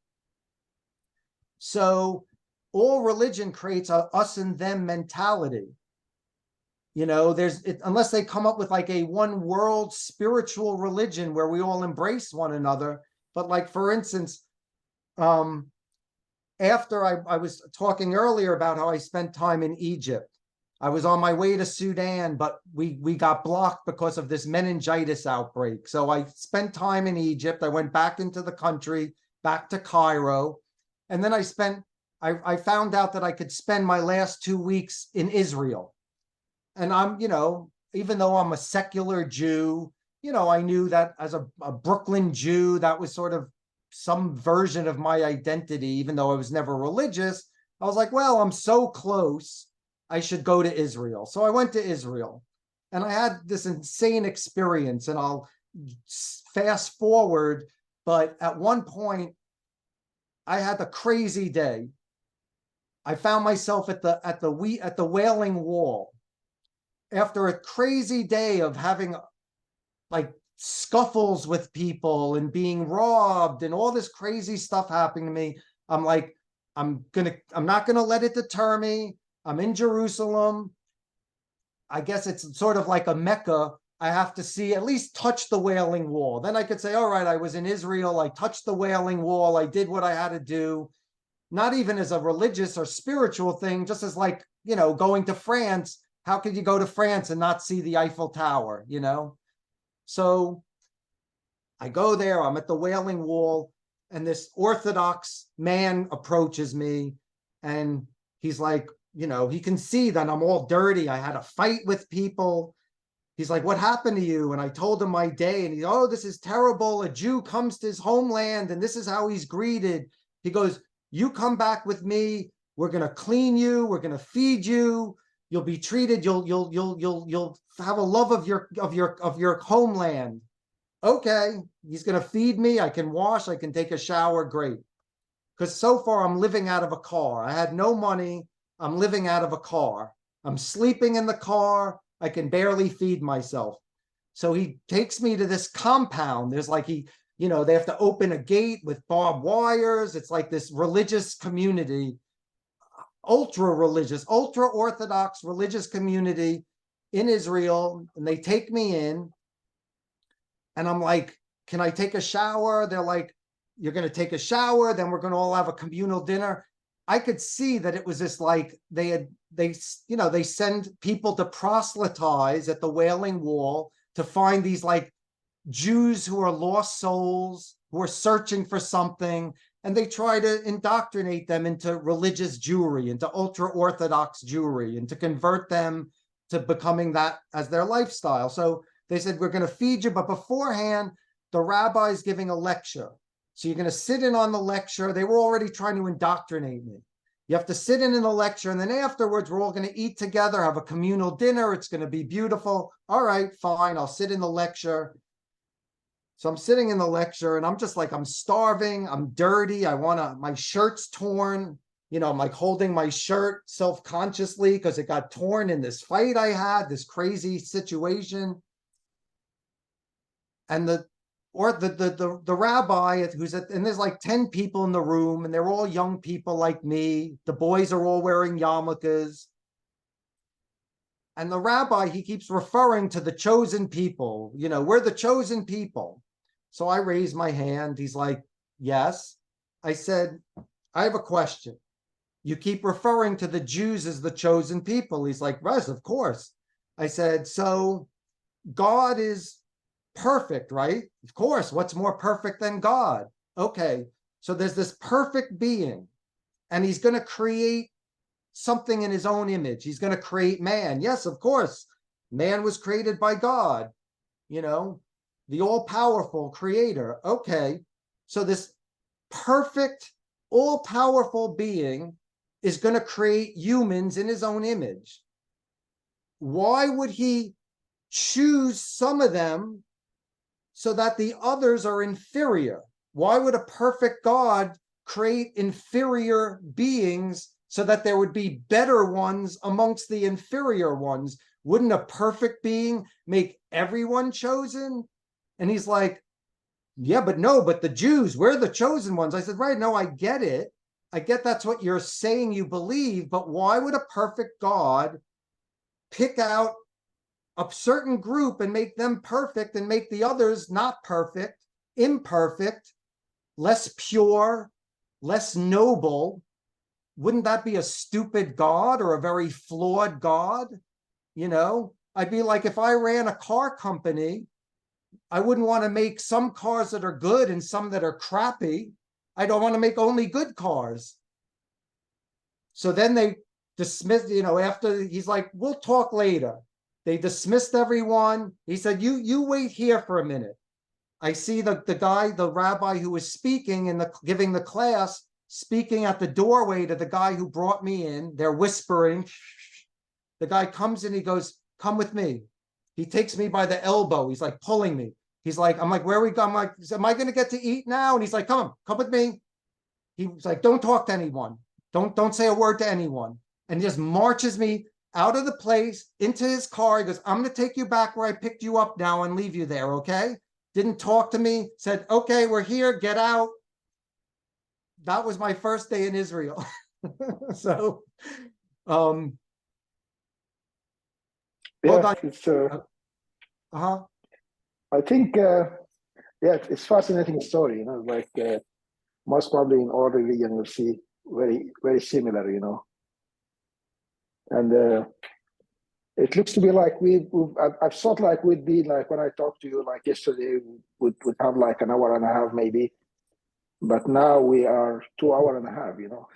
So all religion creates a us and them mentality. You know, unless they come up with like a one world spiritual religion where we all embrace one another. But like, for instance, after I was talking earlier about how I spent time in Egypt, I was on my way to Sudan, but we got blocked because of this meningitis outbreak. So I spent time in Egypt. I went back into the country, back to Cairo. And then I found out that I could spend my last 2 weeks in Israel. And I'm, you know, even though I'm a secular Jew, you know, I knew that as a Brooklyn Jew, that was sort of some version of my identity, even though I was never religious. I was like, well, I'm so close, I should go to Israel. So I went to Israel and I had this insane experience, and I'll fast forward. But at one point I had a crazy day. I found myself at the Wailing Wall after a crazy day of having like scuffles with people and being robbed and all this crazy stuff happening to me. I'm like, I'm not gonna let it deter me. I'm in Jerusalem. I guess it's sort of like a Mecca. I have to see, at least touch the Wailing Wall. Then I could say, all right, I was in Israel. I touched the Wailing Wall. I did what I had to do. Not even as a religious or spiritual thing, just as like, you know, going to France. How could you go to France and not see the Eiffel Tower, you know? So I go there, I'm at the Wailing Wall, and this Orthodox man approaches me, and he's like, you know, he can see that I'm all dirty. I had a fight with people. He's like, what happened to you? And I told him my day, and he's, oh, this is terrible. A Jew comes to his homeland, and this is how he's greeted. He goes, you come back with me. We're gonna clean you. We're gonna feed you. You'll be treated. You'll have a love of your homeland. Okay, he's gonna feed me. I can wash. I can take a shower. Great. Because so far I'm living out of a car. I had no money. I'm living out of a car. I'm sleeping in the car. I can barely feed myself. So he takes me to this compound. There's like you know, they have to open a gate with barbed wires. It's like this religious community, ultra religious, ultra Orthodox religious community in Israel. And they take me in, and I'm like, can I take a shower? They're like, you're going to take a shower, then we're going to all have a communal dinner. I could see that it was this like they send people to proselytize at the Wailing Wall to find these like Jews who are lost souls, who are searching for something, and they try to indoctrinate them into religious Jewry, into ultra-Orthodox Jewry, and to convert them to becoming that as their lifestyle. So They said, we're going to feed you, but beforehand, the rabbi's giving a lecture. So you're going to sit in on the lecture. They were already trying to indoctrinate me. You have to sit in the lecture, and then afterwards, we're all going to eat together, have a communal dinner. It's going to be beautiful. All right, fine. I'll sit in the lecture. So I'm sitting in the lecture, and I'm just like, I'm starving. I'm dirty. My shirt's torn. You know, I'm like holding my shirt self-consciously because it got torn in this fight I had, this crazy situation. And the rabbi and there's like 10 people in the room, and they're all young people like me. The boys are all wearing yarmulkes. And the rabbi, he keeps referring to the chosen people. You know, we're the chosen people. So I raise my hand. He's like, yes. I said, I have a question. You keep referring to the Jews as the chosen people. He's like, yes, of course. I said, so God is perfect, right? Of course. What's more perfect than God? Okay. So there's this perfect being, and he's going to create something in his own image. He's going to create man. Yes, of course. Man was created by God, you know, the all-powerful creator. Okay. So this perfect, all-powerful being is going to create humans in his own image. Why would he choose some of them so that the others are inferior? Why would a perfect God create inferior beings so that there would be better ones amongst the inferior ones? Wouldn't a perfect being make everyone chosen? And he's like, yeah, but the Jews, we're the chosen ones. I said, right, no, I get it. I get that's what you're saying you believe, but why would a perfect God pick out a certain group and make them perfect and make the others not perfect, imperfect, less pure, less noble? Wouldn't that be a stupid God or a very flawed God? You know, I'd be like, if I ran a car company, I wouldn't want to make some cars that are good and some that are crappy. I don't want to make only good cars. So then they dismissed, you know, after he's like, we'll talk later. They dismissed everyone. He said, you wait here for a minute. I see the guy, the rabbi who was speaking and giving the class, speaking at the doorway to the guy who brought me in. They're whispering. The guy comes in, he goes, come with me. He takes me by the elbow. He's like pulling me. He's like, I'm like, where are we going? I'm like, am I going to get to eat now? And he's like, come with me. He was like, don't talk to anyone. Don't say a word to anyone. And he just marches me out of the place into his car. He goes, I'm going to take you back where I picked you up now and leave you there. Okay. Didn't talk to me, said, okay, we're here, get out. That was my first day in Israel. So, yeah, it's, I think, it's fascinating story, you know, like most probably in all religion you'll see very, very similar, you know. And it looks to be like I've thought like we'd be like, when I talked to you like yesterday, would have like an hour and a half maybe, but now we are 2 hours and a half, you know.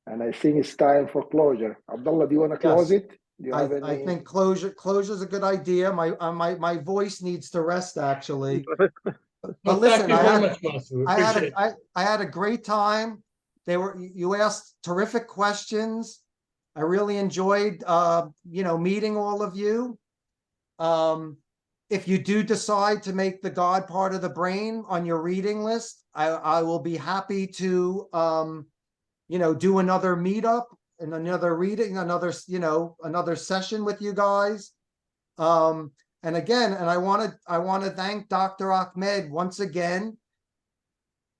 And I think it's time for closure. Abdullah, do you want to close it? Do you have any... I think closure is a good idea. My voice needs to rest actually. But listen, thank you very much, I had a great time. You asked terrific questions. I really enjoyed meeting all of you. If you do decide to make the God part of the brain on your reading list, I will be happy to do another meetup and another reading, another session with you guys. And again, I want to thank Dr. Ahmed once again.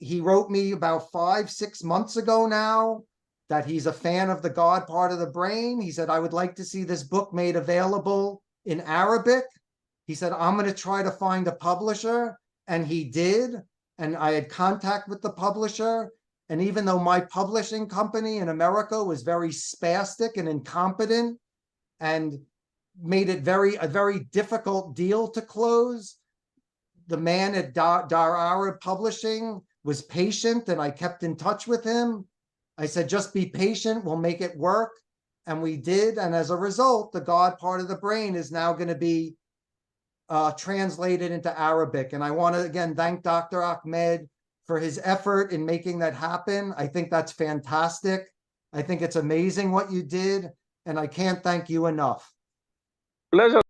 He wrote me about 5-6 months ago now that he's a fan of the God part of the brain. He said, I would like to see this book made available in Arabic. He said, I'm going to try to find a publisher. And he did. And I had contact with the publisher. And even though my publishing company in America was very spastic and incompetent and made it a very difficult deal to close, the man at Dar Arab Publishing was patient, and I kept in touch with him. I said, just be patient, we'll make it work. And we did. And as a result, the God part of the brain is now going to be translated into Arabic. And I want to, again, thank Dr. Ahmed for his effort in making that happen. I think that's fantastic. I think it's amazing what you did. And I can't thank you enough. Pleasure.